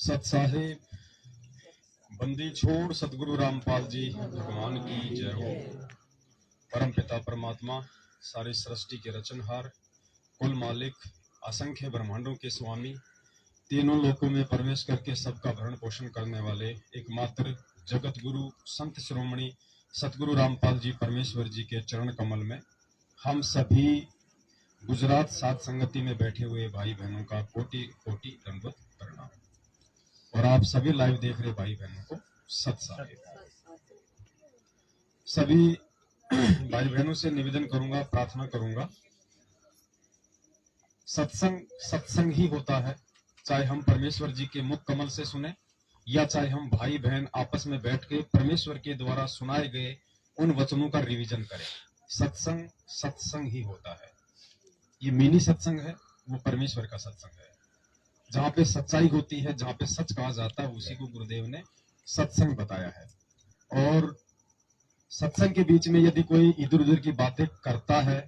सत्साहिब बंदी छोड़ सतगुरु रामपाल जी भगवान की जय हो। परम पिता परमात्मा सारी सृष्टि के रचनहार, कुल मालिक, असंख्य ब्रह्मांडों के स्वामी, तीनों लोकों में प्रवेश करके सबका भरण पोषण करने वाले एकमात्र जगत गुरु संत शिरोमणि सतगुरु रामपाल जी परमेश्वर जी के चरण कमल में हम सभी गुजरात साध संगति में बैठे हुए भाई बहनों का कोटि कोटि दंडवत प्रणाम। और आप सभी लाइव देख रहे भाई बहनों को सत्साहिब। सभी भाई बहनों से निवेदन करूंगा, प्रार्थना करूंगा, सत्संग ही होता है। चाहे हम परमेश्वर जी के मुख कमल से सुने या चाहे हम भाई बहन आपस में बैठ के परमेश्वर के द्वारा सुनाए गए उन वचनों का रिवीजन करें। सत्संग ही होता है। ये मिनी सत्संग है, वो परमेश्वर का सत्संग है। जहां पे सच्चाई होती है, जहां पे सच कहा जाता है, उसी को गुरुदेव ने सत्संग बताया है। और सत्संग के बीच में यदि कोई इधर उधर की बातें करता है,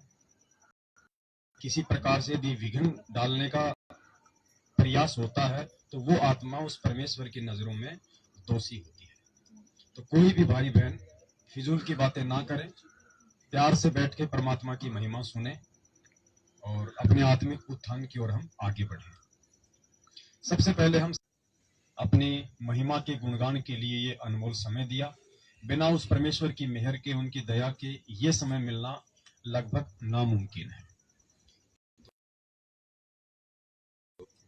किसी प्रकार से यदि विघ्न डालने का प्रयास होता है, तो वो आत्मा उस परमेश्वर की नजरों में दोषी होती है। तो कोई भी भाई बहन फिजूल की बातें ना करें, प्यार से बैठ के परमात्मा की महिमा सुने और अपने आत्मिक उत्थान की ओर हम आगे बढ़े। सबसे पहले हम अपनी महिमा के गुणगान के लिए ये अनमोल समय दिया। बिना उस परमेश्वर की मेहर के, उनकी दया के ये समय मिलना लगभग नामुमकिन है।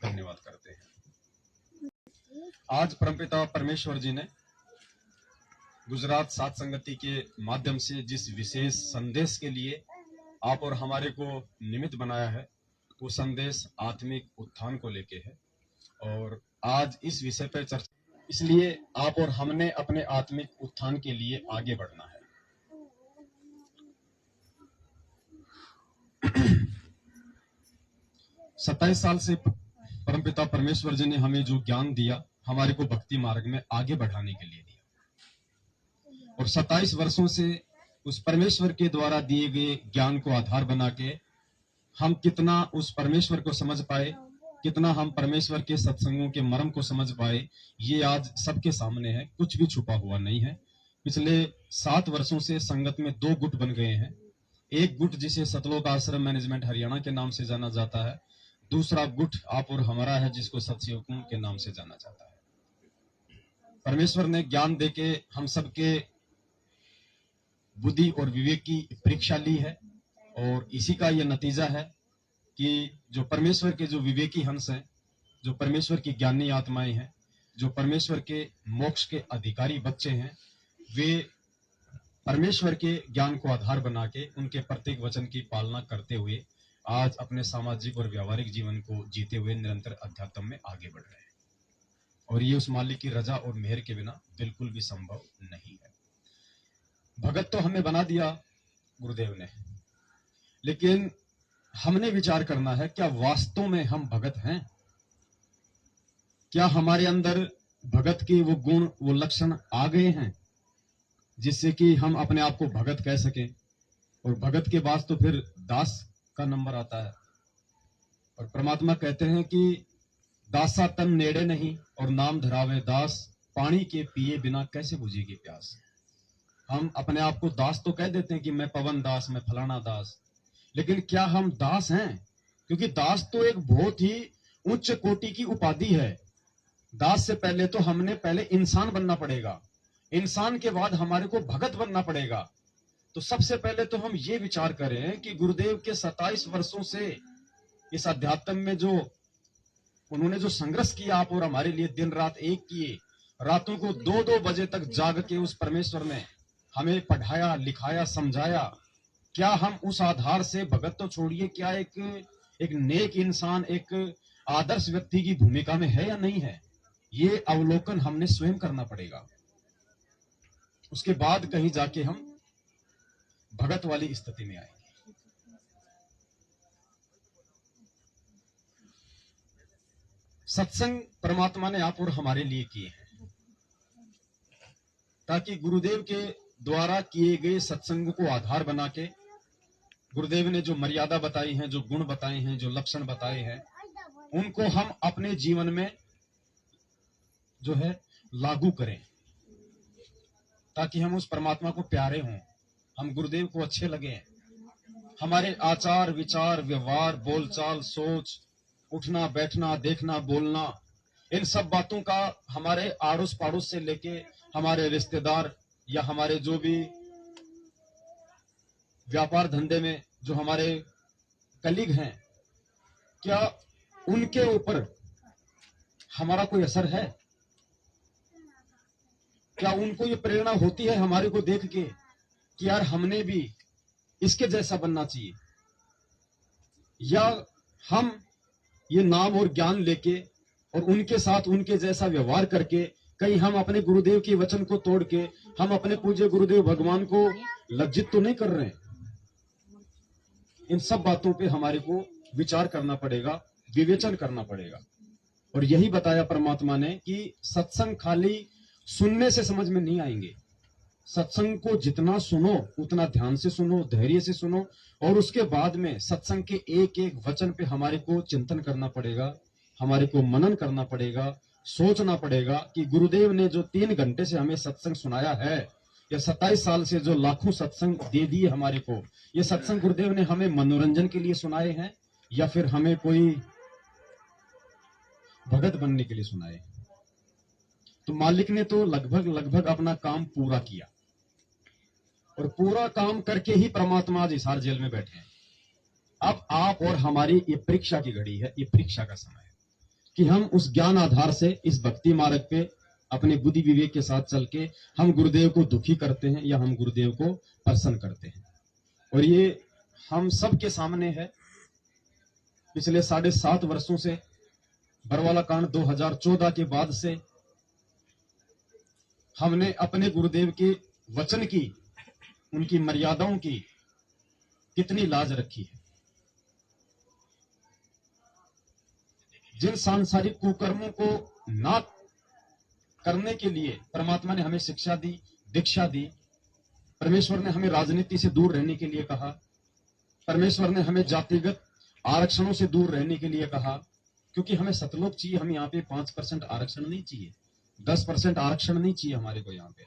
धन्यवाद करते हैं। आज परमपिता परमेश्वर जी ने गुजरात साध संगति के माध्यम से जिस विशेष संदेश के लिए आप और हमारे को निमित्त बनाया है, वो संदेश आत्मिक उत्थान को लेके है। और आज इस विषय पर चर्चा, इसलिए आप और हमने अपने आत्मिक उत्थान के लिए आगे बढ़ना है। 27 साल से परमपिता परमेश्वर जी ने हमें जो ज्ञान दिया, हमारे को भक्ति मार्ग में आगे बढ़ाने के लिए दिया। और 27 वर्षों से उस परमेश्वर के द्वारा दिए गए ज्ञान को आधार बना के हम कितना उस परमेश्वर को समझ पाए, कितना हम परमेश्वर के सत्संगों के मर्म को समझ पाए, ये आज सबके सामने है। कुछ भी छुपा हुआ नहीं है। पिछले 7 वर्षों से संगत में 2 गुट बन गए हैं। एक गुट जिसे सतलोक आश्रम मैनेजमेंट हरियाणा के नाम से जाना जाता है, दूसरा गुट आप और हमारा है जिसको सत्सेवकों के नाम से जाना जाता है। परमेश्वर ने ज्ञान देके हम सबके बुद्धि और विवेक की परीक्षा ली है, और इसी का यह नतीजा है कि जो परमेश्वर के जो विवेकी हंस हैं, जो परमेश्वर की ज्ञानी आत्माएं हैं, जो परमेश्वर के मोक्ष के अधिकारी बच्चे हैं, वे परमेश्वर के ज्ञान को आधार बना के उनके प्रत्येक वचन की पालना करते हुए आज अपने सामाजिक और व्यावहारिक जीवन को जीते हुए निरंतर अध्यात्म में आगे बढ़ रहे हैं। और ये उस मालिक की रजा और मेहर के बिना बिल्कुल भी संभव नहीं है। भगत तो हमें बना दिया गुरुदेव ने, लेकिन हमने विचार करना है, क्या वास्तव में हम भगत हैं? क्या हमारे अंदर भगत के वो गुण, वो लक्षण आ गए हैं जिससे कि हम अपने आप को भगत कह सकें? और भगत के बाद तो फिर दास का नंबर आता है। और परमात्मा कहते हैं कि दासा तन नेड़े नहीं और नाम धरावे दास, पानी के पिए बिना कैसे बुझेगी प्यास। हम अपने आप को दास तो कह देते हैं कि मैं पवन दास, मैं फलाना दास, लेकिन क्या हम दास हैं? क्योंकि दास तो एक बहुत ही उच्च कोटि की उपाधि है। दास से पहले तो हमने पहले इंसान बनना पड़ेगा, इंसान के बाद हमारे को भगत बनना पड़ेगा। तो सबसे पहले तो हम ये विचार करें कि गुरुदेव के 27 वर्षों से इस अध्यात्म में जो उन्होंने जो संघर्ष किया आप और हमारे लिए, दिन रात एक किए, रातों को 2-2 बजे तक जाग के उस परमेश्वर ने हमें पढ़ाया, लिखाया, समझाया। क्या हम उस आधार से भगत तो छोड़िए, क्या एक नेक इंसान, एक आदर्श व्यक्ति की भूमिका में है या नहीं है? ये अवलोकन हमने स्वयं करना पड़ेगा। उसके बाद कहीं जाके हम भगत वाली स्थिति में आएंगे। सत्संग परमात्मा ने आप और हमारे लिए किए हैं, ताकि गुरुदेव के द्वारा किए गए सत्संग को आधार बना के गुरुदेव ने जो मर्यादा बताई है, जो गुण बताए हैं, जो लक्षण बताए हैं, उनको हम अपने जीवन में जो है लागू करें, ताकि हम उस परमात्मा को प्यारे हों, हम गुरुदेव को अच्छे लगे, हमारे आचार विचार व्यवहार बोलचाल सोच, उठना बैठना देखना बोलना, इन सब बातों का हमारे आड़ोस पड़ोस से लेके हमारे रिश्तेदार या हमारे जो भी व्यापार धंधे में जो हमारे कलीग हैं, क्या उनके ऊपर हमारा कोई असर है? क्या उनको ये प्रेरणा होती है हमारे को देख के कि यार हमने भी इसके जैसा बनना चाहिए? या हम ये नाम और ज्ञान लेके और उनके साथ उनके जैसा व्यवहार करके कहीं हम अपने गुरुदेव के वचन को तोड़ के हम अपने पूज्य गुरुदेव भगवान को लज्जित तो नहीं कर रहे हैं? इन सब बातों पे हमारे को विचार करना पड़ेगा, विवेचन करना पड़ेगा। और यही बताया परमात्मा ने कि सत्संग खाली सुनने से समझ में नहीं आएंगे, सत्संग को जितना सुनो उतना ध्यान से सुनो, धैर्य से सुनो, और उसके बाद में सत्संग के एक एक वचन पे हमारे को चिंतन करना पड़ेगा, हमारे को मनन करना पड़ेगा, सोचना पड़ेगा कि गुरुदेव ने जो 3 घंटे से हमें सत्संग सुनाया है, या 27 साल से जो लाखों सत्संग दे दिए हमारे को, ये सत्संग गुरुदेव ने हमें मनोरंजन के लिए सुनाए हैं या फिर हमें कोई भगत बनने के लिए सुनाए? तो मालिक ने तो लगभग अपना काम पूरा किया, और पूरा काम करके ही परमात्मा आज हिसार जेल में बैठे हैं। अब आप और हमारी ये परीक्षा की घड़ी है, ये परीक्षा का समय है कि हम उस ज्ञान आधार से इस भक्ति मार्ग पे अपने बुद्धि विवेक के साथ चल के हम गुरुदेव को दुखी करते हैं या हम गुरुदेव को प्रसन्न करते हैं। और ये हम सब के सामने है। पिछले 7.5 वर्षों से बरवाला कांड 2014 के बाद से हमने अपने गुरुदेव के वचन की, उनकी मर्यादाओं की कितनी लाज रखी है। जिन सांसारिक कुकर्मों को ना करने के लिए परमात्मा ने हमें शिक्षा दी, दीक्षा दी, परमेश्वर ने हमें राजनीति से दूर रहने के लिए कहा, परमेश्वर ने हमें जातिगत आरक्षणों से दूर रहने के लिए कहा, क्योंकि हमें सतलोक चाहिए, हमें यहाँ पे 5% आरक्षण नहीं चाहिए, 10% आरक्षण नहीं चाहिए हमारे को। यहाँ पे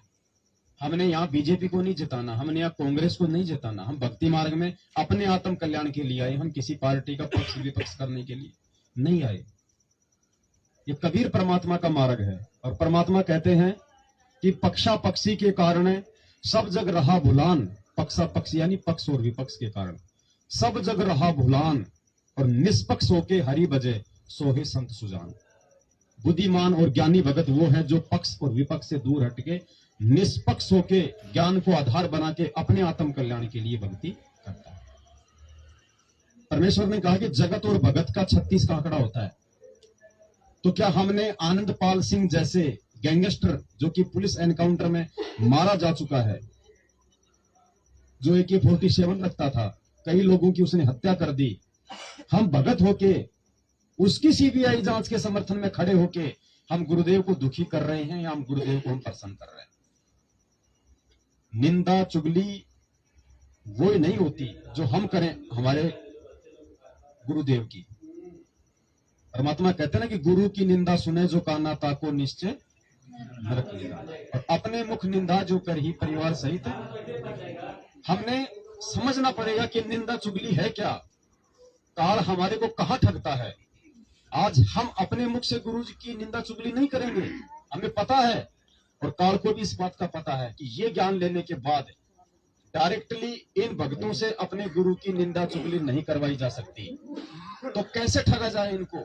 हमने यहाँ बीजेपी को नहीं जिताना, हमने यहाँ कांग्रेस को नहीं जिताना, हम भक्ति मार्ग में अपने आत्म कल्याण के लिए आए, हम किसी पार्टी का पक्ष विपक्ष करने के लिए नहीं आए। ये कबीर परमात्मा का मार्ग है, और परमात्मा कहते हैं कि पक्षा पक्षी के कारण सब जग रहा भुलान, पक्षा पक्षी यानी पक्ष और विपक्ष के कारण सब जग रहा भुलान, और निष्पक्ष होके हरि बजे सोहे संत सुजान। बुद्धिमान और ज्ञानी भगत वो है जो पक्ष और विपक्ष से दूर हटके निष्पक्ष होके ज्ञान को आधार बना के अपने आत्म कल्याण के लिए भक्ति करता है। परमेश्वर ने कहा कि जगत और भगत का 36 का आंकड़ा होता है। तो क्या हमने आनंदपाल सिंह जैसे गैंगस्टर, जो कि पुलिस एनकाउंटर में मारा जा चुका है, जो AK-47 रखता था, कई लोगों की उसने हत्या कर दी, हम भगत होके उसकी CBI जांच के समर्थन में खड़े होके हम गुरुदेव को दुखी कर रहे हैं या हम गुरुदेव को हम प्रसन्न कर रहे हैं? निंदा चुगली वो नहीं होती जो हम करें हमारे गुरुदेव की। परमात्मा कहते हैं ना कि गुरु की निंदा सुने जो काना ताको निश्चय नरक लेगा, और अपने मुख निंदा जो कर ही परिवार सहित। हमने समझना पड़ेगा कि निंदा चुगली है क्या, काल हमारे को कहां ठगता है। आज हम अपने मुख से गुरु जी की निंदा चुगली नहीं करेंगे, हमें पता है, और काल को भी इस बात का पता है कि ये ज्ञान लेने के बाद डायरेक्टली इन भक्तों से अपने गुरु की निंदा चुगली नहीं करवाई जा सकती। तो कैसे ठगा जाए इनको,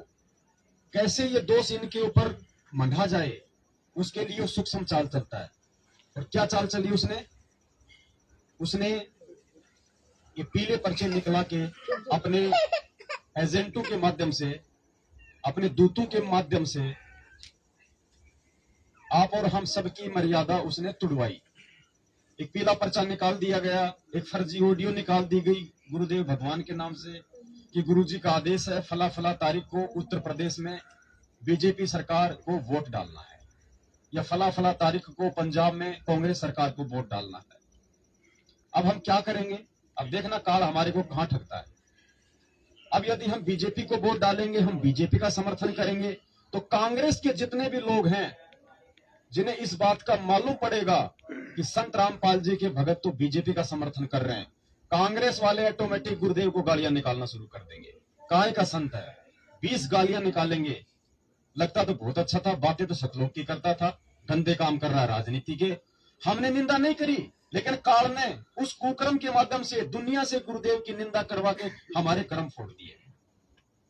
कैसे ये दोष इनके ऊपर मंढा जाए, उसके लिए वो सूक्ष्म चाल चलता है। और क्या चाल चली उसने ये पीले पर्चे निकला के अपने एजेंटों के माध्यम से, अपने दूतों के माध्यम से आप और हम सबकी मर्यादा उसने तुड़वाई। एक पीला पर्चा निकाल दिया गया, एक फर्जी ऑडियो निकाल दी गई गुरुदेव भगवान के नाम से कि गुरुजी का आदेश है फला फला तारीख को उत्तर प्रदेश में बीजेपी सरकार को वोट डालना है, या फला फला तारीख को पंजाब में कांग्रेस सरकार को वोट डालना है। अब हम क्या करेंगे? अब देखना काल हमारे को कहां ठगता है। अब यदि हम बीजेपी को वोट डालेंगे, हम बीजेपी का समर्थन करेंगे, तो कांग्रेस के जितने भी लोग हैं जिन्हें इस बात का मालूम पड़ेगा कि संत रामपाल जी के भगत तो बीजेपी का समर्थन कर रहे हैं, कांग्रेस वाले ऑटोमेटिक गुरुदेव को गालियां निकालना शुरू कर देंगे। काय का संत है, 20 गालियां निकालेंगे। लगता तो बहुत अच्छा था, बातें तो सतलोक की करता था, गंदे काम कर रहा है राजनीति के। हमने निंदा नहीं करी, लेकिन काल ने उस कुकर्म के माध्यम से दुनिया से गुरुदेव की निंदा करवा के हमारे कर्म फोड़ दिए।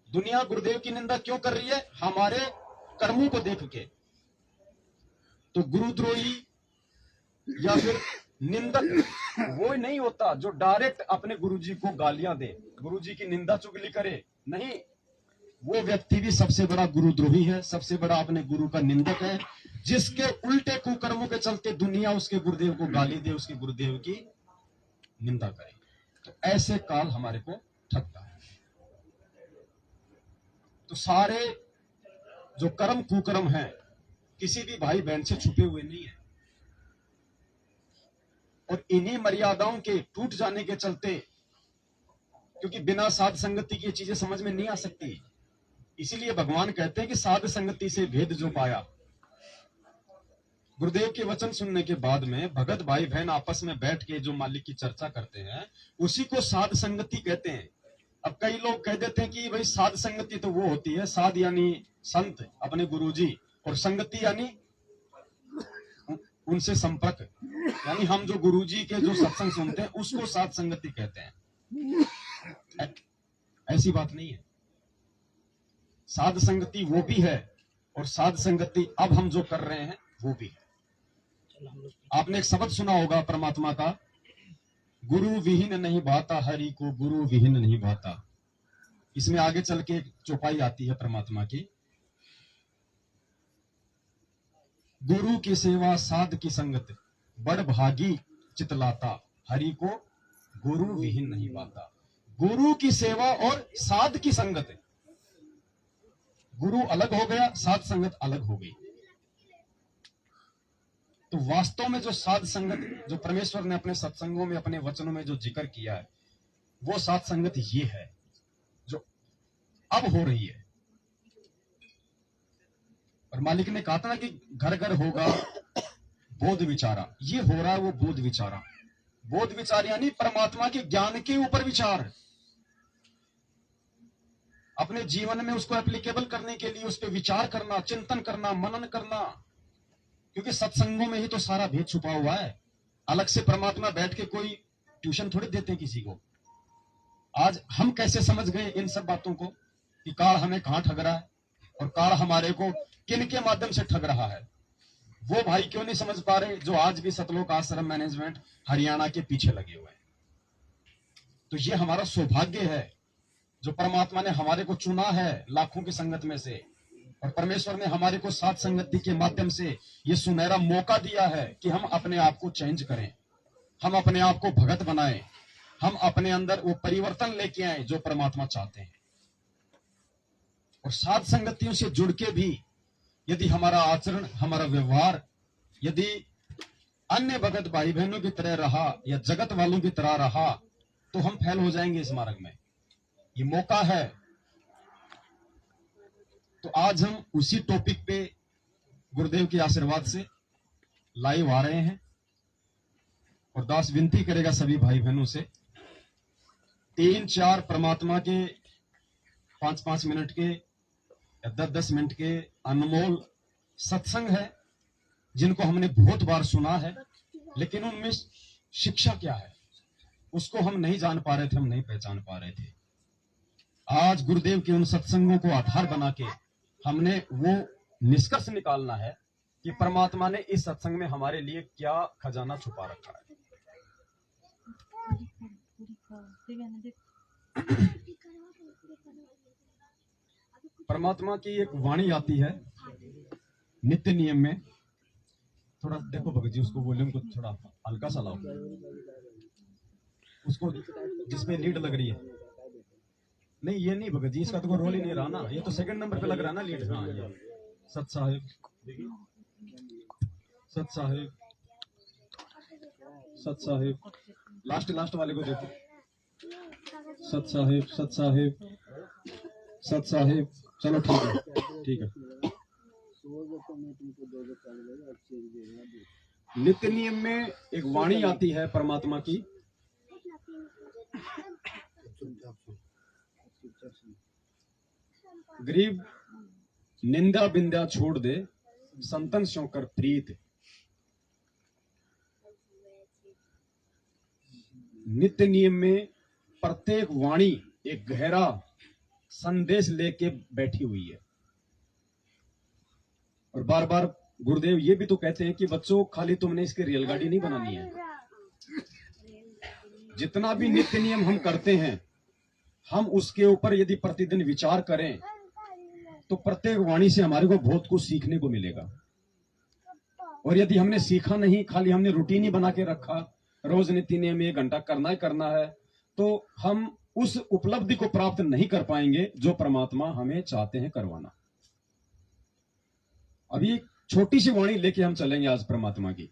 दुनिया गुरुदेव की निंदा क्यों कर रही है? हमारे कर्मों को देख के। तो गुरुद्रोही या फिर निंदक वो नहीं होता जो डायरेक्ट अपने गुरुजी को गालियां दे, गुरुजी की निंदा चुगली करे। नहीं, वो व्यक्ति भी सबसे बड़ा गुरुद्रोही है, सबसे बड़ा अपने गुरु का निंदक है, जिसके उल्टे कुकर्मों के चलते दुनिया उसके गुरुदेव को गाली दे, उसके गुरुदेव की निंदा करे। तो ऐसे काल हमारे को ठगता है। तो सारे जो कर्म कुकर्म है किसी भी भाई बहन से छुपे हुए नहीं है, और इन्हीं मर्यादाओं के टूट जाने के चलते, क्योंकि बिना साध संगति की चीजें समझ में नहीं आ सकती, इसीलिए भगवान कहते हैं कि साध संगति से भेद जो पाया। गुरुदेव के वचन सुनने के बाद में भगत भाई बहन आपस में बैठ के जो मालिक की चर्चा करते हैं, उसी को साध संगति कहते हैं। अब कई लोग कह देते हैं कि भाई साध संगति तो वो होती है, साध यानी संत अपने गुरुजी, और संगति यानी उनसे संपर्क, यानी हम जो गुरुजी के जो सत्संग सुनते हैं उसको साध संगति कहते हैं। ऐसी बात नहीं है। साध संगति वो भी है, और साध संगति अब हम जो कर रहे हैं वो भी है। आपने एक शब्द सुना होगा परमात्मा का, गुरु विहीन नहीं भाता हरि को, गुरु विहीन नहीं भाता। इसमें आगे चल के चौपाई आती है परमात्मा की, गुरु की सेवा साध की संगत, बड़ भागी चितलाता, हरि को गुरु विहीन नहीं पाता। गुरु की सेवा और साध की संगत, गुरु अलग हो गया, साध संगत अलग हो गई। तो वास्तव में जो साध संगत, जो परमेश्वर ने अपने सत्संगों में अपने वचनों में जो जिक्र किया है, वो साध संगत ये है जो अब हो रही है। और मालिक ने कहा था ना कि घर घर होगा बोध विचारा, ये हो रहा है वो बोध विचारा। बोध विचार यानी परमात्मा के ज्ञान के ऊपर विचार, अपने जीवन में उसको एप्लीकेबल करने के लिए उस पर विचार करना, चिंतन करना, मनन करना, क्योंकि सत्संगों में ही तो सारा भेद छुपा हुआ है। अलग से परमात्मा बैठ के कोई ट्यूशन थोड़ी देते किसी को। आज हम कैसे समझ गए इन सब बातों को कि काल हमें कहां ठग रहा है और काल हमारे को किन के माध्यम से ठग रहा है, वो भाई क्यों नहीं समझ पा रहे जो आज भी सतलोक आश्रम मैनेजमेंट हरियाणा के पीछे लगे हुए हैं। तो ये हमारा सौभाग्य है जो परमात्मा ने हमारे को चुना है लाखों की संगत में से, और परमेश्वर ने हमारे को साध संगति के माध्यम से ये सुनहरा मौका दिया है कि हम अपने आप को चेंज करें, हम अपने आप को भगत बनाएं, हम अपने अंदर वो परिवर्तन लेके आए जो परमात्मा चाहते हैं। और साध संगतियों से जुड़ के भी यदि हमारा आचरण, हमारा व्यवहार यदि अन्य भगत भाई बहनों की तरह रहा या जगत वालों की तरह रहा, तो हम फेल हो जाएंगे इस मार्ग में। ये मौका है। तो आज हम उसी टॉपिक पे गुरुदेव के आशीर्वाद से लाइव आ रहे हैं, और दास विनती करेगा सभी भाई बहनों से, 3-4 परमात्मा के 5-5 मिनट के या 10-10 मिनट के अनमोल सत्संग है, जिनको हमने बहुत बार सुना है, लेकिन उनमें शिक्षा क्या है उसको हम नहीं जान पा रहे थे, हम नहीं पहचान पा रहे थे। आज गुरुदेव के उन सत्संगों को आधार बना के हमने वो निष्कर्ष निकालना है कि परमात्मा ने इस सत्संग में हमारे लिए क्या खजाना छुपा रखा है। परमात्मा की एक वाणी आती है नित्य नियम में, थोड़ा देखो भगत जी, उसको वॉल्यूम को थोड़ा हल्का सा लाओ, उसको जिसमें लीड लग रही है। नहीं ये नहीं भगत जी, इसका तो कोई रोल ही नहीं रहा ना, ये तो सेकंड नंबर पे लग रहा है ना लीड। हाँ ये सत साहिब, सत साहिब, सत साहिब, लास्ट वाले को देखो, सत साहिब, सत साहिब, सत साहिब। चलो ठीक है, ठीक है। नित्य नियम में एक वाणी आती है परमात्मा की, गरीब निंदा बिंदा छोड़ दे, संतन स्यों कर प्रीत। नित्य नियम में प्रत्येक वाणी एक गहरा संदेश लेके बैठी हुई है। और बार बार गुरुदेव ये भी तो कहते हैं कि बच्चों खाली तुमने इसकी रेलगाड़ी नहीं बनानी है, जितना भी नित्य नियम हम करते हैं हम उसके ऊपर यदि प्रतिदिन विचार करें तो प्रत्येक वाणी से हमारे को बहुत कुछ सीखने को मिलेगा। और यदि हमने सीखा नहीं, खाली हमने रूटीन ही बना के रखा, रोज नित्य नियम 1 घंटा करना ही करना है, तो हम उस उपलब्धि को प्राप्त नहीं कर पाएंगे जो परमात्मा हमें चाहते हैं करवाना। अभी छोटी सी वाणी लेके हम चलेंगे आज परमात्मा की।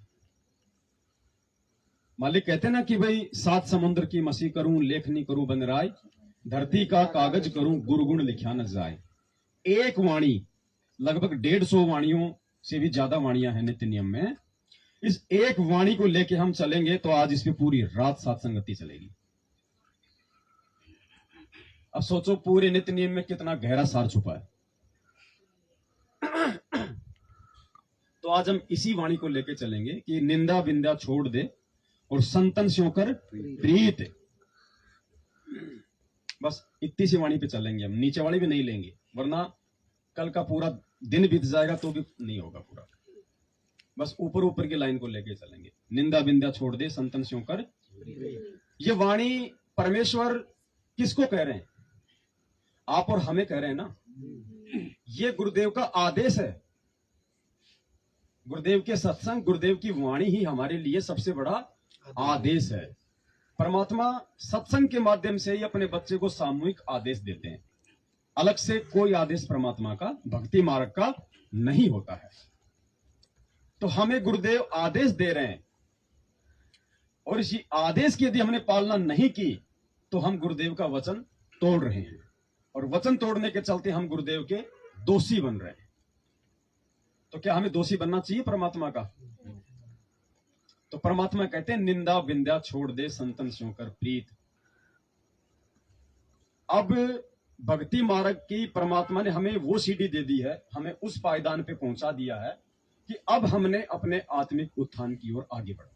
मालिक कहते ना कि भाई 7 समुद्र की मसी करूं, लेखनी करूं बन राय, धरती का कागज करूं, गुरुगुण लिखा न जाए। एक वाणी, लगभग 150 वाणियों से भी ज्यादा वाणियां हैं नित्य नियम में। इस एक वाणी को लेके हम चलेंगे तो आज इस पे पूरी रात सत्संगति चलेगी। अब सोचो पूरे नित्य नियम में कितना गहरा सार छुपा है। तो आज हम इसी वाणी को लेके चलेंगे कि निंदा बिंदा छोड़ दे और संतन स्यों कर प्रीत। बस इतनी सी वाणी पे चलेंगे हम, नीचे वाली भी नहीं लेंगे, वरना कल का पूरा दिन बीत जाएगा तो भी नहीं होगा पूरा। बस ऊपर ऊपर की लाइन को लेके चलेंगे। निंदा बिंदा छोड़ दे, संतन स्यों कर। ये वाणी परमेश्वर किसको कह रहे हैं? आप और हमें कह रहे हैं ना। ये गुरुदेव का आदेश है। गुरुदेव के सत्संग, गुरुदेव की वाणी ही हमारे लिए सबसे बड़ा आदेश है। परमात्मा सत्संग के माध्यम से ही अपने बच्चे को सामूहिक आदेश देते हैं। अलग से कोई आदेश परमात्मा का भक्ति मार्ग का नहीं होता है। तो हमें गुरुदेव आदेश दे रहे हैं और इसी आदेश की यदि हमने पालना नहीं की तो हम गुरुदेव का वचन तोड़ रहे हैं, और वचन तोड़ने के चलते हम गुरुदेव के दोषी बन रहे हैं। तो क्या हमें दोषी बनना चाहिए परमात्मा का? तो परमात्मा कहते हैं निंदा बिंदा छोड़ दे, संतन स्यों कर प्रीत। अब भक्ति मार्ग की परमात्मा ने हमें वो सीढ़ी दे दी है, हमें उस पायदान पे पहुंचा दिया है कि अब हमने अपने आत्मिक उत्थान की ओर आगे बढ़ना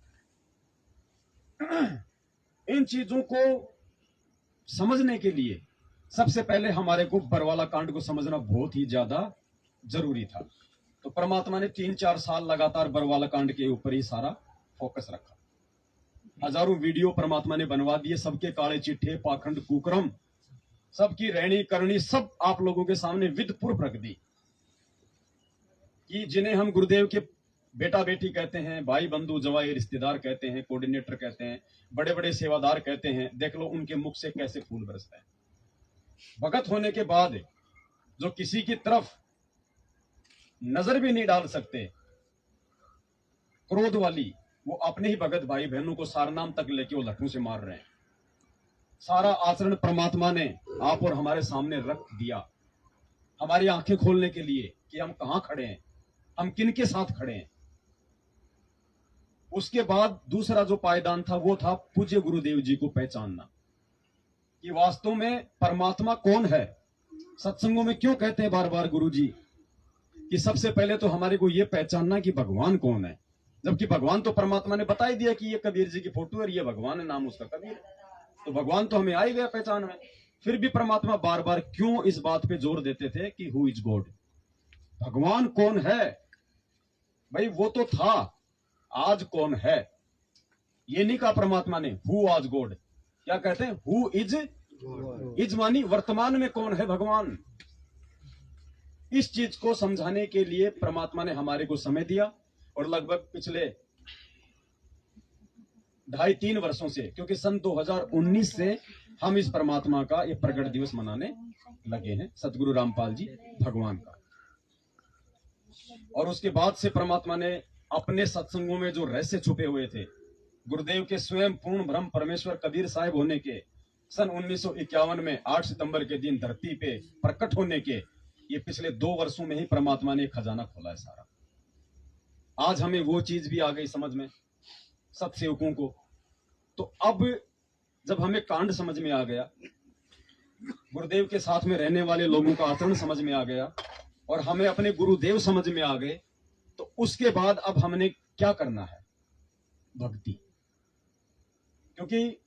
है। इन चीजों को समझने के लिए सबसे पहले हमारे को बरवाला कांड को समझना बहुत ही ज्यादा जरूरी था। तो परमात्मा ने 3-4 साल लगातार बरवाला कांड के ऊपर ही सारा फोकस रखा। हजारों वीडियो परमात्मा ने बनवा दिए, सबके काले चिट्ठे, पाखंड, कुकर्म, सबकी रहनी करनी सब आप लोगों के सामने विदपूर्व रख दी। कि जिन्हें हम गुरुदेव के बेटा बेटी कहते हैं, भाई बंधु जवाई रिश्तेदार कहते हैं, कोऑर्डिनेटर कहते हैं, बड़े बड़े सेवादार कहते हैं, देख लो उनके मुख से कैसे फूल बरसता है। भगत होने के बाद जो किसी की तरफ नजर भी नहीं डाल सकते, क्रोध वाली, वो अपने ही भगत भाई बहनों को सारनाम तक लेके वो लट्ठों से मार रहे हैं। सारा आचरण परमात्मा ने आप और हमारे सामने रख दिया, हमारी आंखें खोलने के लिए कि हम कहां खड़े हैं, हम किन के साथ खड़े हैं। उसके बाद दूसरा जो पायदान था वो था पूज्य गुरुदेव जी को पहचानना कि वास्तव में परमात्मा कौन है। सत्संगों में क्यों कहते हैं बार बार गुरु जी कि सबसे पहले तो हमारे को यह पहचानना कि भगवान कौन है, जबकि भगवान तो परमात्मा ने बता ही दिया कि ये कबीर जी की फोटो है, ये भगवान है, नाम उसका कबीर है। तो भगवान तो हमें आ ही गया पहचान में। फिर भी परमात्मा बार बार क्यों इस बात पे जोर देते थे कि हु इज गॉड, भगवान कौन है। भाई वो तो था, आज कौन है ये नहीं कहा परमात्मा ने हु आज गॉड। क्या कहते हैं? हु इज मानी वर्तमान में कौन है भगवान। इस चीज को समझाने के लिए परमात्मा ने हमारे को समय दिया, और लगभग पिछले 2.5-3 वर्षों से, क्योंकि सन 2019 से हम इस परमात्मा का ये प्रगट दिवस मनाने लगे हैं, सतगुरु रामपाल जी भगवान का। और उसके बाद से परमात्मा ने अपने सत्संगों में जो रहस्य छुपे हुए थे, गुरुदेव के स्वयं पूर्ण ब्रह्म परमेश्वर कबीर साहिब होने के, सन 1951 में 8 सितंबर के दिन धरती पे प्रकट होने के, ये पिछले 2 वर्षों में ही परमात्मा ने खजाना खोला है सारा। आज हमें वो चीज भी आ गई समझ में, सत्सेवकों को। तो अब जब हमें कांड समझ में आ गया, गुरुदेव के साथ में रहने वाले लोगों का आचरण समझ में आ गया, और हमें अपने गुरुदेव समझ में आ गए, तो उसके बाद अब हमने क्या करना है? भक्ति। क्योंकि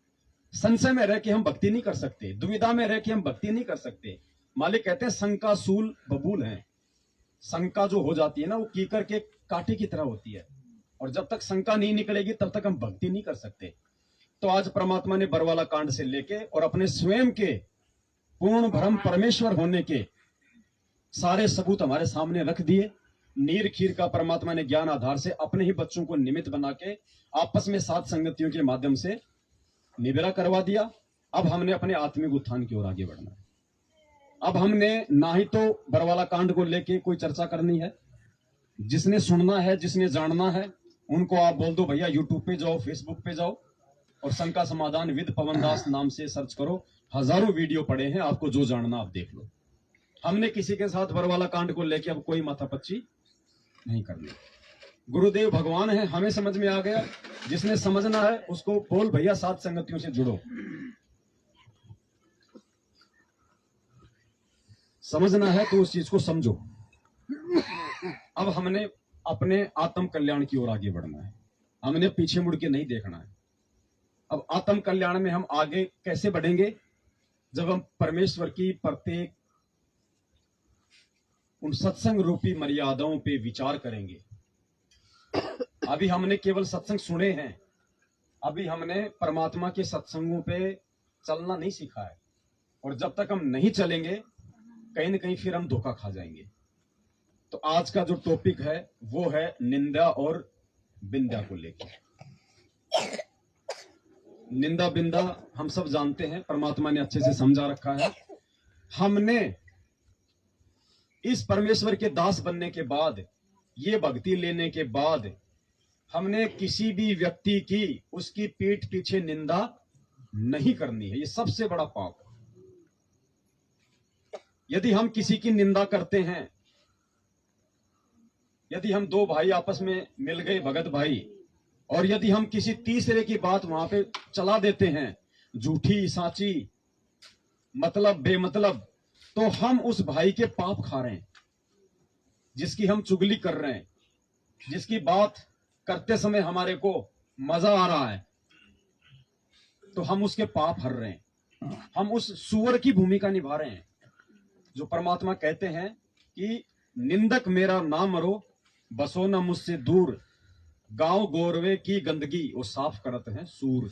संशय में रह के हम भक्ति नहीं कर सकते, दुविधा में रह के हम भक्ति नहीं कर सकते। मालिक कहते हैं शंका सूल बबूल है। शंका जो हो जाती है ना, वो कीकर के कांटे की तरह होती है, और जब तक शंका नहीं निकलेगी तब तक हम भक्ति नहीं कर सकते। तो आज परमात्मा ने बरवाला कांड से लेके और अपने स्वयं के पूर्ण भ्रम परमेश्वर होने के सारे सबूत हमारे सामने रख दिए। नीर खीर का परमात्मा ने ज्ञान आधार से अपने ही बच्चों को निमित्त बना के आपस में सात संगतियों के माध्यम से निबेरा करवा दिया। अब हमने अपने आत्मिक उत्थान की ओर आगे बढ़ना है। अब हमने ना ही तो बरवाला कांड को लेके कोई चर्चा करनी है, जिसने सुनना है, जिसने जानना है, उनको आप बोल दो भैया यूट्यूब पे जाओ, फेसबुक पे जाओ और शंका समाधान विद पवन दास नाम से सर्च करो। हजारों वीडियो पड़े हैं, आपको जो जानना आप देख लो। हमने किसी के साथ बरवाला कांड को लेके अब कोई माथापच्ची नहीं करनी। गुरुदेव भगवान है, हमें समझ में आ गया। जिसने समझना है उसको बोल भैया सात संगतियों से जुड़ो। समझना है तो उस चीज को समझो। अब हमने अपने आत्म कल्याण की ओर आगे बढ़ना है, हमने पीछे मुड़ के नहीं देखना है। अब आत्म कल्याण में हम आगे कैसे बढ़ेंगे? जब हम परमेश्वर की प्रत्येक उन सत्संग रूपी मर्यादाओं पे विचार करेंगे। अभी हमने केवल सत्संग सुने हैं, अभी हमने परमात्मा के सत्संगों पे चलना नहीं सीखा है, और जब तक हम नहीं चलेंगे कहीं ना कहीं फिर हम धोखा खा जाएंगे। तो आज का जो टॉपिक है वो है निंदा और बिंदा को लेकर। निंदा बिंदा हम सब जानते हैं, परमात्मा ने अच्छे से समझा रखा है। हमने इस परमेश्वर के दास बनने के बाद, ये भक्ति लेने के बाद, हमने किसी भी व्यक्ति की उसकी पीठ पीछे निंदा नहीं करनी है। ये सबसे बड़ा पाप है। यदि हम किसी की निंदा करते हैं, यदि हम दो भाई आपस में मिल गए भगत भाई, और यदि हम किसी तीसरे की बात वहां पे चला देते हैं, झूठी साची मतलब बेमतलब, तो हम उस भाई के पाप खा रहे हैं। जिसकी हम चुगली कर रहे हैं, जिसकी बात करते समय हमारे को मजा आ रहा है, तो हम उसके पाप हर रहे हैं। हम उस सुअर की भूमिका निभा रहे हैं। जो परमात्मा कहते हैं कि निंदक मेरा ना मरो, बसो ना मुझसे दूर, गांव गोरवे की गंदगी वो साफ करते हैं सूर।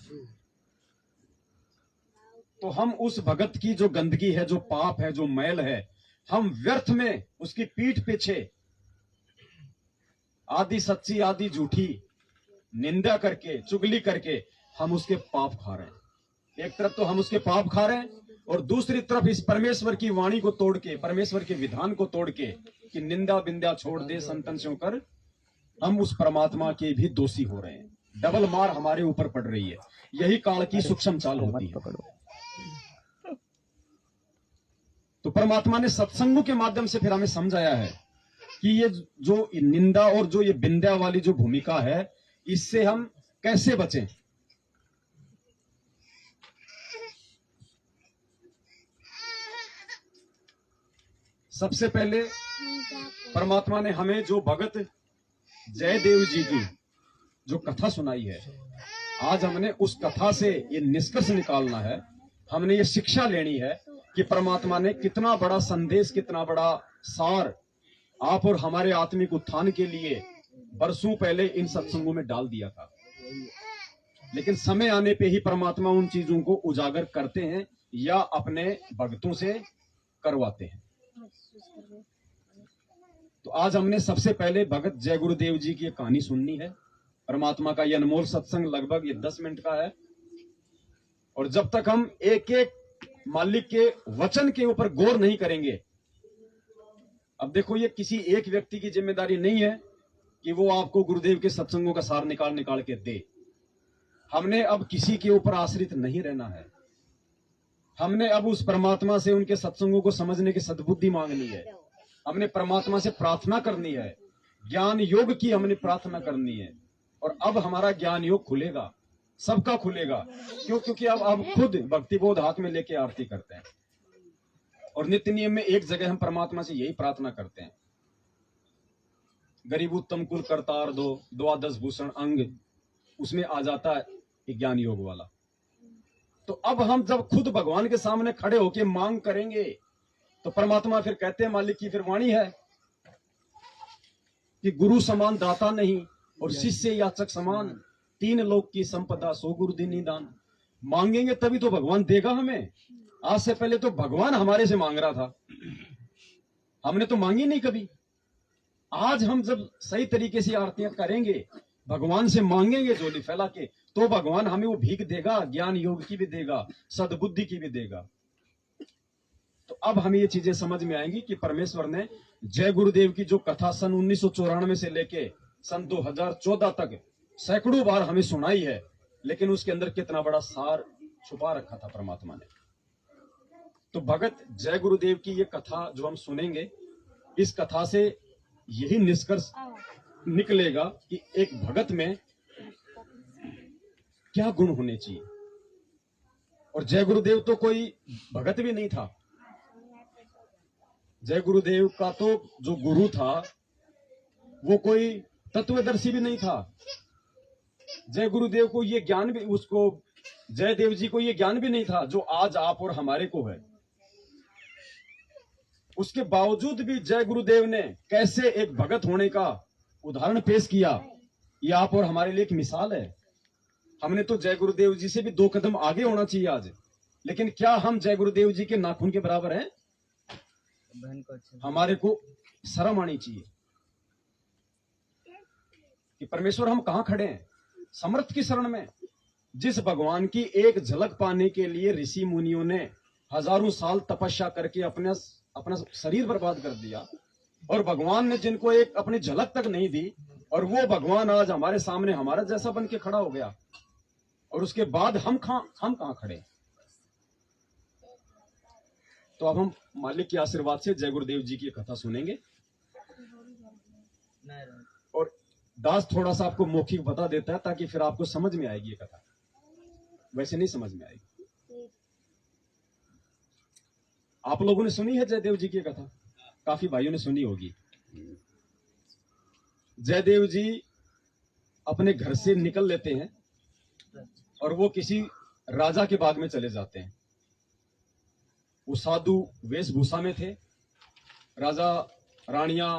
तो हम उस भगत की जो गंदगी है, जो पाप है, जो मैल है, हम व्यर्थ में उसकी पीठ पीछे आधी सच्ची आधी झूठी निंदा करके, चुगली करके हम उसके पाप खा रहे हैं। एक तरफ तो हम उसके पाप खा रहे हैं, और दूसरी तरफ इस परमेश्वर की वाणी को तोड़ के, परमेश्वर के विधान को तोड़ के कि निंदा बिंदा छोड़ दे संतन से होकर, हम उस परमात्मा के भी दोषी हो रहे हैं। डबल मार हमारे ऊपर पड़ रही है। यही काल की सूक्ष्म चाल होती है। तो परमात्मा ने सत्संगों के माध्यम से फिर हमें समझाया है कि ये जो निंदा और जो ये बिंदा वाली जो भूमिका है, इससे हम कैसे बचें। सबसे पहले परमात्मा ने हमें जो भगत जयदेव जी की जो कथा सुनाई है, आज हमने उस कथा से ये निष्कर्ष निकालना है, हमने ये शिक्षा लेनी है कि परमात्मा ने कितना बड़ा संदेश, कितना बड़ा सार आप और हमारे आत्मिक उत्थान के लिए बरसों पहले इन सत्संगों में डाल दिया था। लेकिन समय आने पे ही परमात्मा उन चीजों को उजागर करते हैं या अपने भक्तों से करवाते हैं। तो आज हमने सबसे पहले भगत जय गुरुदेव जी की कहानी सुननी है। परमात्मा का यह अनमोल सत्संग लगभग ये 10 मिनट का है, और जब तक हम एक एक मालिक के वचन के ऊपर गौर नहीं करेंगे, अब देखो ये किसी एक व्यक्ति की जिम्मेदारी नहीं है कि वो आपको गुरुदेव के सत्संगों का सार निकाल निकाल के दे। हमने अब किसी के ऊपर आश्रित नहीं रहना है। हमने अब उस परमात्मा से उनके सत्संगों को समझने की सद्बुद्धि मांगनी है। हमने परमात्मा से प्रार्थना करनी है, ज्ञान योग की हमने प्रार्थना करनी है। और अब हमारा ज्ञान योग खुलेगा, सबका खुलेगा। क्यों? क्योंकि अब खुद भक्ति बोध हाथ में लेके आरती करते हैं और नित्य नियम में एक जगह हम परमात्मा से यही प्रार्थना करते हैं, गरीब उत्तम कुल करतार दो, द्वादश भूषण अंग, उसमें आ जाता है ज्ञान योग वाला। तो अब हम जब खुद भगवान के सामने खड़े होके मांग करेंगे तो परमात्मा फिर कहते हैं, मालिक की फिर वाणी है कि गुरु समान दाता नहीं और शिष्य याचक समान, तीन लोक की संपदा सो गुरु दीनी दान। मांगेंगे तभी तो भगवान देगा हमें। आज से पहले तो भगवान हमारे से मांग रहा था, हमने तो मांगी नहीं कभी। आज हम जब सही तरीके से आरतियां करेंगे, भगवान से मांगेंगे झोली फैला के, तो भगवान हमें वो भीख देगा, ज्ञान योग की भी देगा, सद्बुद्धि की भी देगा। तो अब हमें ये चीजें समझ में आएंगी कि परमेश्वर ने जय गुरुदेव की जो कथा सन 1994 से लेके सन 2014 तक सैकड़ों बार हमें सुनाई है, लेकिन उसके अंदर कितना बड़ा सार छुपा रखा था परमात्मा ने। तो भगत जय गुरुदेव की ये कथा जो हम सुनेंगे, इस कथा से यही निष्कर्ष निकलेगा कि एक भगत में क्या गुण होने चाहिए। और जय गुरुदेव तो कोई भगत भी नहीं था, जय गुरुदेव का तो जो गुरु था वो कोई तत्वदर्शी भी नहीं था। जय गुरुदेव को ये ज्ञान भी, उसको जय देव जी को ये ज्ञान भी नहीं था जो आज आप और हमारे को है। उसके बावजूद भी जय गुरुदेव ने कैसे एक भगत होने का उदाहरण पेश किया, ये आप और हमारे लिए एक मिसाल है। हमने तो जय गुरुदेव जी से भी 2 कदम आगे होना चाहिए आज, लेकिन क्या हम जय गुरुदेव जी के नाखून के बराबर हैं? हमारे को शर्म आनी चाहिए कि परमेश्वर हम कहां खड़े हैं, समर्थ की शरण में। जिस भगवान की एक झलक पाने के लिए ऋषि मुनियों ने हजारों साल तपस्या करके अपना शरीर बर्बाद कर दिया, और भगवान ने जिनको एक अपनी झलक तक नहीं दी, और वो भगवान आज हमारे सामने हमारा जैसा बन के खड़ा हो गया, और उसके बाद हम कहां खड़े। तो अब हम मालिक के आशीर्वाद से जय गुरुदेव जी की कथा सुनेंगे, और दास थोड़ा सा आपको मौखिक बता देता है ताकि फिर आपको समझ में आएगी ये कथा, वैसे नहीं समझ में आएगी। आप लोगों ने सुनी है जयदेव जी की कथा, काफी भाइयों ने सुनी होगी। जयदेव जी अपने घर से निकल लेते हैं और वो किसी राजा के बाग में चले जाते हैं। वो साधु वेशभूषा में थे। राजा रानियां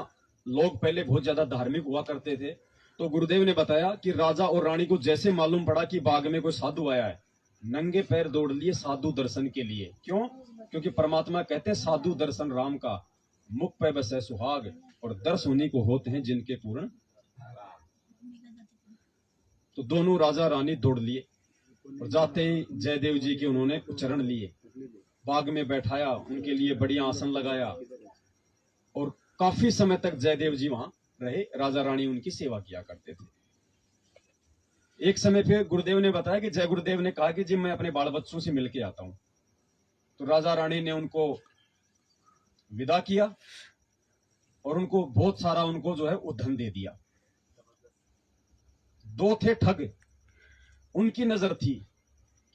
लोग पहले बहुत ज्यादा धार्मिक हुआ करते थे, तो गुरुदेव ने बताया कि राजा और रानी को जैसे मालूम पड़ा कि बाग में कोई साधु आया है, नंगे पैर दौड़ लिए साधु दर्शन के लिए। क्यों? क्योंकि परमात्मा कहते हैं साधु दर्शन राम का, मुख पे बसे सुहाग, और दर्श उन्हीं को होते हैं जिनके पूर्ण। तो दोनों राजा रानी दौड़ लिए और जाते ही जयदेव जी के उन्होंने चरण लिए, बाग में बैठाया, उनके लिए बढ़िया आसन लगाया, और काफी समय तक जयदेव जी वहां रहे। राजा रानी उनकी सेवा किया करते थे। एक समय पे गुरुदेव ने बताया कि जय गुरुदेव ने कहा कि जी मैं अपने बाल बच्चों से मिलके आता हूं। तो राजा रानी ने उनको विदा किया और उनको बहुत सारा उनको जो है वो धन दे दिया। 2 थे ठग, उनकी नजर थी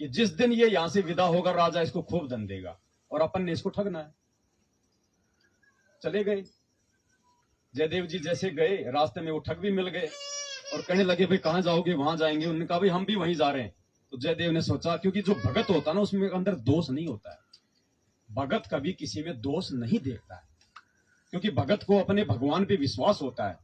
कि जिस दिन ये यहां से विदा होगा राजा इसको खूब धन देगा और अपन ने इसको ठगना है। चले गए। जयदेव जी जैसे गए, रास्ते में वो ठग भी मिल गए और कहने लगे भाई कहां जाओगे? वहां जाएंगे। उन्होंने कहा भाई हम भी वहीं जा रहे हैं। तो जयदेव ने सोचा, क्योंकि जो भगत होता है ना उसमें अंदर दोष नहीं होता है, भगत कभी किसी में दोष नहीं देखता है, क्योंकि भगत को अपने भगवान पे विश्वास होता है।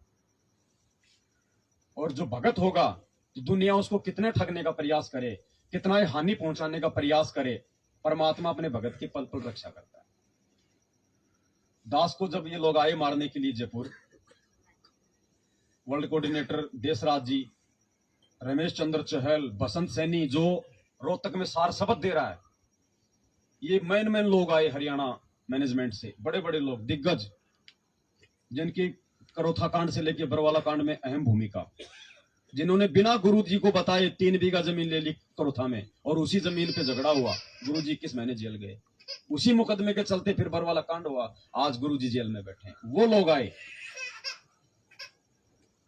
और जो भगत होगा तो दुनिया उसको कितने ठगने का प्रयास करे, कितना हानि पहुंचाने का प्रयास करे, परमात्मा अपने भगत की पल पल रक्षा करता है। दास को जब ये लोग आए मारने के लिए जयपुर, वर्ल्ड कोऑर्डिनेटर देशराज जी, रमेश चंद्र चहल, बसंत सैनी जो रोहतक में सार शपथ दे रहा है, ये मैन लोग आए हरियाणा मैनेजमेंट से, बड़े बड़े लोग, दिग्गज, जिनकी करोथा कांड से लेकर बरवाला कांड में अहम भूमिका, जिन्होंने बिना गुरु जी को बताए 3 बीघा जमीन ले ली करोथा में, और उसी जमीन पे झगड़ा हुआ, गुरु जी किस महीने जेल गए। उसी मुकदमे के चलते फिर बरवाला कांड हुआ, आज गुरुजी जेल में बैठे हैं। वो लोग आए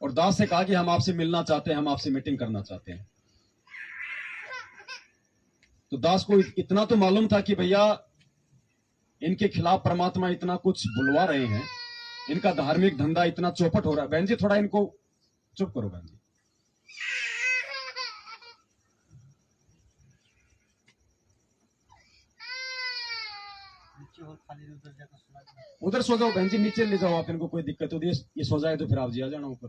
और दास से कहा कि हम आपसे मिलना चाहते हैं, हम आपसे मीटिंग करना चाहते हैं। तो दास को इतना तो मालूम था कि भैया इनके खिलाफ परमात्मा इतना कुछ बुलवा रहे हैं, इनका धार्मिक धंधा इतना चौपट हो रहा है। बहन जी थोड़ा इनको चुप करो बहन जी। उधर सो जाओ बहन जी, नीचे ले जाओ आप इनको, कोई दिक्कत होती है ये सो जाए तो फिर आप जी आ जाना ऊपर।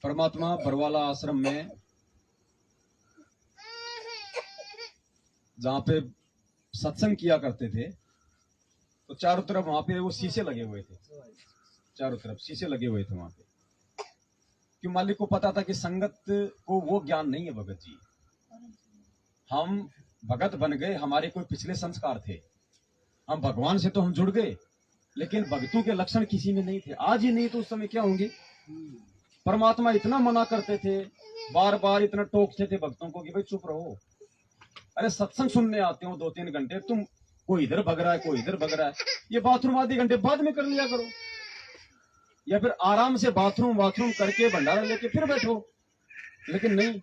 परमात्मा बरवाला आश्रम में जहां पे सत्संग किया करते थे तो चारों तरफ वहां पे वो शीशे लगे हुए थे, चारों तरफ शीशे लगे हुए थे वहां पे। क्यों? मालिक को पता था कि संगत को वो ज्ञान नहीं है भगत जी। हम भगत बन गए, हमारे कोई पिछले संस्कार थे, हम भगवान से तो हम जुड़ गए, लेकिन भक्तों के लक्षण किसी में नहीं थे। आज ही नहीं तो उस समय क्या होंगे। परमात्मा इतना मना करते थे, बार बार इतना टोकते थे भक्तों को कि भाई चुप रहो, अरे सत्संग सुनने आते हो 2-3 घंटे, तुम कोई इधर भग रहा है कोई इधर भग रहा है, ये बाथरूम आधे घंटे बाद में कर लिया करो, या फिर आराम से बाथरूम करके भंडारा लेके फिर बैठो। लेकिन नहीं,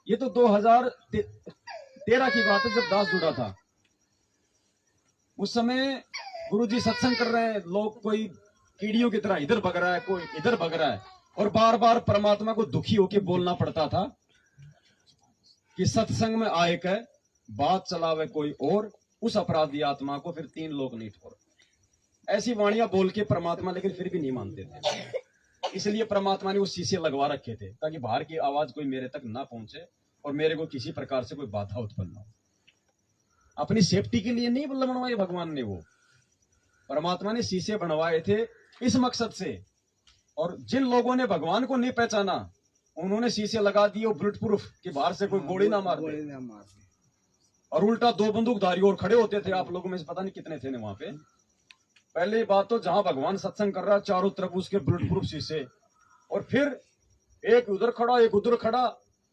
ये तो 2013 की बात है जब दास जुड़ा था। उस समय गुरुजी सत्संग कर रहे हैं, लोग कोई कीड़ियों की तरह इधर भग रहा है कोई इधर भग रहा है, और बार बार परमात्मा को दुखी होके बोलना पड़ता था कि सत्संग में आए के बात चलावे कोई और, उस अपराधी आत्मा को फिर 3 लोग नहीं छोड़। ऐसी वाणियां बोल के परमात्मा लेकिन फिर भी नहीं मानते थे। इसलिए परमात्मा ने वो शीशे लगवा रखे थे ताकि बाहर की आवाज कोई मेरे तक ना पहुंचे और मेरे को किसी प्रकार से कोई बाधा उत्पन्न हो। अपनी सेफ्टी के लिए नहीं बनवाए भगवान ने, वो परमात्मा ने शीशे बनवाए थे इस मकसद से। और जिन लोगों ने भगवान को नहीं पहचाना उन्होंने शीशे लगा दिए बुलेट प्रूफ कि बाहर से कोई गोली ना मार दे। और उल्टा 2 बंदूकधारी और खड़े होते थे, आप लोगों में से पता नहीं कितने थे वहां पे। पहले बात तो जहां भगवान सत्संग कर रहा है चारों तरफ उसके बुलेट प्रूफ शीशे, और फिर एक उधर खड़ा एक उधर खड़ा,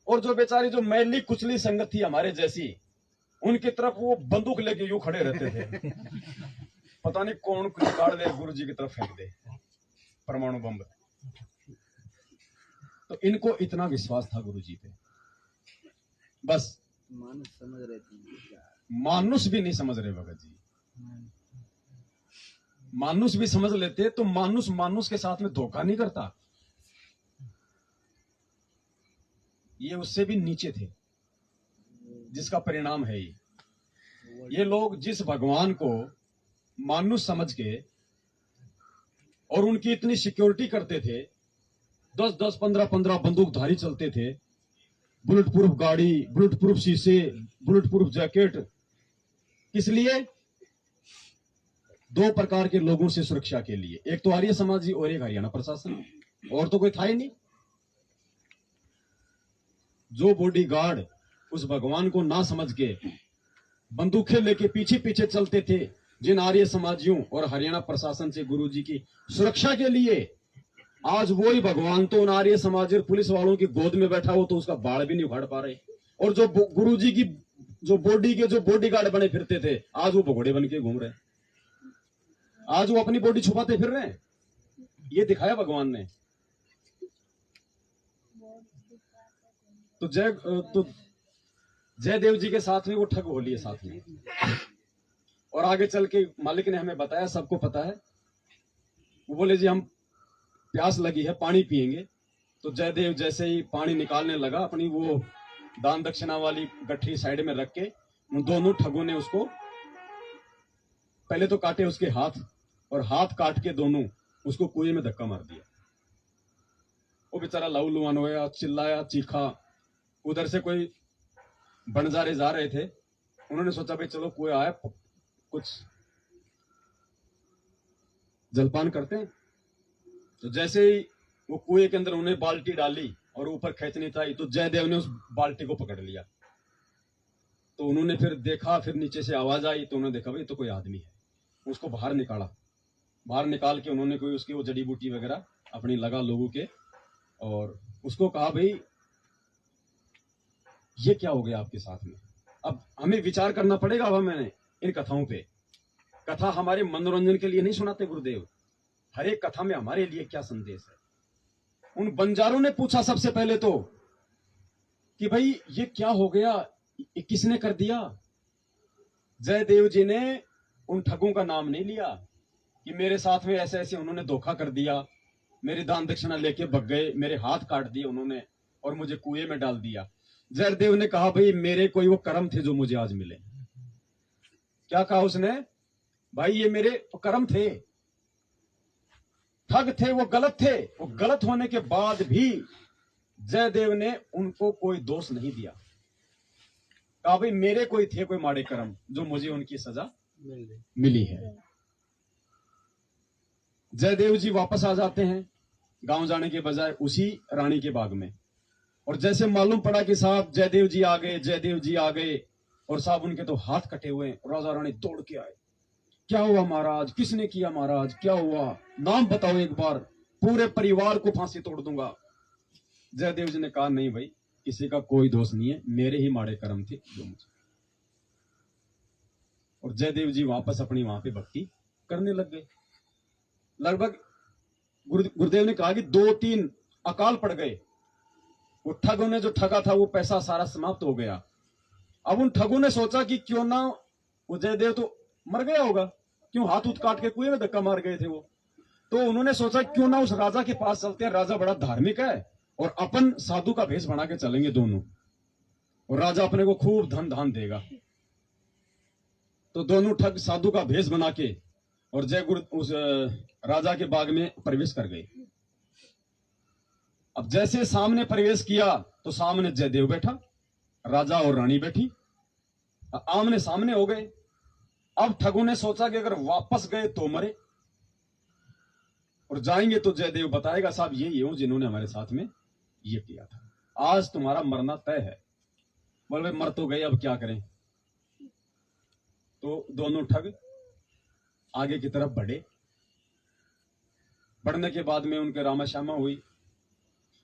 और जो बेचारी जो मैली कुचली संगत थी हमारे जैसी, उनकी तरफ वो बंदूक लेके यूं खड़े रहते थे। पता नहीं कौन निकाल दे गुरु जी की तरफ फेंक दे परमाणु बम। तो इनको इतना विश्वास था गुरु जी पे, बस मानुष समझ रहे थे, मानुष भी नहीं समझ रहे भगत जी। मानुष भी समझ लेते तो मानुष के साथ में धोखा नहीं करता। ये उससे भी नीचे थे, जिसका परिणाम है ये लोग जिस भगवान को मानुष समझ के और उनकी इतनी सिक्योरिटी करते थे, 10-10, 15-15 बंदूकधारी चलते थे, बुलेट प्रूफ गाड़ी, बुलेट प्रूफ शीशे, बुलेट प्रूफ जैकेट, किस लिए? 2 प्रकार के लोगों से सुरक्षा के लिए, एक तो आर्य समाजी और एक हरियाणा प्रशासन, और तो कोई था ही नहीं। जो बॉडीगार्ड उस भगवान को ना समझ के बंदूकें लेके पीछे पीछे चलते थे जिन आर्य समाजियों और हरियाणा प्रशासन से गुरुजी की सुरक्षा के लिए, आज वही भगवान तो उन आर्य समाज और पुलिस वालों की गोद में बैठा हो तो उसका बाल भी नहीं उखाड़ पा रहे। और जो गुरुजी की जो बॉडी के जो बॉडीगार्ड बने फिरते थे, आज वो भगोड़े बन के घूम रहे, आज वो अपनी बॉडी छुपाते फिर रहे हैं। ये दिखाया भगवान ने। तो जयदेव जी के साथ में वो ठग हो लिए साथ में, और आगे चल के मालिक ने हमें बताया, सबको पता है। वो बोले जी हम प्यास लगी है पानी पिएंगे, तो जयदेव जैसे ही पानी निकालने लगा अपनी वो दान दक्षिणा वाली गठरी साइड में रख के, उन दोनों ठगों ने उसको पहले तो काटे उसके हाथ, और हाथ काट के दोनों उसको कुएं में धक्का मार दिया। वो बेचारा लहूलुहान होया, चिल्लाया, चीखा। उधर से कोई बंजारे जा रहे थे, उन्होंने सोचा भाई चलो कुएं आया, कुछ जलपान करते हैं। तो जैसे ही वो कुएं के अंदर उन्हें बाल्टी डाली और ऊपर खींचनी चाहिए, तो जयदेव ने उस बाल्टी को पकड़ लिया। तो उन्होंने फिर देखा, फिर नीचे से आवाज आई, तो उन्होंने देखा भाई तो कोई आदमी है। उसको बाहर निकाला, बाहर निकाल के उन्होंने कोई उसकी वो जड़ी बूटी वगैरह अपनी लगा लोगों के, और उसको कहा भाई ये क्या हो गया आपके साथ में। अब हमें विचार करना पड़ेगा। अब मैंने इन कथाओं पे, कथा हमारे मनोरंजन के लिए नहीं सुनाते गुरुदेव, हर एक कथा में हमारे लिए क्या संदेश है। उन बंजारों ने पूछा सबसे पहले तो कि भाई ये क्या हो गया, ये किसने कर दिया। जयदेव जी ने उन ठगों का नाम नहीं लिया कि मेरे साथ में ऐसे ऐसे उन्होंने धोखा कर दिया, मेरी दान दक्षिणा लेके भग गए, मेरे हाथ काट दिए उन्होंने और मुझे कुएं में डाल दिया। जयदेव ने कहा भाई मेरे कोई वो कर्म थे जो मुझे आज मिले। क्या कहा उसने, भाई ये मेरे कर्म थे, ठग थे, वो गलत थे। वो गलत होने के बाद भी जयदेव ने उनको कोई दोष नहीं दिया। कहा भाई मेरे कोई थे कोई माड़े कर्म जो मुझे उनकी सजा मिली है। जयदेव जी वापस आ जाते हैं गांव जाने के बजाय उसी रानी के बाग में। और जैसे मालूम पड़ा कि साहब जयदेव जी आ गए, जयदेव जी आ गए, और साहब उनके तो हाथ कटे हुए, राजा रानी दौड़ के आए। क्या हुआ महाराज, किसने किया महाराज, क्या हुआ, नाम बताओ एक बार, पूरे परिवार को फांसी तोड़ दूंगा। जयदेव जी ने कहा नहीं भाई किसी का कोई दोष नहीं है, मेरे ही माड़े कर्म थे जो मुझे। और जयदेव जी वापस अपनी वहां पे भक्ति करने लग गए। लगभग गुरुदेव ने कहा कि 2-3 अकाल पड़ गए। वो ठगों ने जो ठगा था वो पैसा सारा समाप्त हो गया। अब उन ठगों ने सोचा कि क्यों ना, वो जयदेव तो मर गया होगा, क्यों हाथ उत काट के कुएं में धक्का मार गए थे वो, तो उन्होंने सोचा क्यों ना उस राजा के पास चलते हैं, राजा बड़ा धार्मिक है और अपन साधु का भेष बना के चलेंगे दोनों, और राजा अपने को खूब धन धान देगा। तो दोनों ठग साधु का भेष बना के और जय गुरु उस राजा के बाग में प्रवेश कर गए। अब जैसे सामने प्रवेश किया तो सामने जयदेव बैठा, राजा और रानी बैठी, आमने सामने हो गए। अब ठगों ने सोचा कि अगर वापस गए तो मरे, और जाएंगे तो जयदेव बताएगा साहब ये हो जिन्होंने हमारे साथ में ये किया था, आज तुम्हारा मरना तय है। बोले मर तो गए अब क्या करें। तो दोनों ठग आगे की तरफ बढ़े। बढ़ने के बाद में उनके रामा श्यामा हुई।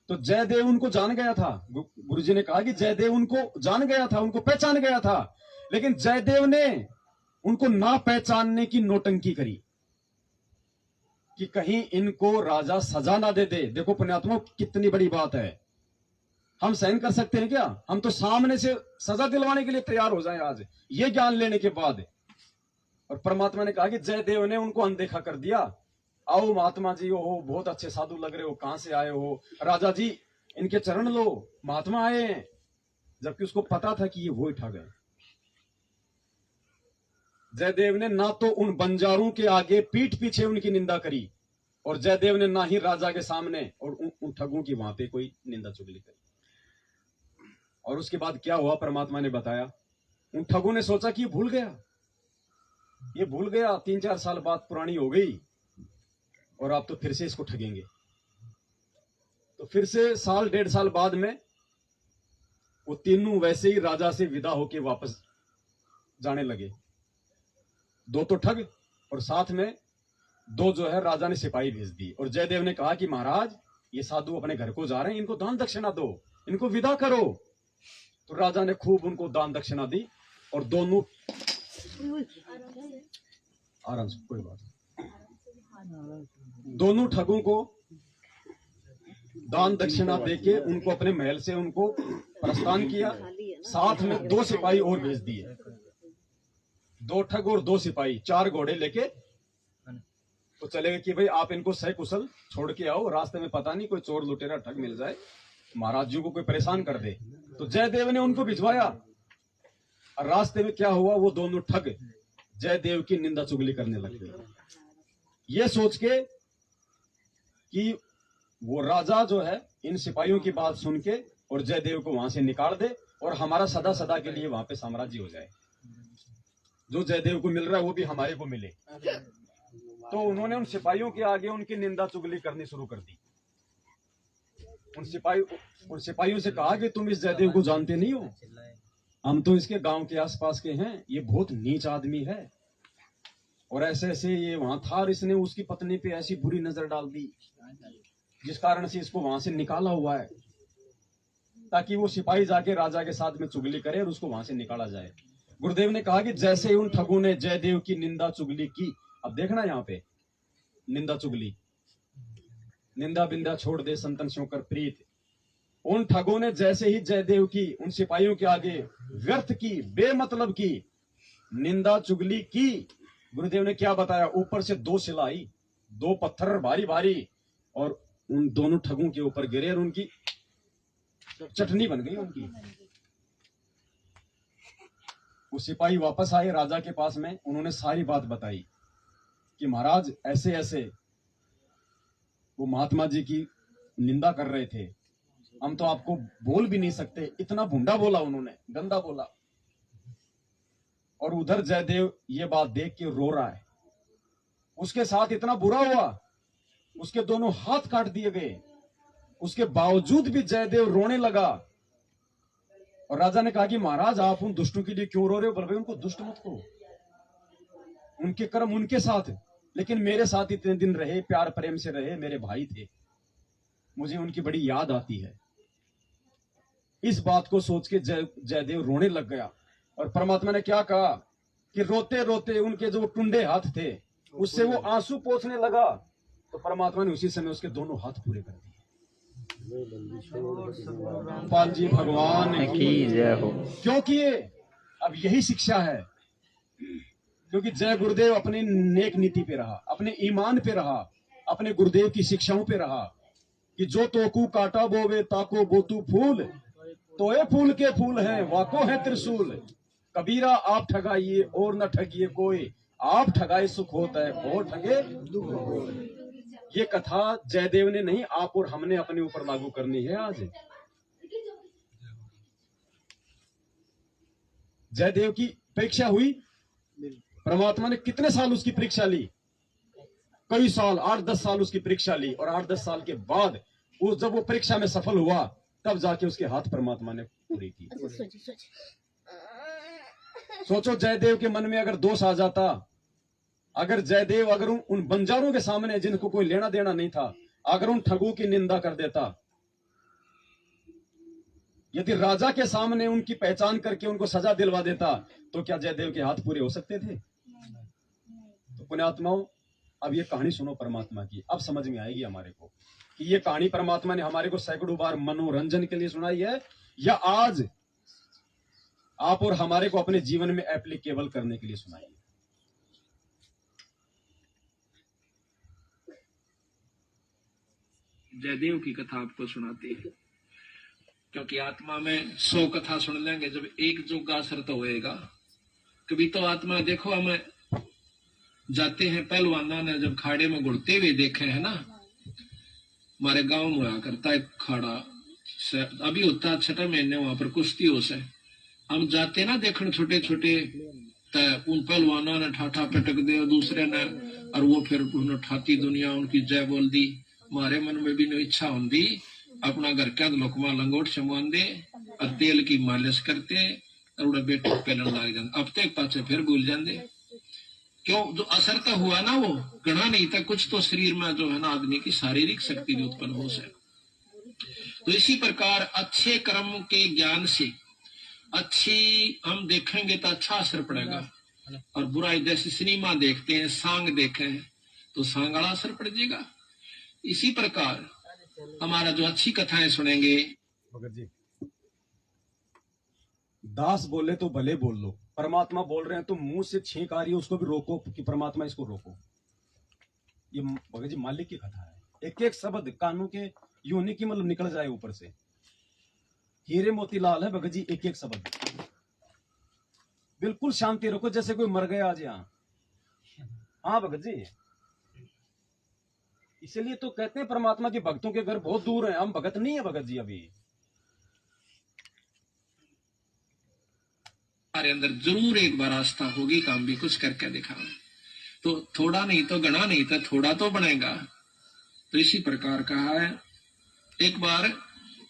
तो जयदेव उनको जान गया था। गुरुजी ने कहा कि जयदेव उनको जान गया था, उनको पहचान गया था, लेकिन जयदेव ने उनको ना पहचानने की नौटंकी करी कि कहीं इनको राजा सजा ना दे दे। देखो पुण्यात्मा कितनी बड़ी बात है, हम सहन कर सकते हैं क्या? हम तो सामने से सजा दिलवाने के लिए तैयार हो जाएं आज, ये ज्ञान लेने के बाद। और परमात्मा ने कहा कि जयदेव ने उनको अनदेखा कर दिया। आओ महात्मा जी, हो बहुत अच्छे साधु लग रहे हो, कहां से आए हो? राजा जी इनके चरण लो, महात्मा आए हैं। जबकि उसको पता था कि ये वो ही ठग है। जयदेव ने ना तो उन बंजारों के आगे पीठ पीछे उनकी निंदा करी, और जयदेव ने ना ही राजा के सामने और उन ठगों की वहां पे कोई निंदा चुगली करी। और उसके बाद क्या हुआ परमात्मा ने बताया। उन ठगों ने सोचा कि ये भूल गया, 3-4 साल बाद पुरानी हो गई, और आप तो फिर से इसको ठगेंगे। तो फिर से 1.5 साल बाद में वो तीनों वैसे ही राजा से विदा होके वापस जाने लगे। 2 तो ठग और साथ में 2 जो है राजा ने सिपाही भेज दी। और जयदेव ने कहा कि महाराज ये साधु अपने घर को जा रहे हैं, इनको दान दक्षिणा दो, इनको विदा करो। तो राजा ने खूब उनको दान दक्षिणा दी, और दोनों आराम से, कोई बात नहीं, दोनों ठगों को दान दक्षिणा देके उनको अपने महल से उनको प्रस्थान किया। साथ में 2 सिपाही और भेज दिए, 2 ठग और 2 सिपाही 4 घोड़े लेके तो चले गए कि भाई आप इनको सही कुशल छोड़ के आओ, रास्ते में पता नहीं कोई चोर लुटेरा ठग मिल जाए, महाराज जी को कोई परेशान कर दे। तो जयदेव ने उनको भिजवाया। और रास्ते में क्या हुआ, वो दोनों ठग जयदेव की निंदा चुगली करने लग गए, ये सोच के कि वो राजा जो है इन सिपाहियों की बात सुन के और जयदेव को वहां से निकाल दे, और हमारा सदा सदा के लिए वहां पे साम्राज्य हो जाए, जो जयदेव को मिल रहा है वो भी हमारे को मिले। तो उन्होंने उन सिपाहियों के आगे उनकी निंदा चुगली करनी शुरू कर दी। उन सिपाहियों से कहा कि तुम इस जयदेव को जानते नहीं हो, हम तो इसके गांव के आसपास के हैं, ये बहुत नीच आदमी है। और ऐसे ऐसे ये वहां था और इसने उसकी पत्नी पे ऐसी बुरी नजर डाल दी जिस कारण से इसको वहां से निकाला हुआ है, ताकि वो सिपाही जाके राजा के साथ में चुगली करे और उसको वहां से निकाला जाए। गुरुदेव ने कहा कि जैसे ही उन ठगों ने जयदेव की निंदा चुगली की, अब देखना यहाँ पे निंदा चुगली, निंदा बिंदा छोड़ दे संतन शोकर प्रीत, उन ठगों ने जैसे ही जयदेव की उन सिपाहियों के आगे व्यर्थ की, बेमतलब की निंदा चुगली की, गुरुदेव ने क्या बताया, ऊपर से 2 सिलाई 2 पत्थर भारी भारी और उन दोनों ठगों के ऊपर गिरे और उनकी चटनी बन गई उनकी। वो सिपाही वापस आए राजा के पास में, उन्होंने सारी बात बताई कि महाराज ऐसे ऐसे वो महात्मा जी की निंदा कर रहे थे, हम तो आपको बोल भी नहीं सकते, इतना भुंडा बोला उन्होंने, गंदा बोला। और उधर जयदेव ये बात देख के रो रहा है, उसके साथ इतना बुरा हुआ, उसके दोनों हाथ काट दिए गए, उसके बावजूद भी जयदेव रोने लगा। और राजा ने कहा कि महाराज आप उन दुष्टों के लिए क्यों रो रहे हो? बोल भाई उनको दुष्ट मत करो, उनके कर्म उनके साथ, लेकिन मेरे साथ इतने दिन रहे, प्यार प्रेम से रहे, मेरे भाई थे, मुझे उनकी बड़ी याद आती है। इस बात को सोच के जयदेव रोने लग गया। और परमात्मा ने क्या कहा कि रोते रोते उनके जो टुंडे हाथ थे उससे वो आंसू पोंछने लगा, तो परमात्मा ने उसी समय उसके दोनों हाथ पूरे कर दिए। पाल जी भगवान की जय हो। क्यों किए? अब यही शिक्षा है, क्योंकि जय गुरुदेव अपनी नेक नीति पे रहा, अपने ईमान पे रहा, अपने गुरुदेव की शिक्षाओं पे रहा कि जो तोकू काटा बोवे ताको बोतू फूल, तोए फूल के फूल हैं वाको है त्रिशूल, कबीरा आप ठगाइए और न ठगिए कोई, आप ठगाए सुख होता है और ठगे दुख होता। ये कथा जयदेव ने नहीं, आप और हमने अपने ऊपर लागू करनी है। आज जयदेव की परीक्षा हुई, परमात्मा ने कितने साल उसकी परीक्षा ली? कई साल, 8-10 साल उसकी परीक्षा ली। और 8-10 साल के बाद वो जब वो परीक्षा में सफल हुआ, तब जाके उसके हाथ परमात्मा ने पूरी की। सोचो जयदेव के मन में अगर दोष आ जाता, अगर जयदेव अगर उन बंजारों के सामने जिनको कोई लेना देना नहीं था, अगर उन ठगों की निंदा कर देता, यदि राजा के सामने उनकी पहचान करके उनको सजा दिलवा देता, तो क्या जयदेव के हाथ पूरे हो सकते थे? तो पुण्यात्माओं, अब ये कहानी सुनो परमात्मा की, अब समझ में आएगी हमारे को कि ये कहानी परमात्मा ने हमारे को सैकड़ों बार मनोरंजन के लिए सुनाई है या आज आप और हमारे को अपने जीवन में एप्लीकेबल करने के लिए सुनाई है। जयदेव की कथा आपको सुनाते हैं, क्योंकि आत्मा में 100 कथा सुन लेंगे, जब एक जोग का असर तो होएगा। कभी तो आत्मा देखो, हमें जाते हैं पहलवाना ने जब खाड़े में घुड़ते हुए देखे हैं ना, हमारे गांव में हुआ करता है खाड़ा, अभी होता है 6 महीने, वहां पर कुश्ती हो से हम जाते ना देखने, छोटे छोटे, उन पहलवाना ने ठाठा पटक दे दूसरे ने, और वो फिर उन्होंने ठाती दुनिया उनकी जय बोल दी। हमारे मन में भी इच्छा होती अपना घर का लोकमा लंगोट समान दे और तेल की मालिश करते और बेटे पहलन लग जाते, अब तक पाचे फिर भूल जाते। क्यों? जो असर तो हुआ ना वो गणा नहीं था, कुछ तो शरीर में जो है ना आदमी की शारीरिक शक्ति उत्पन्न हो से। तो इसी प्रकार अच्छे कर्म के ज्ञान से अच्छी हम देखेंगे तो अच्छा असर पड़ेगा, और बुराई जैसे सिनेमा देखते हैं, सांग देखे हैं तो सांग वाला असर पड़ जाएगा। इसी प्रकार हमारा जो अच्छी कथाएं सुनेंगे। भगत जी, दास बोले तो भले बोल लो, परमात्मा बोल रहे हैं तो मुंह से छींक आ रही है उसको भी रोको कि परमात्मा इसको रोको। ये भगत जी मालिक की कथा है, एक एक शब्द कानों के यूं नहीं कि मतलब निकल जाए ऊपर से, हीरे मोती लाल है भगत जी, एक एक शब्द। बिल्कुल शांति रखो जैसे कोई मर गया आज यहाँ। हाँ भगत जी, इसलिए तो कहते हैं परमात्मा के भक्तों के घर बहुत दूर हैं, हम भगत नहीं है भगत जी। अभी हमारे अंदर जरूर एक बार आस्था होगी, काम भी कुछ करके दिखाओ, तो थोड़ा नहीं तो गणा नहीं तो थोड़ा तो बनेगा। तो इसी प्रकार कहा है एक बार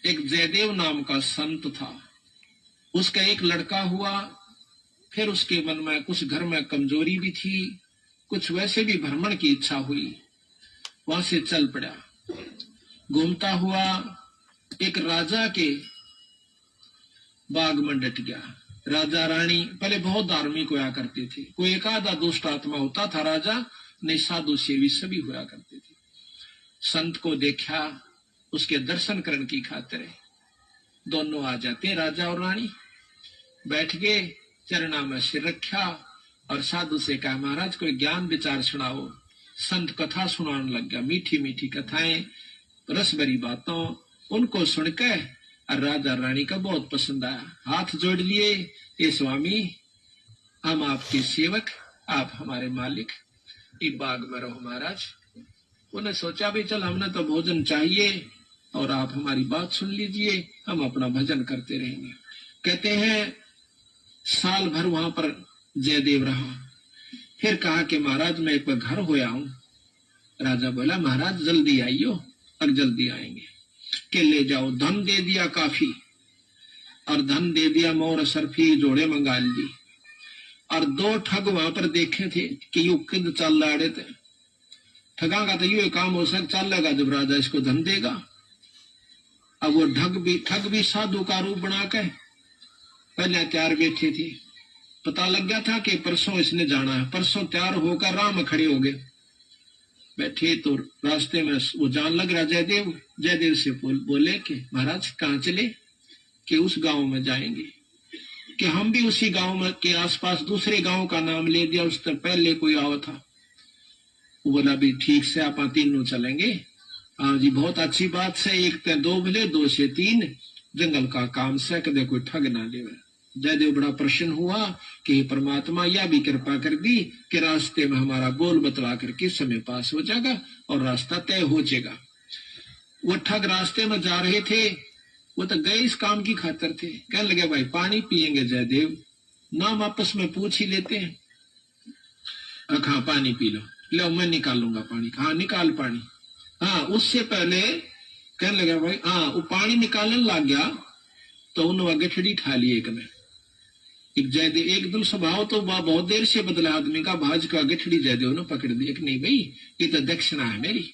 एक जयदेव नाम का संत था, उसका एक लड़का हुआ। फिर उसके मन में कुछ घर में कमजोरी भी थी, कुछ वैसे भी भ्रमण की इच्छा हुई, वहां से चल पड़ा। घूमता हुआ एक राजा के बाग में डट गया। राजा रानी पहले बहुत धार्मिक होया करते थे, कोई एक आधा दुष्ट आत्मा होता था, राजा नहीं साधु सेवी सभी होया करते थे। संत को देखा, उसके दर्शन करने की खातिर दोनों आ जाते, राजा और रानी बैठ गए, चरणा में सिर रखा और साधु से कहा, महाराज कोई ज्ञान विचार सुनाओ। संत कथा सुनाने लग गया, मीठी मीठी कथाएं, रस भरी बातों। उनको सुनकर और राजा रानी का बहुत पसंद आया, हाथ जोड़ लिए, ये स्वामी हम आपके सेवक, आप हमारे मालिक, इस बाग में रहो महाराज। उन्हें सोचा भी चल हमने तो भोजन चाहिए और आप हमारी बात सुन लीजिए, हम अपना भजन करते रहेंगे। कहते हैं साल भर वहां पर जयदेव रहा। फिर कहा कि महाराज मैं एक बार घर होया हूं। राजा बोला महाराज जल्दी आइयो, अब जल्दी आएंगे। के ले जाओ, धन दे दिया काफी, और धन दे दिया, मोर सरफी जोड़े मंगा ली। और दो ठग वहां पर देखे थे कि यू किद चल रहे थे, ठगा का तो यू काम हो सक चलेगा जब राजा इसको धन देगा। अब वो ठग भी साधु का रूप बना के पहले तैयार बैठे थे। पता लग गया था कि परसों इसने जाना है, परसों तैयार होकर राह में खड़े हो गए। बैठे तो रास्ते में वो जान लग रहा जयदेव से बोले कि महाराज कहाँ चले, कि उस गांव में जाएंगे। कि हम भी उसी गांव में के आसपास दूसरे गांव का नाम ले दिया, उससे पहले कोई आवा था। वो बोला भी ठीक से आप तीनों चलेंगे। हाँ जी बहुत अच्छी बात से, एक ते दो मिले, दो से तीन, जंगल का काम से कदे कोई ठग ना ले। जयदेव बड़ा प्रसन्न हुआ कि परमात्मा यह भी कृपा कर दी कि रास्ते में हमारा बोल बतला करके समय पास हो जाएगा और रास्ता तय हो जाएगा। वो ठग रास्ते में जा रहे थे, वो तो गए इस काम की खातिर थे। कहने लगे भाई पानी पिएंगे जयदेव, नाम आपस में पूछ ही लेते हैं। हाँ पानी पी लो मैं निकालूंगा पानी। हाँ निकाल पानी। हाँ उससे पहले कहने लगा भाई, हाँ वो पानी निकालने लग गया तो उन्होंने गठड़ी ठा ली एक में। एक जयदेव एकदम स्वभाव तो बहुत देर से बदला आदमी का, भाज का गठड़ी जयदेव ने पकड़ दी। एक नहीं भाई ये तो दक्षिणा है मेरी।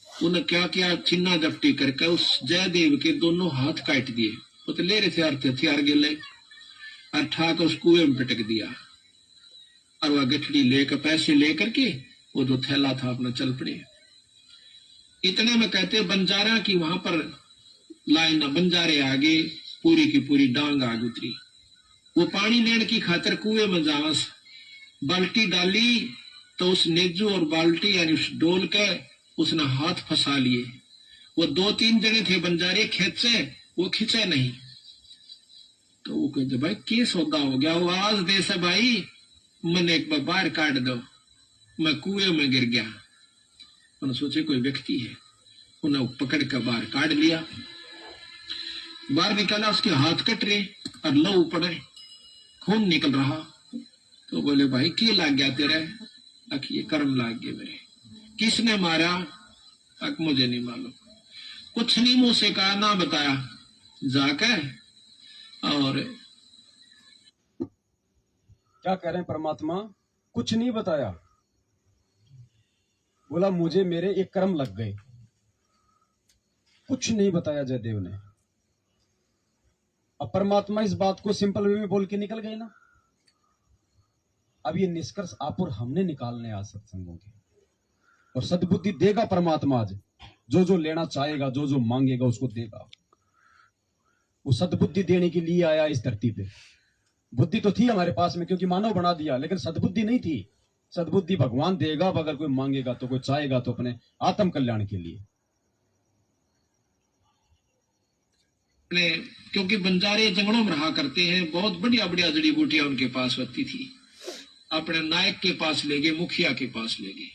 उन्हें क्या किया, चिन्ना जपटी करके उस जयदेव के दोनों हाथ काट दिए। वो तो ले रहे थे अर्थ हथियार गिले, और ठाक उस कुएं में पटक दिया। और वह गठड़ी लेकर पैसे लेकर के वो जो थैला था अपना चल पड़े। इतने में कहते बंजारा की वहां पर लाइन, बंजारे आगे पूरी की पूरी डांग आग उतरी। वो पानी लेने की खातिर कुएं में जावस, बाल्टी डाली तो उस नेजू और बाल्टी यानी उस डोल के उसने हाथ फंसा लिए। वो दो तीन जने थे बंजारे, खेचे वो खींचे नहीं। तो वो कहते भाई क्या सौदा हो गया। वो आवाज दे से भाई मैंने एक बार बाहर काट दो, मैं कुएं में गिर गया। उन्होंने सोचे कोई व्यक्ति है, उन्हें पकड़ कर बाहर काट लिया। बाहर निकाला, उसके हाथ कट रहे और लहू पड़े, खून निकल रहा। तो बोले भाई क्या लाग गया तेरे? ये कर्म लाग गए मेरे। किसने मारा? मुझे नहीं मालूम, कुछ नहीं मुंह से कहा, ना बताया। जाकर और क्या कह रहे हैं परमात्मा, कुछ नहीं बताया। बोला मुझे मेरे एक कर्म लग गए, कुछ नहीं बताया जयदेव ने। अब परमात्मा इस बात को सिंपल वे में बोल के निकल गए ना। अब ये निष्कर्ष आप और हमने निकालने आज सत्संगों के, और सद्बुद्धि देगा परमात्मा। आज जो जो लेना चाहेगा, जो जो मांगेगा उसको देगा। वो सद्बुद्धि देने के लिए आया इस धरती पे। बुद्धि तो थी हमारे पास में क्योंकि मानव बना दिया, लेकिन सद्बुद्धि नहीं थी। सद्बुद्धि भगवान देगा अगर कोई मांगेगा तो, कोई चाहेगा तो अपने आत्म कल्याण के लिए। क्योंकि बंजारे जंगलों में रहा करते हैं, बहुत बढ़िया बढ़िया जड़ी बूटियां उनके पास होती थी। अपने नायक के पास ले गए, मुखिया के पास ले गए।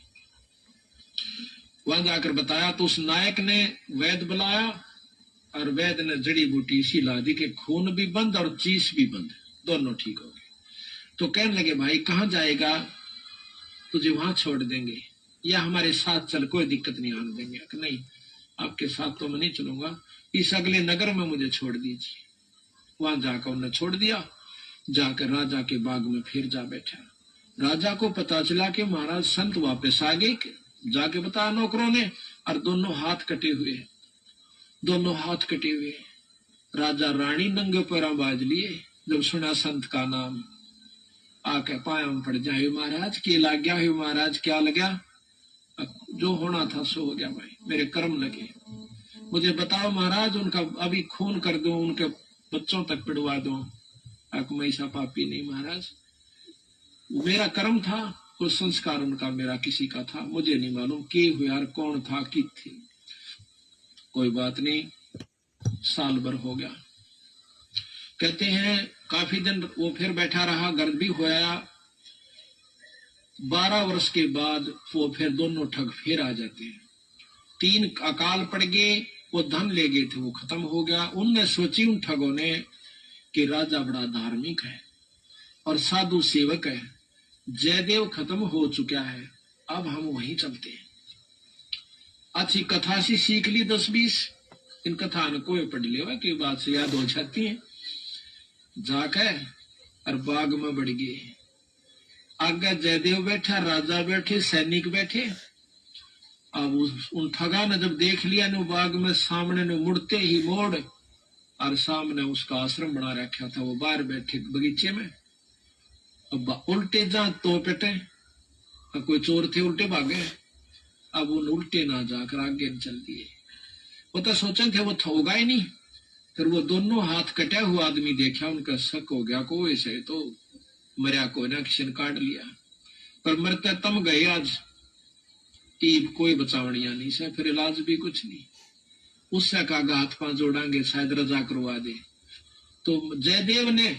वहां जाकर बताया तो उस नायक ने वैद बुलाया और वैद ने जड़ी बूटी सी ला दी कि खून भी बंद और चीस भी बंद, दोनों ठीक हो गए। तो कहने लगे भाई कहाँ जाएगा? तुझे वहां छोड़ देंगे या हमारे साथ चल, कोई दिक्कत नहीं आने देंगे। नहीं, आपके साथ तो मैं नहीं चलूंगा, इस अगले नगर में मुझे छोड़ दीजिए। वहां जाकर उन्हें छोड़ दिया, जाकर राजा के बाग में फिर जा बैठा। राजा को पता चला कि महाराज संत वापस आ गए। जाके बताया नौकरों ने, और दोनों हाथ कटे हुए, दोनों हाथ कटे हुए। राजा रानी नंगे पैरों बाज लिए। जब सुना संत का नाम, आके पाया में पड़ जाए, महाराज के लग गया है, महाराज क्या लगा? जो होना था सो हो गया भाई, मेरे कर्म लगे। मुझे बताओ महाराज, उनका अभी खून कर दो, उनके बच्चों तक पिड़वा दो। मैं ऐसा पापी नहीं महाराज, मेरा कर्म था, वो संस्कार उनका मेरा किसी का था, मुझे नहीं मालूम के हुए यार, कौन था कि थी। कोई बात नहीं, साल भर हो गया। कहते हैं काफी दिन वो फिर बैठा रहा, गर्द भी होया। 12 वर्ष के बाद वो फिर दोनों ठग फिर आ जाते हैं। 3 अकाल पड़ गए, वो धन ले गए थे, वो खत्म हो गया। उनने सोची उन ठगों ने कि राजा बड़ा धार्मिक है और साधु सेवक है, जयदेव खत्म हो चुका है, अब हम वहीं चलते हैं। अच्छी कथा सी सीख ली 10-20, इन कथा ने कोई पढ़ लिया कि बात से याद हो जाती है। जाकर और बाग में बढ़ गए। आगे जयदेव बैठा, राजा बैठे, सैनिक बैठे। अब उन ठगा ने जब देख लिया ने बाग में सामने ने मुड़ते ही मोड़, और सामने उसका आश्रम बना रखा था, वो बाहर बैठे बगीचे में। अब उल्टे जा तो पेटे, कोई चोर थे उल्टे भागे। अब उन उल्टे ना जाकर आगे चल दिए। वो तो सोचे थे वो होगा ही नहीं। फिर वो दोनों हाथ कटा हुआ आदमी देखा, उनका शक हो गया को ऐसे तो मरिया को ना किसी ने काट लिया। पर मरते तम गए आज, ईब कोई बचावनिया नहीं से, फिर इलाज भी कुछ नहीं। उससे कहा हाथ पांव जोड़ांगे शायद रजा करवा दे। तो जयदेव ने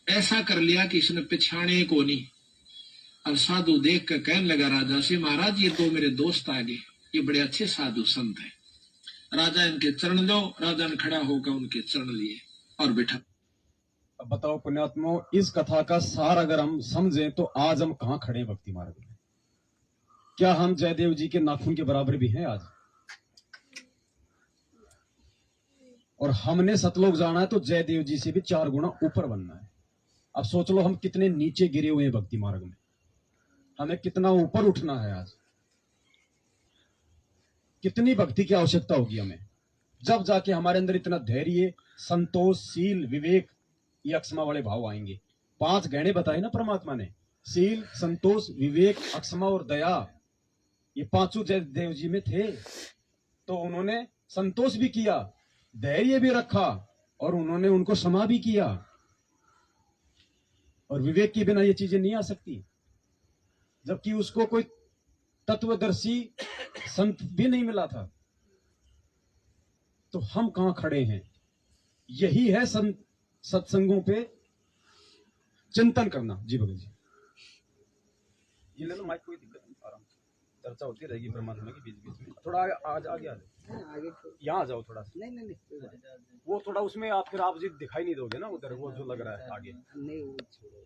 ऐसा कर लिया कि इसने पिछाने को नहीं। और साधु देख कर कहने लगा राजा से, महाराज ये तो मेरे दोस्त आ गए, ये बड़े अच्छे साधु संत हैं, राजा इनके चरण लो। राजा ने खड़ा होकर उनके चरण लिए और बैठा। अब बताओ पुण्यात्मो, इस कथा का सार अगर हम समझें तो आज हम कहां खड़े हैं भक्ति मार्ग में? क्या हम जयदेव जी के नाखून के बराबर भी हैं आज? और हमने सतलोक जाना है तो जयदेव जी से भी 4 गुना ऊपर बनना है। अब सोच लो हम कितने नीचे गिरे हुए हैं भक्ति मार्ग में, हमें कितना ऊपर उठना है आज। कितनी भक्ति की आवश्यकता होगी हमें, जब जाके हमारे अंदर इतना धैर्य, संतोष, शील, विवेक, ये अक्षमा वाले भाव आएंगे। 5 गहने बताए ना परमात्मा ने, शील, संतोष, विवेक, अक्षमा और दया। ये 5 जयदेव जी में थे। तो उन्होंने संतोष भी किया, धैर्य भी रखा, और उन्होंने उनको क्षमा भी किया। और विवेक के बिना ये चीजें नहीं आ सकती। जबकि उसको कोई तत्वदर्शी संत भी नहीं मिला था। तो हम कहां खड़े हैं? यही है सत्संगों पे चिंतन करना। जी भगत जी, ये ले लो माइक, कोई दिक्कत नहीं, आराम से चर्चा होती रहेगी परमात्मा की बीच बीच में। थोड़ा आगे आगे यहाँ आ जाओ थोड़ा सा। नहीं वो थोड़ा उसमें आप फिर आप जी दिखाई नहीं दोगे ना उधर, वो जो लग रहा है आगे नहीं, वो छोड़ो,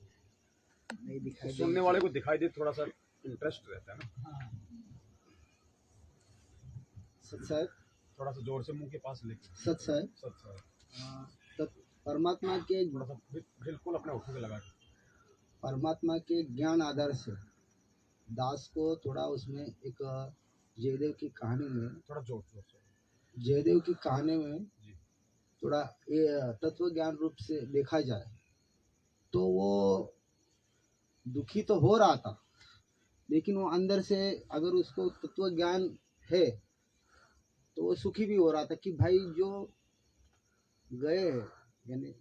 नहीं दिखाई सुनने वाले को दिखाई दे, थोड़ा सा इंटरेस्ट रहता है ना। सच साहब, थोड़ा सा जोर से मुंह के पास लेके। सच साहब, तो परमात्मा के, थोड़ा सा बिल्कुल अपने होठों पे लगा के। परमात्मा के ज्ञान आधार से दास को थोड़ा उसमें एक जयदेव की कहानी में, थोड़ा जोर से जयदेव की कहानी में थोड़ा ये तत्व ज्ञान रूप से देखा जाए तो वो दुखी तो हो रहा था, लेकिन वो अंदर से अगर उसको तत्व ज्ञान है तो वो सुखी भी हो रहा था कि भाई जो गए, यानी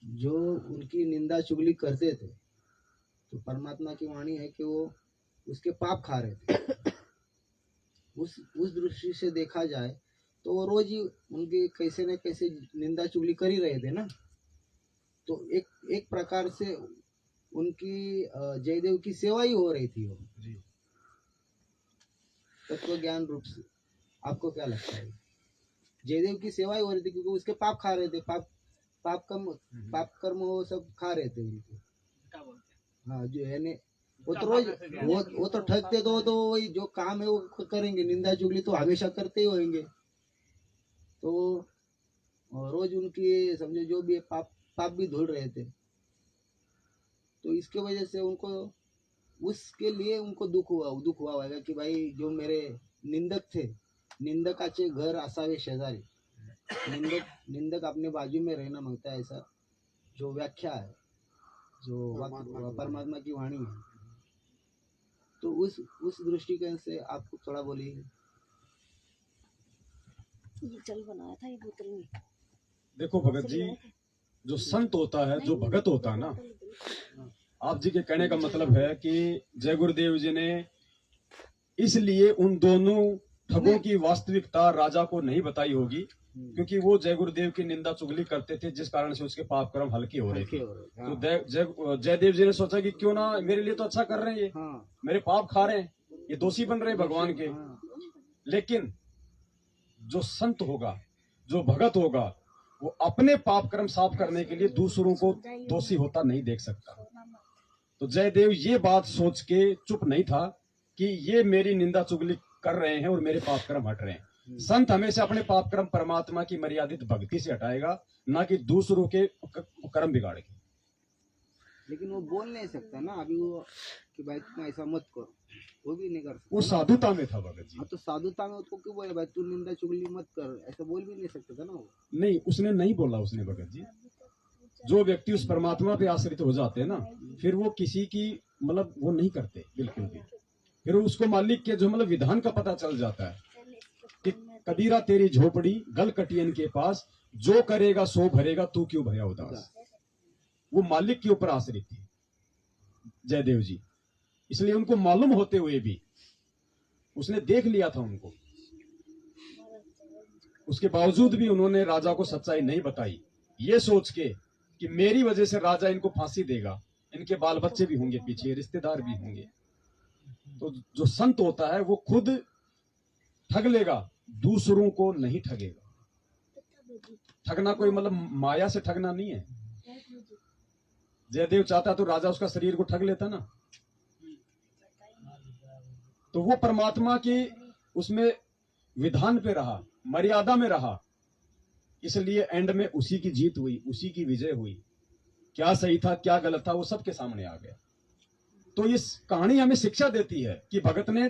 जो उनकी निंदा चुगली करते थे, तो परमात्मा की वाणी है कि वो उसके पाप खा रहे थे। उस दृष्टि से देखा जाए तो वो रोज ही उनकी कैसे न कैसे निंदा चुगली कर ही रहे थे ना। तो एक प्रकार से उनकी जयदेव की सेवा ही हो रही थी वो तत्व ज्ञान रूप से। आपको क्या लगता है? जयदेव की सेवा ही हो रही थी क्योंकि उसके पाप खा रहे थे, पाप कर्म वो सब खा रहे थे उनके। हाँ, जो यानी वो तो रोज वो तो ठगते तो वही जो काम है वो करेंगे, निंदा चुगली तो हमेशा करते ही होंगे। तो रोज उनकी समझो जो भी पाप पाप भी धुल रहे थे, तो इसके वजह से उनको उसके लिए उनको दुख हुआ होगा कि भाई जो मेरे निंदक थे, निंदकाचे घर असावे शेजारी, निंदक अपने बाजू में रहना मांगता है, ऐसा जो व्याख्या है, जो परमात्मा की वाणी है। तो उस दृष्टिकोण से आपको थोड़ा बोलिए। ये जल बनाया था ये बोतल में। देखो भगत जी, जो संत होता है, जो भगत होता है ना, आप जी के कहने का मतलब है कि जय गुरुदेव जी ने इसलिए उन दोनों ठगों की वास्तविकता राजा को नहीं बताई होगी, क्योंकि वो जय गुरुदेव की निंदा चुगली करते थे, जिस कारण से उसके पाप कर्म हल्के हो रहे थे। तो जयदेव जी ने सोचा कि क्यों ना, मेरे लिए तो अच्छा कर रहे हैं ये, मेरे पाप खा रहे हैं, ये दोषी बन रहे हैं भगवान के। लेकिन जो संत होगा, जो भगत होगा, वो अपने पाप कर्म साफ करने के लिए दूसरों को दोषी होता नहीं देख सकता। तो जयदेव ये बात सोच के चुप नहीं था कि ये मेरी निंदा चुगली कर रहे हैं और मेरे पाप कर्म हट रहे हैं। संत हमेशा अपने पाप कर्म परमात्मा की मर्यादित भक्ति से हटाएगा, ना कि दूसरों के कर्म बिगाड़ के। लेकिन वो बोल नहीं सकता ना अभी वो कि भाई तुम ऐसा मत करो, वो भी नहीं कर सकता। वो साधुता में था भगत जी। तो साधुता में उसको क्यों बोले भाई तू निंदा चुगली मत कर, ऐसा बोल भी नहीं सकता था ना वो। नहीं, उसने नहीं बोला, उसने भगत जी। जो व्यक्ति उस परमात्मा पे आश्रित हो जाते हैं ना, फिर वो किसी की मतलब वो नहीं करते बिल्कुल भी। फिर उसको मालिक के जो मतलब विधान का पता चल जाता है कि कबीरा तेरी झोपड़ी गल कटियन के पास, जो करेगा सो भरेगा, तू क्यों भया उदास। वो मालिक के ऊपर आश्रित थी जयदेव जी, इसलिए उनको मालूम होते हुए भी उसने देख लिया था उनको, उसके बावजूद भी उन्होंने राजा को सच्चाई नहीं बताई, ये सोच के कि मेरी वजह से राजा इनको फांसी देगा, इनके बाल बच्चे भी होंगे, पीछे रिश्तेदार भी होंगे। तो जो संत होता है वो खुद ठग लेगा, दूसरों को नहीं ठगेगा। ठगना कोई मतलब माया से ठगना नहीं है। जयदेव चाहता तो राजा उसका शरीर को ठग लेता ना। तो वो परमात्मा की उसमें विधान पे रहा, मर्यादा में रहा, इसलिए एंड में उसी की जीत हुई, उसी की विजय हुई। क्या सही था क्या गलत था वो सबके सामने आ गया। तो इस कहानी हमें शिक्षा देती है कि भगत ने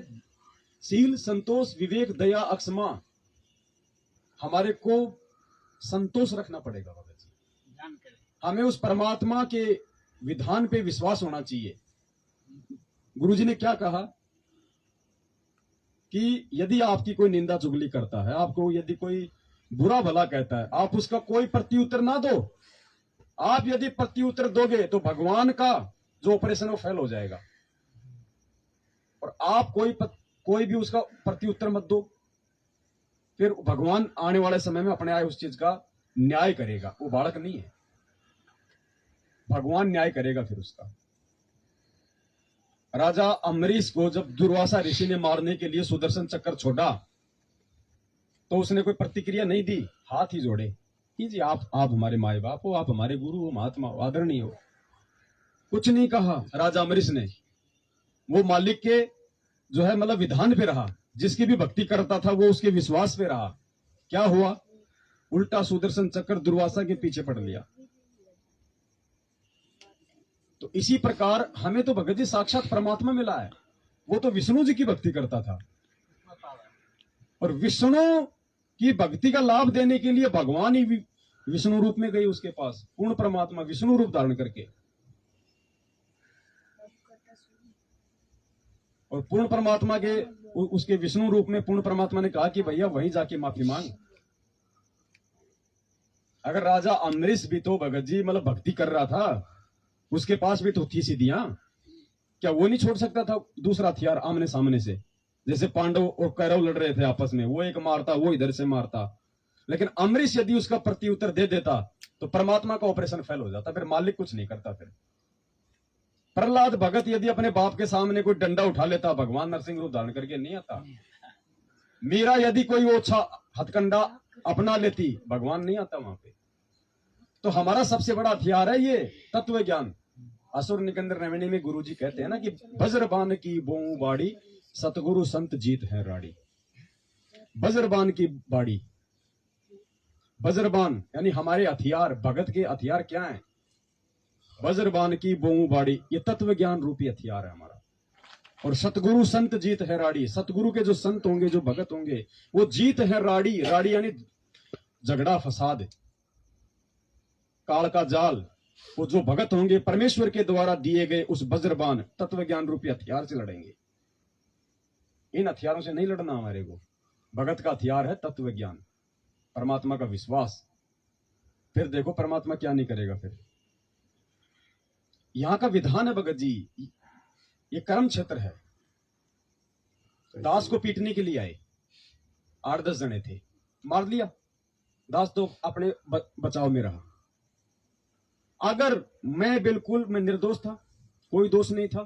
शील, संतोष, विवेक, दया, अक्षमा, हमारे को संतोष रखना पड़ेगा भगत जी। हमें उस परमात्मा के विधान पे विश्वास होना चाहिए। गुरुजी ने क्या कहा कि यदि आपकी कोई निंदा चुगली करता है, आपको यदि कोई बुरा भला कहता है, आप उसका कोई प्रत्युत्तर ना दो। आप यदि प्रत्युत्तर दोगे तो भगवान का जो ऑपरेशन वो फेल हो जाएगा। और आप कोई भी उसका प्रत्युत्तर मत दो, फिर भगवान आने वाले समय में अपने आए उस चीज का न्याय करेगा। वो बालक नहीं है, भगवान न्याय करेगा फिर उसका। राजा अम्बरीश को जब दुर्वासा ऋषि ने मारने के लिए सुदर्शन चक्र छोड़ा तो उसने कोई प्रतिक्रिया नहीं दी, हाथ ही जोड़े कि जी आप हमारे माए बाप हो, आप हमारे गुरु हो, महात्मा हो, आदरणीय हो। कुछ नहीं कहा राजा अम्बरीश ने। वो मालिक के जो है मतलब विधान पे रहा, जिसकी भी भक्ति करता था वो उसके विश्वास पे रहा। क्या हुआ, उल्टा सुदर्शन चक्र दुर्वासा के पीछे पड़ लिया। तो इसी प्रकार हमें तो भगत जी साक्षात परमात्मा मिला है। वो तो विष्णु जी की भक्ति करता था, और विष्णु की भक्ति का लाभ देने के लिए भगवान ही विष्णु रूप में गए उसके पास, पूर्ण परमात्मा विष्णु रूप धारण करके। और पूर्ण परमात्मा के उसके विष्णु रूप में पूर्ण परमात्मा ने कहा कि भैया वहीं जाके माफी मांग। अगर राजा अम्बरीश भी तो भगत जी मतलब भक्ति कर रहा था, उसके पास भी तो थी सिद्धियां, क्या वो नहीं छोड़ सकता था दूसरा हथियार आमने सामने से? जैसे पांडव और कौरव लड़ रहे थे आपस में, वो एक मारता वो इधर से मारता, लेकिन अम्बरीश यदि उसका प्रत्युत्तर दे देता तो परमात्मा का ऑपरेशन फेल हो जाता, फिर मालिक कुछ नहीं करता। फिर प्रहलाद भगत यदि अपने बाप के सामने कोई डंडा उठा लेता, भगवान नरसिंह रूप धारण करके नहीं आता। मीरा यदि कोई ओछा हथकंडा अपना लेती, भगवान नहीं आता वहां पे। तो हमारा सबसे बड़ा हथियार है ये तत्व ज्ञान। असुर निकंदर रमणी में गुरुजी कहते हैं ना कि बज्रबान की बोऊ बाड़ी सतगुरु संत जीत है राड़ी। बज्रबान की बाड़ी, बज्रबान यानी हमारे हथियार, भगत के हथियार क्या हैं? बज्रबान की बोऊ बाड़ी, ये तत्व ज्ञान रूपी हथियार है हमारा। और सतगुरु संत जीत है राड़ी, सतगुरु के जो संत होंगे, जो भगत होंगे, वो जीत है राड़ी। राड़ी यानी झगड़ा फसाद, काल का जाल। वो जो भगत होंगे परमेश्वर के द्वारा दिए गए उस वज्रबान तत्व ज्ञान रूपी हथियार से लड़ेंगे। इन हथियारों से नहीं लड़ना हमारे को। भगत का हथियार है तत्व ज्ञान, परमात्मा का विश्वास। फिर देखो परमात्मा क्या नहीं करेगा। फिर यहां का विधान है भगत जी, ये कर्म क्षेत्र है। दास को पीटने के लिए आए, 8-10 जने थे, मार लिया। दास तो अपने बचाव में रहा। अगर मैं निर्दोष था, कोई दोष नहीं था,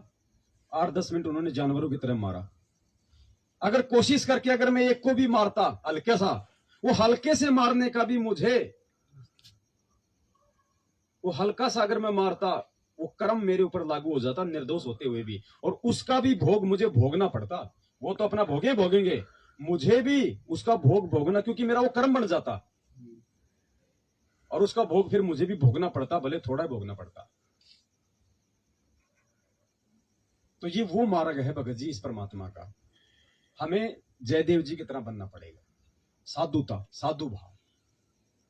8-10 मिनट उन्होंने जानवरों की तरह मारा। अगर कोशिश करके अगर मैं एक को भी मारता हल्के सा, वो हल्के से मारने का भी मुझे, वो हल्का सा अगर मैं मारता, वो कर्म मेरे ऊपर लागू हो जाता निर्दोष होते हुए भी, और उसका भी भोग मुझे भोगना पड़ता। वो तो अपना भोगेंगे, मुझे भी उसका भोग भोगना, क्योंकि मेरा वो कर्म बन जाता, और उसका भोग फिर मुझे भी भोगना पड़ता, भले थोड़ा भोगना पड़ता। तो ये वो मार्ग है भगत जी इस परमात्मा का। हमें जयदेव जी की तरह बनना पड़ेगा। साधुता, साधु भाव।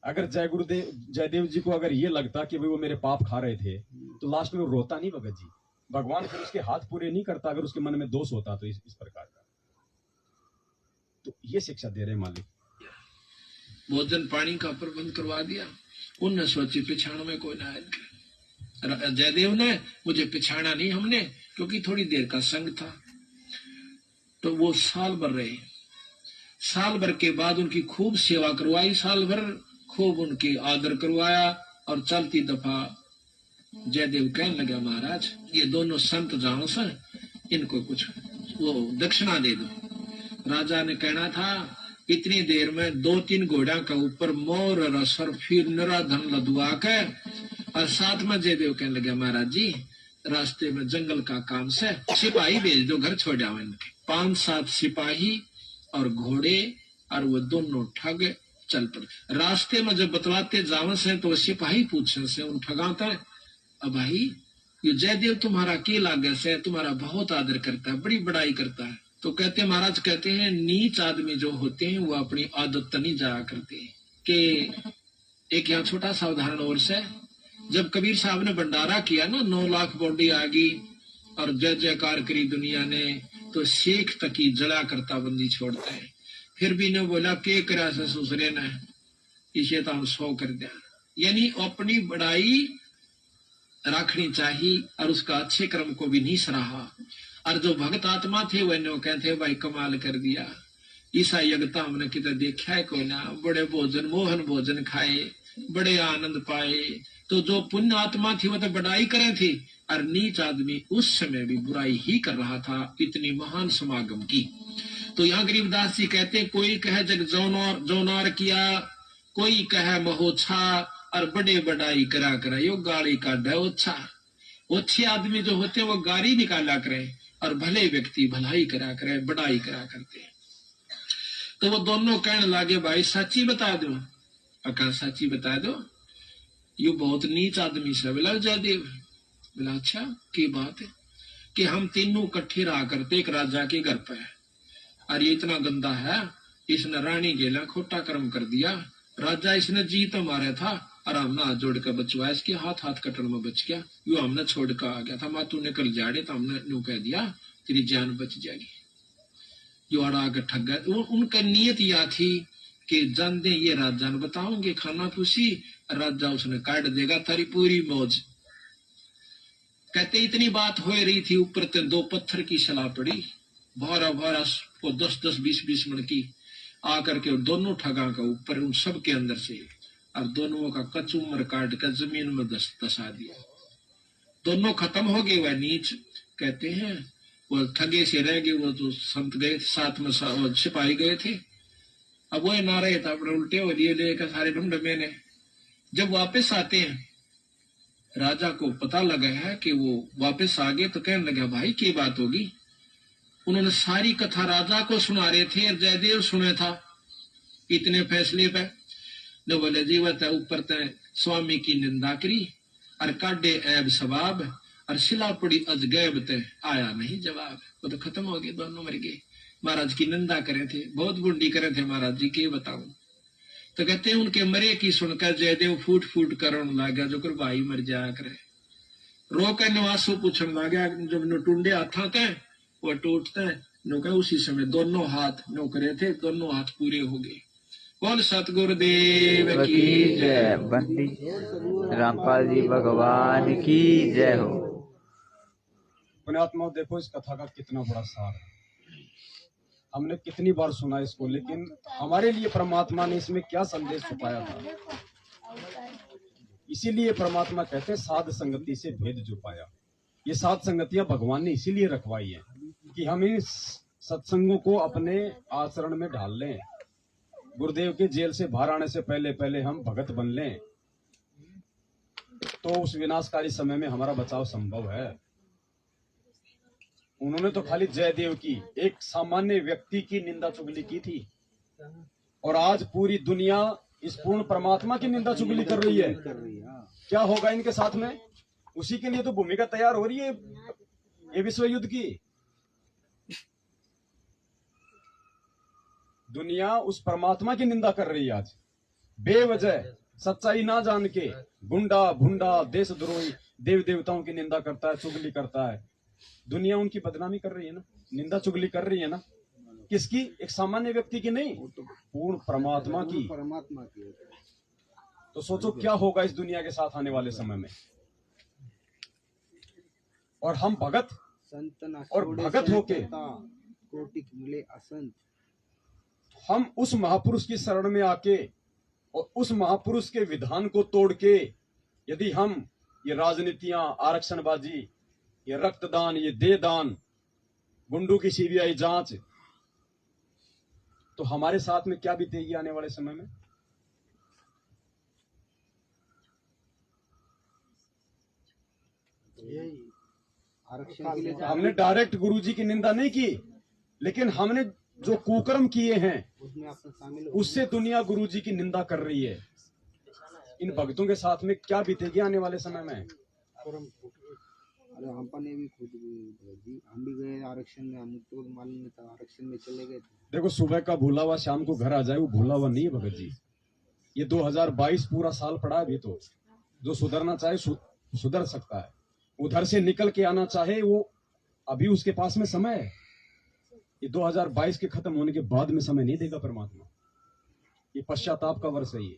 अगर जयदेव जी को अगर ये लगता कि भाई वो मेरे पाप खा रहे थे, तो लास्ट में वो रोता नहीं भगत जी। भगवान फिर उसके हाथ पूरे नहीं करता अगर उसके मन में दोष होता तो इस प्रकार का। तो ये शिक्षा दे रहे मालिक। भोजन पानी का प्रबंध करवा दिया। उनने सोची पिछाड़ में कोई ना आए। जयदेव ने मुझे पिछाड़ा नहीं हमने, क्योंकि थोड़ी देर का संग था। तो वो साल भर रहे। साल भर के बाद उनकी खूब सेवा करवाई, साल भर खूब उनकी आदर करवाया। और चलती दफा जयदेव कहने लगा, महाराज ये दोनों संत जानो से, इनको कुछ वो दक्षिणा दे दो। राजा ने कहना था इतनी देर में 2-3 घोड़ा के ऊपर मोर रसर फिर निराधन लदवा के। और साथ में जयदेव कहने लगा, महाराज जी रास्ते में जंगल का काम से सिपाही भेज दो, घर छोड़ जाओ इनके। 5-7 सिपाही और घोड़े और वो दोनों ठग चल पड़े। रास्ते में जब बतलाते जावन से तो सिपाही पूछे से उन ठगाता है, अब भाई ये जयदेव तुम्हारा के लागे से, तुम्हारा बहुत आदर करता है, बड़ी बड़ाई करता है। तो कहते महाराज कहते हैं नीच आदमी जो होते हैं वो अपनी आदत नहीं जाया करते। कि एक यहाँ छोटा सा उदाहरण और से, जब कबीर साहब ने भंडारा किया ना, 9 लाख बॉडी आ गई और जय जयकार करी दुनिया ने, तो शेख तकी जला करता बंदी छोड़ते हैं। फिर भी ने बोला के करा से ससुरे ने, इसे तो हम 100 कर दिया। यानी अपनी बड़ाई रखनी चाहिए और उसका अच्छे कर्म को भी नहीं सराहा। और जो भक्त आत्मा थे वह कहते भाई कमाल कर दिया, ईसा यज्ञता हमने किधर देखा है कोई ना, बड़े भोजन मोहन भोजन खाए, बड़े आनंद पाए। तो जो पुण्य आत्मा थी वह तो बड़ाई करे थी, और नीच आदमी उस समय भी बुराई ही कर रहा था, इतनी महान समागम की। तो यहाँ गरीबदास जी कहते कोई कहे जग जौनार किया, कोई कहे महोच्छा, और बड़े बड़ाई करा यो गाली काढ़े ओछा। अच्छे आदमी जो होते हैं वो गाली निकाला करे, और भले व्यक्ति भलाई करा करे, बड़ाई करा करते। तो वो दोनों कहने लगे भाई सच्ची बता दो। अका सच्ची बता दो, यू बहुत नीच आदमी से। बोला जयदेव, बोला अच्छा की बात है? कि हम तीनों इकट्ठे रहा करते एक राजा के घर पे, और ये इतना गंदा है, इसने रानी गेला खोटा कर्म कर दिया। राजा इसने जीत मारा था और हमने हाथ जोड़ कर बचवाया, इसके हाथ कटन में बच गया। यू हमने छोड़ कर आ गया था, माँ तू निकल जाड़े, तो हमने यूं कह दिया तेरी जान बच जाएगी। जो अड़ा के ठग गए। उनका नियत यह थी कि जान दे ये राजा ने बताओगे खाना पूछी, राजा उसने काट देगा तारी पूरी मौज। कहते इतनी बात हो रही थी, ऊपर ते 2 पत्थर की सलाह पड़ी, भारा 10-20 मन की आकर के दोनों ठगा का ऊपर उन सब के अंदर से, और दोनों का कचूमर काट कर जमीन में दसा दिया। दोनों खत्म हो गए। वह नीच कहते हैं वो ठगे से रह गए, वो जो संत गए साथ में सिपाही गए थे, अब वो ना रहे थे, अपने उल्टे हो दिए लेकर सारे ढूंढ मैंने। जब वापस आते हैं राजा को पता लगा है कि वो वापस आ गए, तो कहने लगा भाई की बात होगी। उन्होंने सारी कथा राजा को सुना रहे थे और जयदेव सुने था इतने फैसले पे। न बोले जीवत है ऊपर तय स्वामी की निंदा करी और काटे ऐब सवाब और सिला पड़ी अजगैब तय आया नहीं जवाब। वो तो खत्म हो गए, दोनों मर गए। महाराज की निंदा करे थे, बहुत बुंडी करे थे महाराज जी के बताऊं। तो कहते हैं उनके मरे की सुनकर जयदेव फूट फूट करने लगा, जो कर भाई मर जाया करे। रो के नवासो पूछने लगा, जब नो टूंडे हाथा के वो टूटते नो कहे उसी समय दोनों हाथ नो करे थे, दोनों हाथ पूरे हो गए। बोल सतगुरुदेव की जय। बंदी रामपाल जी भगवान की जय हो। पुण्यात्मा देखो इस कथा का कितना बड़ा सार है। हमने कितनी बार सुना इसको, लेकिन हमारे लिए परमात्मा ने इसमें क्या संदेश छुपाया था। इसीलिए परमात्मा कहते हैं साध संगति से भेद जो पाया। ये साध संगतियां भगवान ने इसीलिए रखवाई है कि हम इन सत्संगों को अपने आचरण में ढाल लें। गुरुदेव के जेल से बाहर आने से पहले पहले हम भगत बन लें, तो उस विनाशकारी समय में हमारा बचाव संभव है। उन्होंने तो खाली जयदेव की, एक सामान्य व्यक्ति की निंदा चुगली की थी, और आज पूरी दुनिया इस पूर्ण परमात्मा की निंदा चुगली कर रही है। क्या होगा इनके साथ में? उसी के लिए तो भूमिका तैयार हो रही है ये विश्व युद्ध की। दुनिया उस परमात्मा की निंदा कर रही है आज बेवजह, सच्चाई ना जान के। गुंडा भुंडा देशद्रोही देव देवताओं की निंदा करता है, चुगली करता है। दुनिया उनकी बदनामी कर रही है ना, निंदा चुगली कर रही है ना। किसकी? एक सामान्य व्यक्ति की नहीं, पूर्ण परमात्मा की। तो सोचो क्या होगा इस दुनिया के साथ आने वाले समय में। और हम भगत और भगत होके मिले असंत, हम उस महापुरुष की शरण में आके और उस महापुरुष के विधान को तोड़ के यदि हम ये राजनीतियां, आरक्षणबाजी, ये रक्तदान, ये देहदान, गुंडों की सीबीआई जांच, तो हमारे साथ में क्या बीतेगी आने वाले समय में। आरक्षण के लिए हमने डायरेक्ट गुरुजी की निंदा नहीं की, लेकिन हमने जो कुकर्म किए हैं उसमें आपको शामिल उससे दुनिया गुरुजी की निंदा कर रही है। इन भक्तों के साथ में क्या बीतेगी आने वाले समय में। अरे हम ने भी खुद जी, हम भी गए आरक्षण में, हमको तो मालूम नहीं था, आरक्षण में चले गए थे। देखो सुबह का भूला हुआ शाम को घर आ जाए, वो भूला हुआ नहीं है भगत जी। ये 2022 पूरा साल पड़ा है अभी, तो जो सुधरना चाहे सुधर सकता है, उधर से निकल के आना चाहे वो अभी उसके पास में समय है। ये 2022 के खत्म होने के बाद में समय नहीं देगा परमात्मा। ये पश्चाताप का वर्ष है। ये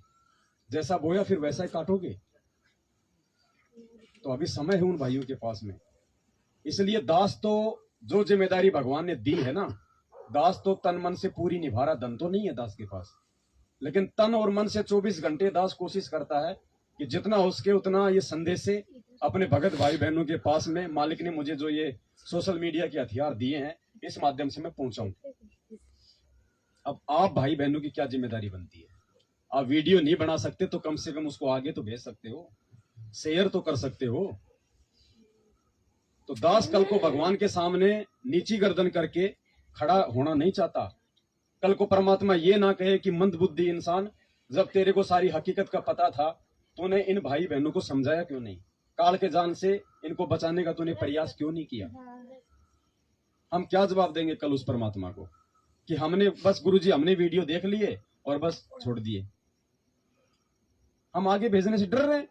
जैसा बोया फिर वैसा ही काटोगे। तो अभी समय है उन भाइयों के पास में। इसलिए दास तो जो जिम्मेदारी भगवान ने दी है ना, दास तो तन मन से पूरी निभा रहा। धन तो नहीं है दास के पास, लेकिन तन और मन से 24 घंटे दास कोशिश करता है कि जितना हो सके उतना ये संदेश से अपने भगत भाई बहनों के पास में मालिक ने मुझे जो ये सोशल मीडिया के हथियार दिए हैं, इस माध्यम से मैं पहुंचाऊं। अब आप भाई बहनों की क्या जिम्मेदारी बनती है? आप वीडियो नहीं बना सकते तो कम से कम उसको आगे तो भेज सकते हो, शेयर तो कर सकते हो। तो दास कल को भगवान के सामने नीची गर्दन करके खड़ा होना नहीं चाहता। कल को परमात्मा ये ना कहे कि मंदबुद्धि इंसान, जब तेरे को सारी हकीकत का पता था तूने इन भाई बहनों को समझाया क्यों नहीं? काल के जान से इनको बचाने का तूने प्रयास क्यों नहीं किया? हम क्या जवाब देंगे कल उस परमात्मा को कि हमने बस गुरुजी हमने वीडियो देख लिए और बस छोड़ दिए। हम आगे भेजने से डर रहे हैं।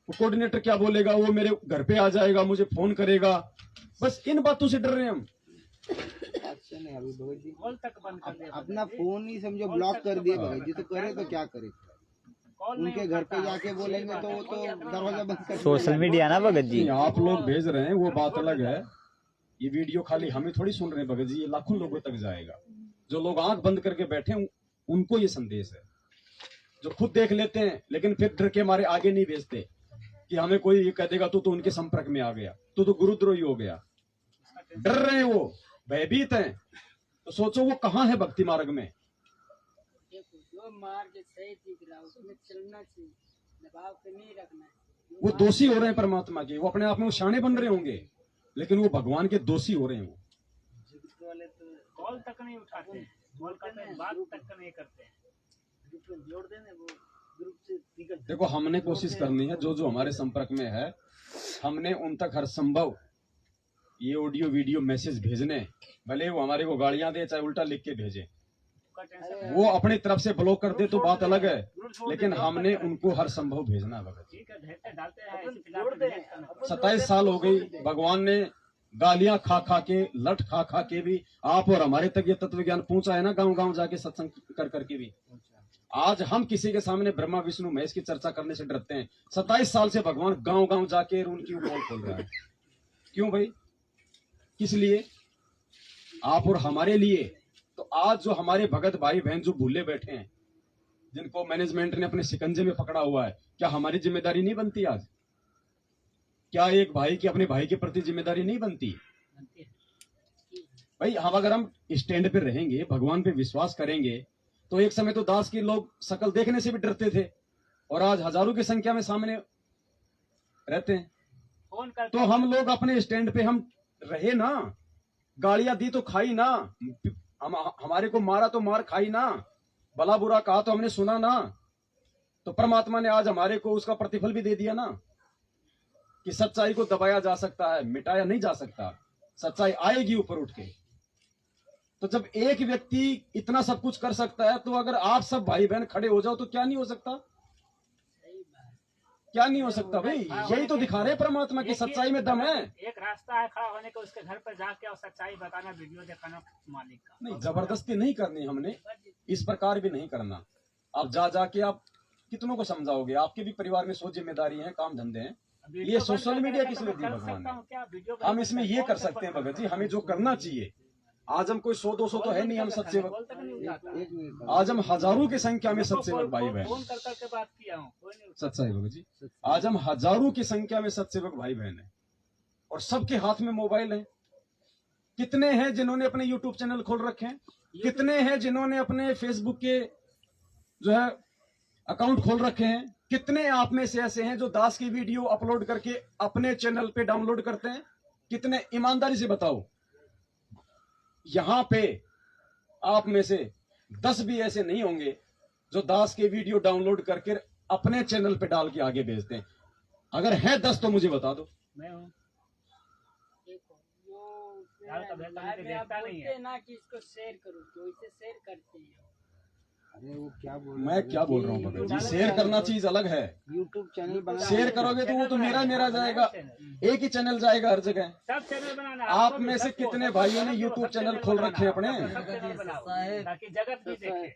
वो कोऑर्डिनेटर क्या बोलेगा, वो मेरे घर पे आ जाएगा, मुझे फोन करेगा, बस इन बातों से डर रहे हैं हम। अच्छा नहीं, अभी भगत जी अपना फोन ही समझो ब्लॉक कर दिए भगत जी, तो करे तो क्या करे? उनके घर पे जाके बोलेंगे तो वो तो दरवाजा बंद कर। सोशल मीडिया ना भगत जी, आप लोग भेज रहे हैं वो बात अलग है। ये वीडियो खाली हमें थोड़ी सुन रहे हैं भगत जी, ये लाखों लोगों तक जाएगा। जो लोग आंख बंद करके बैठे हैं उनको ये संदेश है। जो खुद देख लेते हैं लेकिन फिर डर के मारे आगे नहीं भेजते कि हमें कोई ये कह देगा तू तो उनके संपर्क में आ गया, तू तो गुरुद्रोही हो गया। डर रहे हैं, वो भयभीत हैं। तो सोचो वो कहाँ है भक्ति मार्ग में। जो मार्ग सही दिख रहा है उसमें चलना चाहिए, दबाव पे नहीं रखना है। वो दोषी हो रहे हैं परमात्मा के, वो अपने आप में वो शाने बन रहे होंगे, लेकिन वो भगवान के दोषी हो रहे हैं। वो कॉल तक नहीं उठाते हैं, कॉल करते हैं, बात तक नहीं करते हैं, ग्रुप में जोड़ देने वो ग्रुप से निकल। देखो, हमने कोशिश करनी है, जो जो हमारे संपर्क में है, हमने उन तक हर संभव ये ऑडियो वीडियो मैसेज भेजने, भले वो हमारे को गालियां दे चाहे उल्टा लिख के भेजे, वो अपनी तरफ से ब्लॉक कर दे तो बात अलग है, लेकिन हमने उनको हर संभव भेजना है। भगत जी 27 साल हो गई, भगवान ने गालियां खा खा के, लठ खा खा के भी आप और हमारे तक ये तत्व ज्ञान पहुंचा है ना, गांव गांव जाके सत्संग कर करके भी। आज हम किसी के सामने ब्रह्मा विष्णु महेश की चर्चा करने से डरते हैं। 27 साल से भगवान गांव गांव जाके उनकी पोल खोल रहा है। क्यों भाई? किस लिए? आप और हमारे लिए। तो आज जो हमारे भगत भाई बहन जो भूले बैठे हैं, जिनको मैनेजमेंट ने अपने शिकंजे में पकड़ा हुआ है, क्या हमारी जिम्मेदारी नहीं बनती? आज क्या एक भाई की अपने भाई के प्रति जिम्मेदारी नहीं बनती? भाई अगर हम स्टैंड पे रहेंगे, भगवान पे विश्वास करेंगे, तो एक समय तो दास की लोग शकल देखने से भी डरते थे, और आज हजारों की संख्या में सामने रहते हैं। तो हम लोग अपने स्टैंड पे हम रहे ना, गालियां दी तो खाई ना, हमारे को मारा तो मार खाई ना, भला बुरा कहा तो हमने सुना ना, तो परमात्मा ने आज हमारे को उसका प्रतिफल भी दे दिया ना, कि सच्चाई को दबाया जा सकता है, मिटाया नहीं जा सकता, सच्चाई आएगी ऊपर उठ के। तो जब एक व्यक्ति इतना सब कुछ कर सकता है, तो अगर आप सब भाई बहन खड़े हो जाओ तो क्या नहीं हो सकता? क्या नहीं हो सकता भाई? यही तो दिखा रहे परमात्मा की सच्चाई में दम है। एक रास्ता है खड़ा होने का, उसके घर पर जाके और सच्चाई बताना, वीडियो दिखाना मालिक का। नहीं, जबरदस्ती नहीं करनी हमने, इस प्रकार भी नहीं करना। आप जाके आप कितनों को समझाओगे? आपके भी परिवार में 100 जिम्मेदारी है, काम धंधे हैं। ये सोशल मीडिया किस लिए दी भगवान ने? हम इसमें ये कर सकते हैं भगत जी, हमें जो करना चाहिए। आज हम कोई 100-200 तो है नहीं, हम सत्सेवक। आज हम हजारों की संख्या में सत्सेवक भाई बहन। सच्चाई भगत जी, आज हम हजारों की संख्या में सत्सेवक भाई बहन है, और सबके हाथ में मोबाइल है। कितने हैं जिन्होंने अपने यूट्यूब चैनल खोल रखे हैं? कितने हैं जिन्होंने अपने फेसबुक के जो है अकाउंट खोल रखे हैं? कितने आप में से ऐसे हैं जो दास की वीडियो अपलोड करके अपने चैनल पे डाउनलोड करते हैं? कितने? ईमानदारी से बताओ। यहां पे आप में से 10 भी ऐसे नहीं होंगे जो दास के वीडियो डाउनलोड करके अपने चैनल पे डाल के आगे भेजते हैं। अगर है 10 तो मुझे बता दो। मैं हूं। देखता नहीं है ना कि इसको शेयर करो, तो इसे शेयर करते हैं। अरे वो क्या बोल मैं क्या बोल रहा हूँ भगत जी? शेयर करना चीज अलग है। यूट्यूब चैनल बना, शेयर करोगे तो वो तो मेरा जाएगा, एक ही चैनल जाएगा हर जगह। सब चैनल बनाना। आप में से कितने भाइयों ने यूट्यूब चैनल खोल रखे हैं अपने? ताकि जगत भी देखे,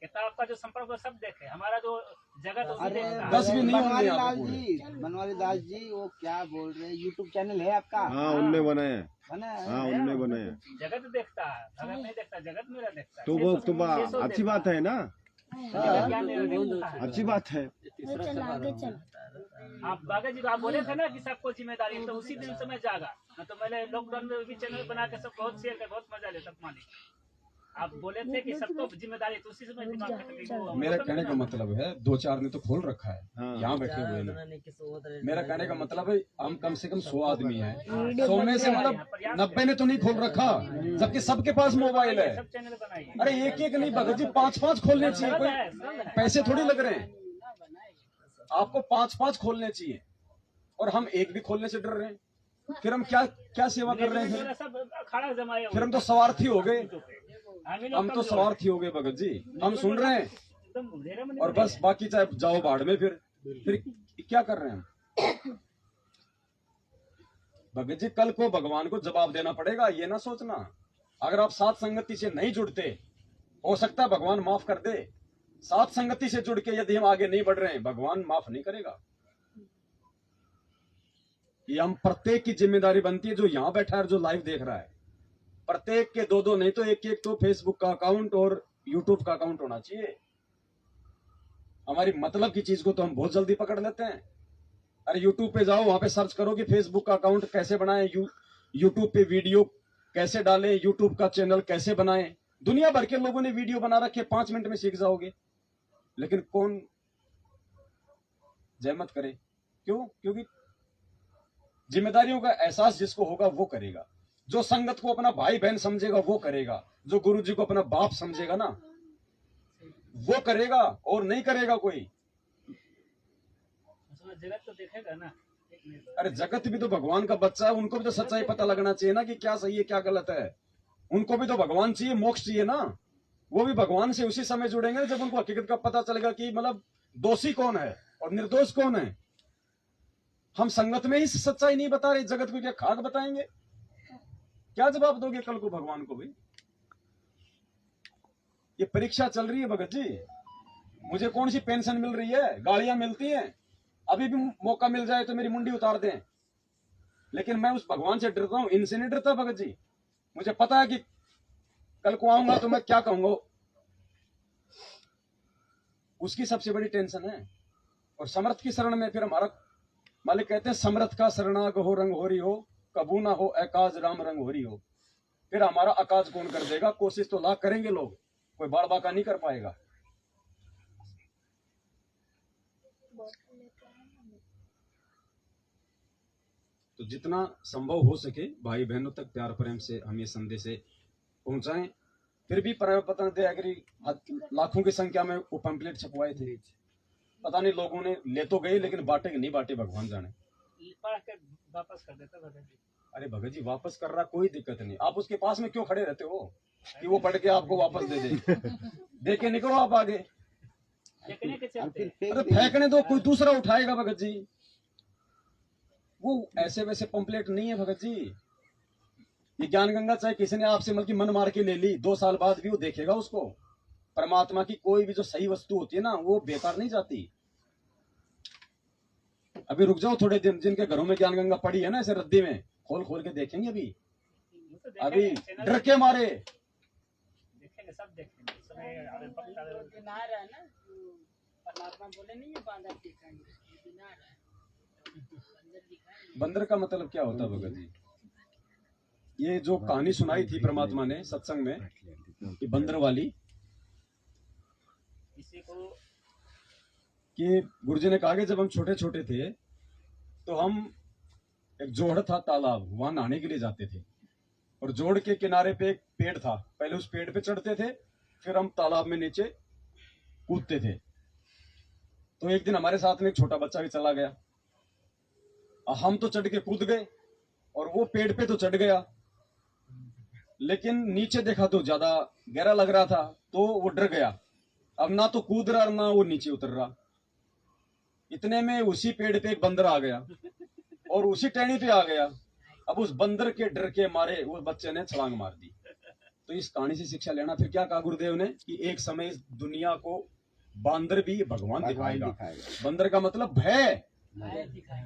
कितना आपका जो संपर्क सब देखे, हमारा जो जगत। अरे 10 भी नहीं होंगे बनवारी यहाँ लाल पे जी, बनवारी दास जी, वो क्या बोल रहे हैं? यूट्यूब चैनल है आपका? हाँ, उनने बनाया है। बना है? हाँ, उनने बनाया। जगत देखता है, भगत नहीं देखता, जगत मेरा देखता है। तो वो तो अच्छी बात है ना, हाँ। अच्छी बात है। चल आगे चल। आप बागा जी आप बोले थे ना कि सबको जिम्मेदारी है, तो उसी दिन से मैं जागा। तो मैंने लॉकडाउन में भी चैनल बना के सब बहुत शेयर कर, बहुत मजा ले सब मालिक। आप बोले थे कि सबको जिम्मेदारी, तो उसी से मैं दिमाग में मेरा कहने का मतलब है 2-4 ने तो खोल रखा है, हाँ। यहाँ बैठे हुए हैं। मेरा कहने का मतलब है हम कम से कम 100 आदमी हैं, 100 में से मतलब 90 ने तो नहीं खोल रखा, जबकि सबके पास मोबाइल है। सब चैनल बनाइए। अरे एक नहीं भगत जी, 5-5 खोलने चाहिए। कोई पैसे थोड़ी लग रहे हैं, आपको 5-5 खोलने चाहिए, और हम एक भी खोलने से डर रहे हैं। फिर हम क्या सेवा कर रहे हैं? फिर हम तो स्वार्थी हो गए। हम तो स्वार्थी हो गए भगत जी। हम सुन रहे हैं और बस, बाकी चाहे जाओ बाढ़ में। फिर क्या कर रहे हैं हम? भगत जी, कल को भगवान को जवाब देना पड़ेगा, ये ना सोचना। अगर आप साथ संगति से नहीं जुड़ते, हो सकता है भगवान माफ कर दे। साथ संगति से जुड़ के यदि हम आगे नहीं बढ़ रहे हैं, भगवान माफ नहीं करेगा। ये हम प्रत्येक की जिम्मेदारी बनती है, जो यहां बैठा है, जो लाइव देख रहा है। प्रत्येक के 2-2 नहीं तो एक तो फेसबुक का अकाउंट और यूट्यूब का अकाउंट होना चाहिए। हमारी मतलब की चीज को तो हम बहुत जल्दी पकड़ लेते हैं। अरे यूट्यूब पे जाओ, वहां पे सर्च करो कि फेसबुक का अकाउंट कैसे बनाएं, यूट्यूब पे वीडियो कैसे डालें, यूट्यूब का चैनल कैसे बनाएं। दुनिया भर के लोगों ने वीडियो बना रखे, 5 मिनट में सीख जाओगे। लेकिन कौन जहमत करे? क्यों? क्योंकि जिम्मेदारियों का एहसास जिसको होगा वो करेगा। जो संगत को अपना भाई बहन समझेगा वो करेगा। जो गुरु जी को अपना बाप समझेगा ना वो करेगा, और नहीं करेगा कोई। जगत तो देखेगा ना। अरे जगत भी तो भगवान का बच्चा है, उनको भी तो सच्चाई पता लगना चाहिए ना कि क्या सही है क्या गलत है। उनको भी तो भगवान चाहिए, मोक्ष चाहिए ना। वो भी भगवान से उसी समय जुड़ेंगे जब उनको हकीकत का पता चलेगा कि मतलब दोषी कौन है और निर्दोष कौन है। हम संगत में ही सच्चाई नहीं बता रहे, जगत को क्या खाक बताएंगे? क्या जवाब दोगे कल को भगवान को? भी ये परीक्षा चल रही है भगत जी। मुझे कौन सी पेंशन मिल रही है, गाड़ियां मिलती हैं, अभी भी मौका मिल जाए तो मेरी मुंडी उतार दें, लेकिन मैं उस भगवान से डरता हूं, इनसे नहीं डरता भगत जी। मुझे पता है कि कल को आऊंगा तो मैं क्या कहूंगा, उसकी सबसे बड़ी टेंशन है। और समर्थ की शरण में फिर हमारा मालिक कहते हैं, समर्थ का शरणाग हो रंग हो रही हो, कबू ना हो अकाज राम रंग हो रही हो। फिर हमारा अकाज कौन कर देगा? कोशिश तो लाख करेंगे लोग, कोई बाड़ बाका नहीं कर पाएगा। तो जितना संभव हो सके भाई बहनों तक प्यार प्रेम से हम ये संदेश पहुंचाएं। फिर भी पता नहीं लाखों की संख्या में वो पंपलेट छपवाए थे, पता नहीं लोगों ने ले तो गए लेकिन बांटे कि नहीं बांटे भगवान जाने। वापस कर देता भगत जी। अरे भगत जी वापस कर रहा कोई दिक्कत नहीं, आप उसके पास में क्यों खड़े रहते हो कि वो पढ़ के आपको वापस दे दे? दे के निकलो आप आगे। अरे फेंकने दो, कोई दूसरा उठाएगा भगत जी। वो ऐसे वैसे पंपलेट नहीं है भगत जी। ये ज्ञान गंगा चाहे किसी ने आपसे मतलब मन मार के ले ली, 2 साल बाद भी वो देखेगा उसको। परमात्मा की कोई भी जो सही वस्तु होती है ना वो बेकार नहीं जाती। अभी रुक जाओ थोड़े दिन, जिनके घरों में ज्ञान गंगा पड़ी है ना ऐसे रद्दी में, खोल खोल के देखेंगे। अभी डर के मारे देखेंगे, सब देखेंगे। परमात्मा बोले नहीं है बांधा दिखाएंगे, बंदर का मतलब क्या होता है भगत जी? ये जो कहानी सुनाई थी परमात्मा ने सत्संग में, कि बंदर वाली, किसी को कि गुरुजी ने कहा कि जब हम छोटे छोटे थे तो हम एक जोड़ था तालाब, वहां नहाने के लिए जाते थे, और जोड़ के किनारे पे एक पेड़ था। पहले उस पेड़ पे चढ़ते थे, फिर हम तालाब में नीचे कूदते थे। तो एक दिन हमारे साथ में एक छोटा बच्चा भी चला गया। हम तो चढ़ के कूद गए और वो पेड़ पे तो चढ़ गया, लेकिन नीचे देखा तो ज्यादा गहरा लग रहा था, तो वो डर गया। अब ना तो कूद रहा ना वो नीचे उतर रहा। इतने में उसी पेड़ पे एक बंदर आ गया और उसी टहनी पे आ गया। अब उस बंदर के डर के मारे वो बच्चे ने छलांग मार दी। तो इस कहानी से शिक्षा लेना, फिर क्या कहा गुरुदेव ने कि एक समय इस दुनिया को बंदर भी भगवान दिखाएगा। बंदर का मतलब भय।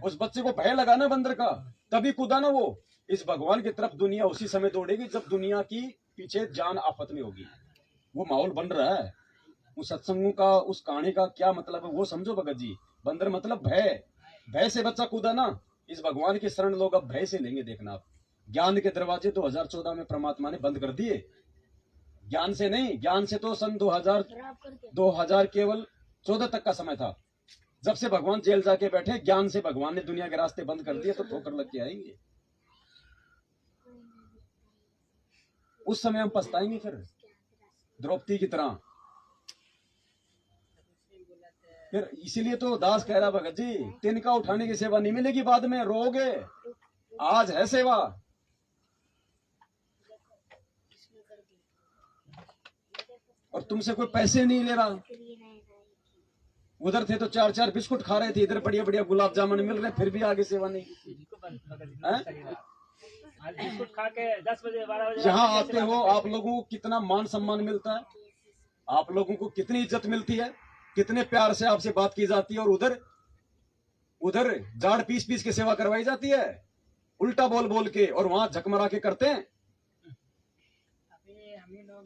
उस बच्चे को भय लगा ना बंदर का, तभी कूदा ना वो इस भगवान की तरफ। दुनिया उसी समय दौड़ेगी जब दुनिया की पीछे जान आफत में होगी। वो माहौल बन रहा है। उस सत्संगों का, उस कहानी का क्या मतलब है वो समझो भगत जी। बंदर मतलब भय। भय से बच्चा कूदा ना, इस भगवान की शरण लोग अब भय से लेंगे। देखना आप, ज्ञान के दरवाजे 2014 में परमात्मा ने बंद कर दिए। ज्ञान से नहीं, ज्ञान से तो सन 2000 केवल 14 तक का समय था। जब से भगवान जेल जाके बैठे, ज्ञान से भगवान ने दुनिया के रास्ते बंद कर दिए, तो ठोकर लग के आएंगे। उस समय हम पछताएंगे फिर द्रौपदी की तरह। फिर इसीलिए तो दास कह रहा भगत जी, तिनका उठाने की सेवा नहीं मिलेगी, बाद में रोगे। आज है सेवा। और तुमसे कोई पैसे नहीं ले रहा। उधर थे तो 4-4 बिस्कुट खा रहे थे, इधर बढ़िया बढ़िया गुलाब जामुन मिल रहे, फिर भी आगे सेवा नहीं। बिस्कुट खा के 10 बजे 12 बजे यहाँ आते हो, आप लोगों को कितना मान सम्मान मिलता है, आप लोगों को कितनी इज्जत मिलती है, कितने प्यार से आपसे बात की जाती है। और उधर जाड़ पीस पीस के सेवा करवाई जाती है, उल्टा बोल बोल के, और वहां झकमरा के करते हैं,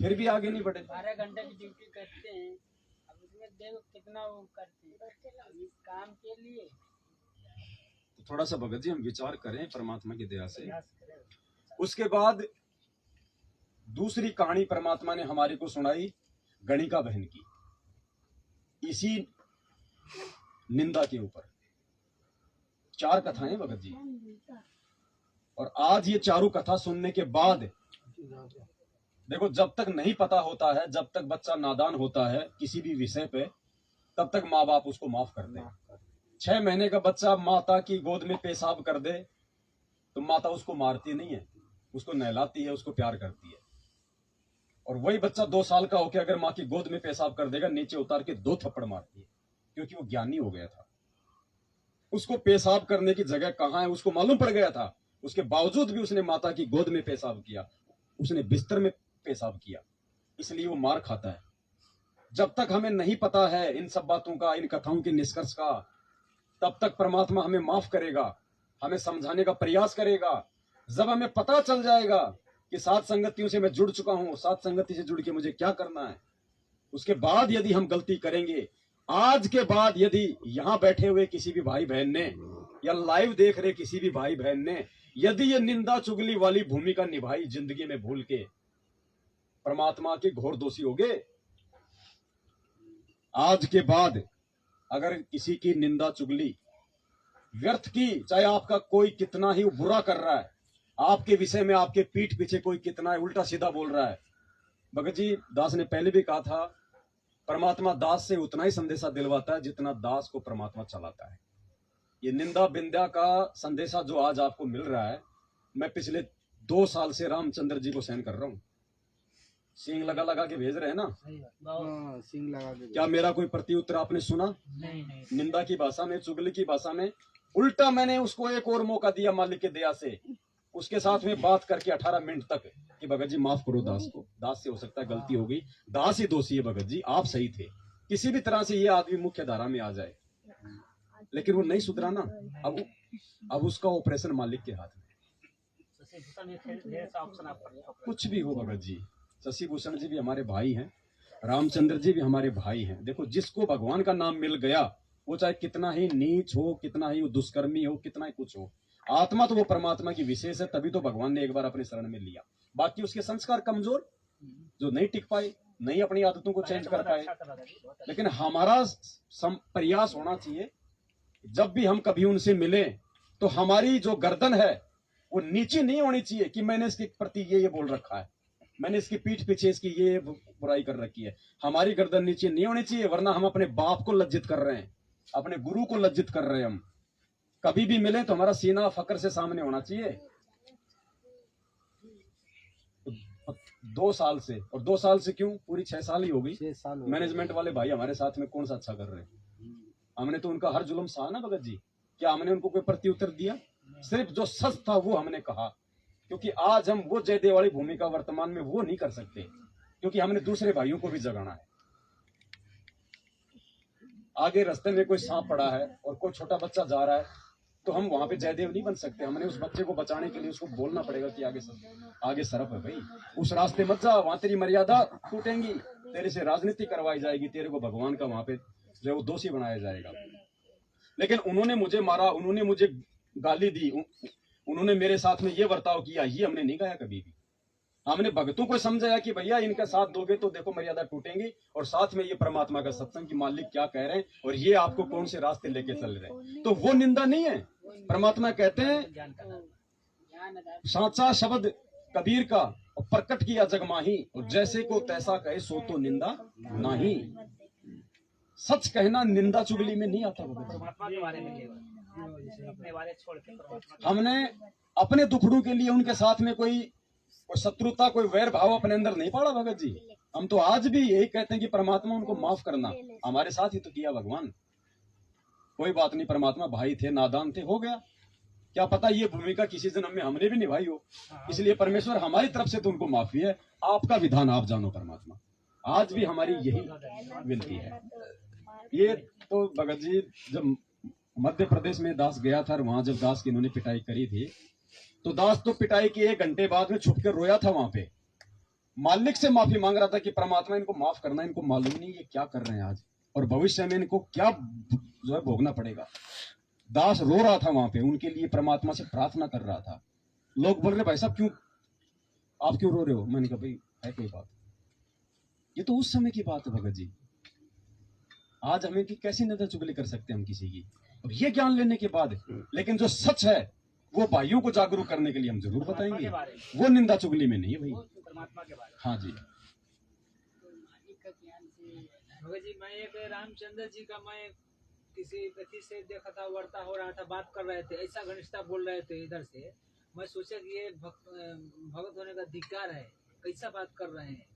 फिर भी आगे नहीं बढ़े। 12 घंटे की ड्यूटी करते हैं, अब उसमें देखो कितना वो करते हैं इस काम के लिए। तो थोड़ा सा भगत जी हम विचार करें परमात्मा की दया से। उसके बाद दूसरी कहानी परमात्मा ने हमारे को सुनाई गणिका बहन की, इसी निंदा के ऊपर। 4 कथाएं भगत जी, और आज ये चारों कथा सुनने के बाद देखो, जब तक नहीं पता होता है, जब तक बच्चा नादान होता है किसी भी विषय पे, तब तक माँ बाप उसको माफ कर दे। 6 महीने का बच्चा माता की गोद में पेशाब कर दे तो माता उसको मारती नहीं है, उसको नहलाती है, उसको प्यार करती है। और वही बच्चा 2 साल का होकर अगर माँ की गोद में पेशाब कर देगा, नीचे उतार के 2 थप्पड़ मारती है, क्योंकि वो ज्ञानी हो गया था। उसको पेशाब करने की जगह कहाँ है उसको मालूम पड़ गया था, उसके बावजूद भी उसने माता की गोद में पेशाब किया, उसने बिस्तर में पेशाब किया, इसलिए वो मार खाता है। जब तक हमें नहीं पता है इन सब बातों का, इन कथाओं के निष्कर्ष का, तब तक परमात्मा हमें माफ करेगा, हमें समझाने का प्रयास करेगा। जब हमें पता चल जाएगा कि सात संगतियों से मैं जुड़ चुका हूं, सात संगति से जुड़ के मुझे क्या करना है, उसके बाद यदि हम गलती करेंगे, आज के बाद यदि यहां बैठे हुए किसी भी भाई बहन ने या लाइव देख रहे किसी भी भाई बहन ने यदि ये निंदा चुगली वाली भूमिका निभाई जिंदगी में भूल के, परमात्मा के घोर दोषी होगे। आज के बाद अगर किसी की निंदा चुगली व्यर्थ की, चाहे आपका कोई कितना ही बुरा कर रहा है, आपके विषय में आपके पीठ पीछे कोई कितना उल्टा सीधा बोल रहा है, भगत जी दास ने पहले भी कहा था, परमात्मा दास से उतना ही संदेशा दिलवाता है जितना दास को परमात्मा चलाता है। ये निंदा बिंदा का संदेशा जो आज आपको मिल रहा है, मैं पिछले 2 साल से रामचंद्र जी को सहन कर रहा हूं। सींग लगा लगा के भेज रहे हैं ना, सिंग लगा के। क्या मेरा कोई प्रत्युत्तर आपने सुना? नहीं। निंदा की भाषा में, चुगली की भाषा में। उल्टा मैंने उसको एक और मौका दिया मालिक के दया से, उसके साथ में बात करके 18 मिनट तक कि भगत जी माफ करो दास को, दास से हो सकता है गलती हो गई, दास ही दोषी है, भगत जी आप सही थे, किसी भी तरह से ये आदमी मुख्य धारा में आ जाए। लेकिन वो नहीं सुधरा ना, अब उसका ऑपरेशन मालिक के हाथ में। कुछ भी हो भगत जी, शशि भूषण जी भी हमारे भाई हैं, रामचंद्र जी भी हमारे भाई हैं। देखो, जिसको भगवान का नाम मिल गया, वो चाहे कितना ही नीच हो, कितना ही दुष्कर्मी हो, कितना ही कुछ हो, आत्मा तो वो परमात्मा की विशेष है, तभी तो भगवान ने एक बार अपने शरण में लिया। बाकी उसके संस्कार कमजोर, जो नहीं टिक पाए, नहीं अपनी आदतों को चेंज कर पाए। लेकिन हमारा प्रयास होना चाहिए, जब भी हम कभी उनसे मिले तो हमारी जो गर्दन है वो नीचे नहीं होनी चाहिए कि मैंने इसके प्रति ये बोल रखा है, मैंने इसकी पीठ पीछे इसकी ये बुराई कर रखी है। हमारी गर्दन नीचे नहीं होनी चाहिए, वरना हम अपने बाप को लज्जित कर रहे हैं, अपने गुरु को लज्जित कर रहे हैं। हम कभी भी मिले तो हमारा सीना फकर से सामने होना चाहिए। 2 साल से, और 2 साल से क्यों, पूरी 6 साल ही हो गई। 6 साल मैनेजमेंट वाले भाई हमारे साथ में कौन सा अच्छा कर रहे हैं? हमने तो उनका हर जुल्म सहा ना भगत जी, क्या हमने उनको कोई प्रत्युत्तर दिया? सिर्फ जो सच था वो हमने कहा, क्योंकि आज हम वो जयदेव वाली भूमिका वर्तमान में वो नहीं कर सकते, क्योंकि हमने दूसरे भाइयों को भी जगाना है। आगे रास्ते में कोई सांप पड़ा है और कोई छोटा बच्चा जा रहा है, तो हम वहां पे जयदेव नहीं बन सकते। हमने उस बच्चे को बचाने के लिए उसको बोलना पड़ेगा कि आगे सरफ है भाई, उस रास्ते मत जा, वहां तेरी मर्यादा टूटेंगी, तेरे से राजनीति करवाई जाएगी, तेरे को भगवान का वहां पे जो वो दोषी बनाया जाएगा। लेकिन उन्होंने मुझे मारा, उन्होंने मुझे गाली दी, उन्होंने मेरे साथ में ये बर्ताव किया, ये हमने नहीं कहा कभी भी। हमने भक्तों को समझाया कि भैया इनका साथ दोगे तो देखो मर्यादा टूटेंगी, और साथ में ये परमात्मा का सत्संग की मालिक क्या कह रहे हैं और ये आपको कौन से रास्ते लेके चल रहे हैं, तो वो निंदा नहीं है। परमात्मा कहते हैं साचा शब्द कबीर का और प्रकट किया जगमाही, और जैसे को तैसा कहे सो तो निंदा नहीं। सच कहना निंदा चुगली में नहीं आता। परमात्मा के बारे में केवल अपने बारे छोड़ के परमात्मा। हमने अपने दुखड़ों के लिए उनके साथ में कोई शत्रुता, कोई वैर भाव अपने अंदर नहीं पाड़ा भगत जी। हम तो आज भी यही कहते हैं कि परमात्मा उनको माफ करना, हमारे साथ ही तो किया भगवान। कोई बात नहीं, परमात्मा भाई थे, नादान थे, हो गया, क्या पता ये भूमिका किसी जन्म में हमने भी निभाई हो, इसलिए परमेश्वर हमारी तरफ से तो उनको माफी है। आपका विधान आप जानो परमात्मा, आज भी हमारी यही विनती है। ये तो भगत जी जब मध्य प्रदेश में दास गया था, वहां जब दास की इन्होंने पिटाई करी थी, तो दास तो पिटाई के 1 घंटे बाद में छुप कर रोया था वहां पे, मालिक से माफी मांग रहा था कि परमात्मा इनको माफ करना, इनको मालूम नहीं ये क्या कर रहे हैं आज, और भविष्य में इनको क्या जो है भोगना पड़ेगा। दास रो रहा था वहां पे, उनके लिए परमात्मा से प्रार्थना कर रहा था। लोग बोल रहे भाई साहब क्यों, आप क्यों रो रहे हो? मैंने कहा भाई है कोई बात, ये तो उस समय की बात है भगत जी, आज हमें की कैसी नजर चुगली कर सकते हैं हम किसी की। अब ये ज्ञान लेने के बाद, लेकिन जो सच है वो भाइयों को जागरूक करने के लिए हम जरूर परमात्मा बताएंगे, के बारे में, वो निंदा चुगली में नहीं है भाई। परमात्मा के बारे में। हाँ जी। भगत जी, मैं एक रामचंद्र जी का मैं किसी व्यक्ति से देखा था, वार्ता हो रहा था, बात कर रहे थे, ऐसा घनिष्ठता बोल रहे थे इधर से, मैं सोचा कि ये भगत होने का धिक्कार है, कैसा बात कर रहे हैं,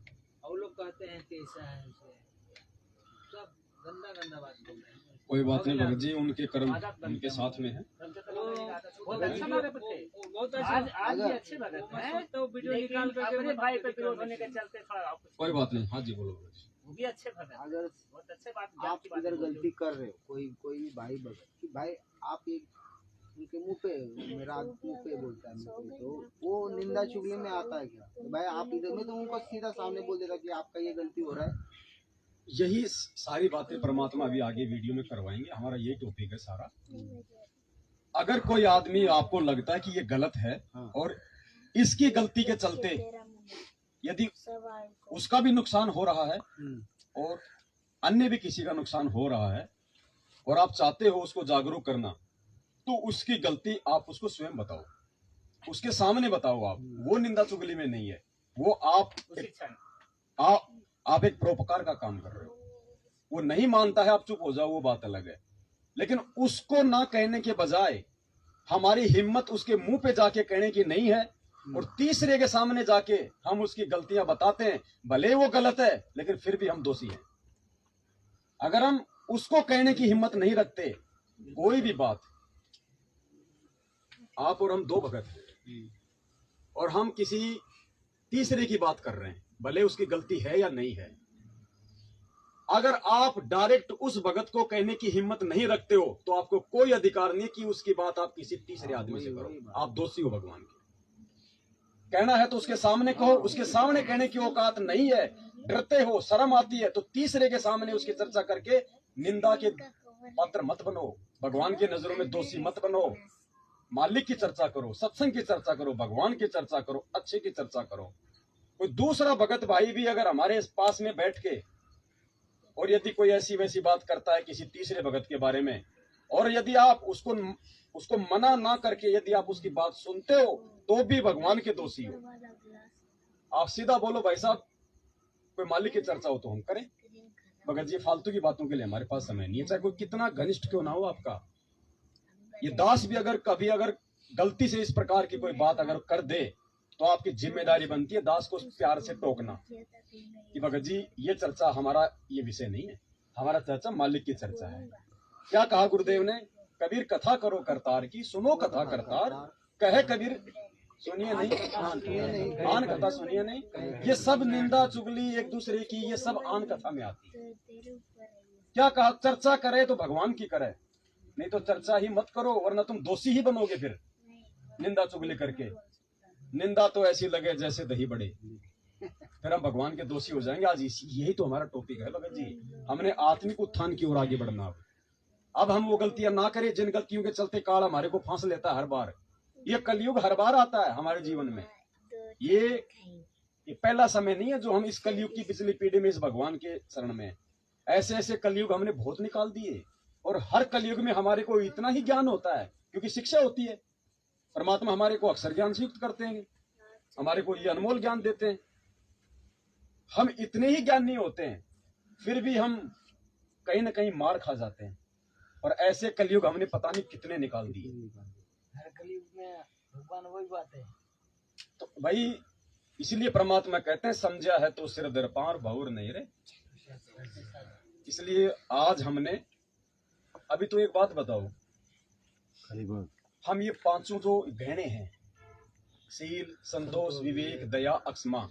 और लोग कहते हैं कि ऐसा है, सब गंदा गंदा बात बोल रहे हैं। कोई बात नहीं भगत जी, उनके कर्म उनके साथ में है। बहुत अच्छे भगत थे, बहुत आज भी अच्छे भगत हैं, तो वीडियो निकाल लेकिन करके अपने भाई पे विरोध होने के चलते थोड़ा कोई बात नहीं। हाँ जी बोलो भगत जी। वो भी अच्छे भगत हैं, अगर बहुत अच्छे बात आप इधर गलती कर रहे हो, कोई भी भाई भगत कि भाई आप एक उनके मुंह पे, मेरा मुंह पे बोलता है मुंह पे, तो वो निंदा चुगली में आता है क्या? तो भाई आप इधर में तो उनको सीधा सामने बोल देता कि आपका ये गलती हो रहा है। यही सारी बातें परमात्मा अभी आगे वीडियो में करवाएंगे। हमारा ये टॉपिक है सारा। अगर कोई आदमी आपको लगता है कि ये गलत है और इसकी गलती के चलते यदि उसका भी नुकसान हो रहा है और अन्य भी किसी का नुकसान हो रहा है और आप चाहते हो उसको जागरूक करना, तो उसकी गलती आप उसको स्वयं बताओ, उसके सामने बताओ। आप वो निंदा चुगली में नहीं है, वो आप एक परोपकार का काम कर रहे हो। वो नहीं मानता है, आप चुप हो जाओ, वो बात अलग है। लेकिन उसको ना कहने के बजाय हमारी हिम्मत उसके मुंह पे जाके कहने की नहीं है और तीसरे के सामने जाके हम उसकी गलतियां बताते हैं, भले वो गलत है लेकिन फिर भी हम दोषी हैं। अगर हम उसको कहने की हिम्मत नहीं रखते कोई भी बात, आप और हम दो भगत हैं और हम किसी तीसरे की बात कर रहे हैं, भले उसकी गलती है या नहीं है। अगर आप डायरेक्ट उस भगत को कहने की हिम्मत नहीं रखते हो तो आपको कोई अधिकार नहीं कि उसकी बात आप किसी तीसरे आदमी से करो। आप दोषी हो भगवान के। कहना है तो उसके सामने कहो, उसके सामने कहने की औकात नहीं है, डरते हो, शर्म आती है, तो तीसरे के सामने उसकी चर्चा करके निंदा के पात्र मत बनो, भगवान की नजरों में दोषी मत बनो। मालिक की चर्चा करो, सत्संग की चर्चा करो, भगवान की चर्चा करो, अच्छे की चर्चा करो। कोई दूसरा भगत भाई भी अगर हमारे पास में बैठ के और यदि कोई ऐसी वैसी बात करता है किसी तीसरे भगत के बारे में, और यदि आप उसको मना ना करके यदि आप उसकी बात सुनते हो तो भी भगवान के दोषी हो। आप सीधा बोलो भाई साहब, कोई मालिक की चर्चा हो तो हम करें, भगत जी फालतू की बातों के लिए हमारे पास समय नहीं है, चाहे कोई कितना घनिष्ठ क्यों ना हो आपका। ये दास भी अगर कभी अगर गलती से इस प्रकार की कोई बात अगर कर दे तो आपकी जिम्मेदारी बनती है दास को प्यार से टोकना कि भगत जी ये चर्चा हमारा ये विषय नहीं है, हमारा चर्चा मालिक की चर्चा है। क्या कहा गुरुदेव ने? कबीर कथा करो करतार की, सुनो कथा करतार, कहे कबीर सुनिए नहीं, आन कथा सुनिए नहीं। ये सब निंदा चुगली एक दूसरे की, ये सब आन कथा में आती है। क्या कहा? चर्चा करे तो भगवान की करे, नहीं तो चर्चा ही मत करो, वरना तुम दोषी ही बनोगे फिर निंदा चुगली करके। निंदा तो ऐसी लगे जैसे दही बड़े, फिर हम भगवान के दोषी हो जाएंगे। आज यही तो हमारा टॉपिक है भगत जी, हमने आत्मिक उत्थान की ओर आगे बढ़ना। अब हम वो गलतियां ना करें जिन गलतियों के चलते काल हमारे को फांस लेता है हर बार। ये कलयुग हर बार आता है हमारे जीवन में। ये पहला समय नहीं है जो हम इस कलयुग की पिछली पीढ़ी में इस भगवान के शरण में। ऐसे ऐसे कलयुग हमने बहुत निकाल दिए और हर कलयुग में हमारे को इतना ही ज्ञान होता है क्योंकि शिक्षा होती है। परमात्मा हमारे को अक्सर ज्ञान से युक्त करते हैं, हमारे को ये अनमोल ज्ञान देते हैं। हम इतने ही ज्ञानी होते हैं फिर भी हम कहीं ना कहीं मार खा जाते हैं, और ऐसे कलयुग हमने पता नहीं कितने निकाल दिए। हर कलयुग में भगवान वही बात है। तो भाई इसलिए परमात्मा कहते हैं समझा है तो सिर दरपार बहुर नहीं रे। इसलिए आज हमने अभी तो एक बात बताओ, हम ये पांचों जो गहने हैं, शील, संतोष, विवेक, दया, अक्षमा,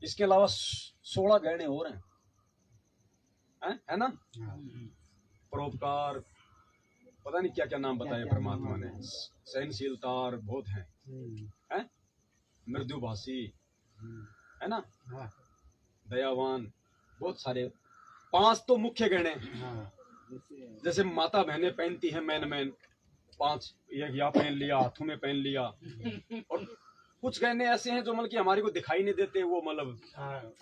इसके अलावा 16 गहने और हैं, है ना? परोपकार, पता नहीं क्या क्या नाम बताए परमात्मा ने, सहनशीलता बहुत हैं, मृदुभाषी, है ना, दयावान, बहुत सारे। 5 तो मुख्य गहने, जैसे माता बहनें पहनती हैं मैन 5, या पहन लिया, हाथों में पहन लिया। और कुछ गहने ऐसे हैं जो मतलब कि हमारे को दिखाई नहीं देते, वो मतलब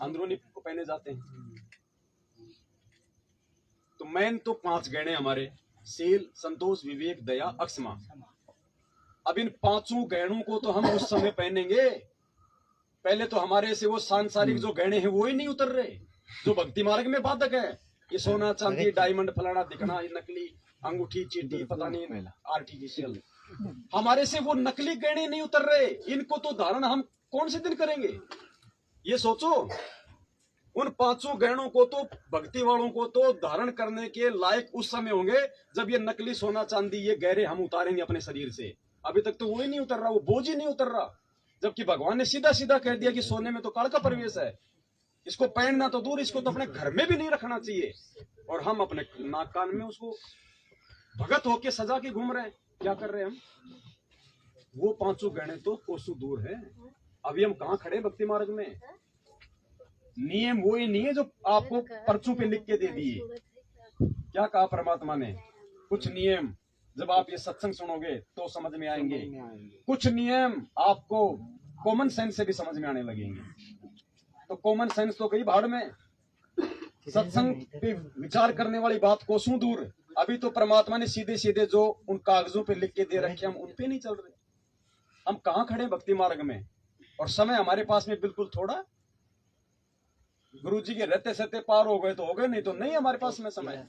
अंदरूनी को पहने जाते हैं। तो मैन तो 5 गहने हमारे, शील, संतोष, विवेक, दया, अक्षमा। अब इन पांचों गहनों को तो हम उस समय पहनेंगे, पहले तो हमारे से वो सांसारिक जो गहने हैं वो ही नहीं उतर रहे, जो भक्ति मार्ग में बाधक है। ये सोना चांदी डायमंड फलाना दिखना, ये नकली अंगूठी चीटी पता नहीं आर्टिफिशियल, हमारे से वो नकली गहने नहीं उतर रहे। इनको तो धारण हम कौन से दिन करेंगे? ये सोचो, उन पांचों गहनों को तो भक्ति वालों को तो धारण करने के लायक उस समय होंगे जब ये नकली सोना चांदी ये गहरे हम उतारेंगे अपने शरीर से। अभी तक तो वो ही नहीं उतर रहा, वो बोझ ही नहीं उतर रहा। जबकि भगवान ने सीधा सीधा कह दिया कि सोने में तो काल का प्रवेश है, इसको पहनना तो दूर, इसको तो अपने घर में भी नहीं रखना चाहिए। और हम अपने नाक कान में उसको भगत होके सजा के घूम रहे हैं। क्या कर रहे हैं हम? वो पांचों गहने तो कोसों दूर है। अभी हम कहाँ खड़े भक्ति मार्ग में? नियम वो ही नहीं है जो आपको पर्चों पे लिख के दे दिए। क्या कहा परमात्मा ने? कुछ नियम जब आप ये सत्संग सुनोगे तो समझ में आएंगे, कुछ नियम आपको कॉमन सेंस से भी समझ में आने लगेंगे। तो कॉमन सेंस तो कई भाड़ में, सत्संग पे विचार करने वाली बात कोसों दूर। अभी तो परमात्मा ने सीधे सीधे जो उन कागजों पे लिख के दे रखे, हम उन पे नहीं चल रहे। हम कहाँ खड़े भक्ति मार्ग में? और समय हमारे पास में बिल्कुल थोड़ा। गुरु जी के रहते सहते पार हो गए तो हो गए, नहीं तो नहीं हमारे पास में समय।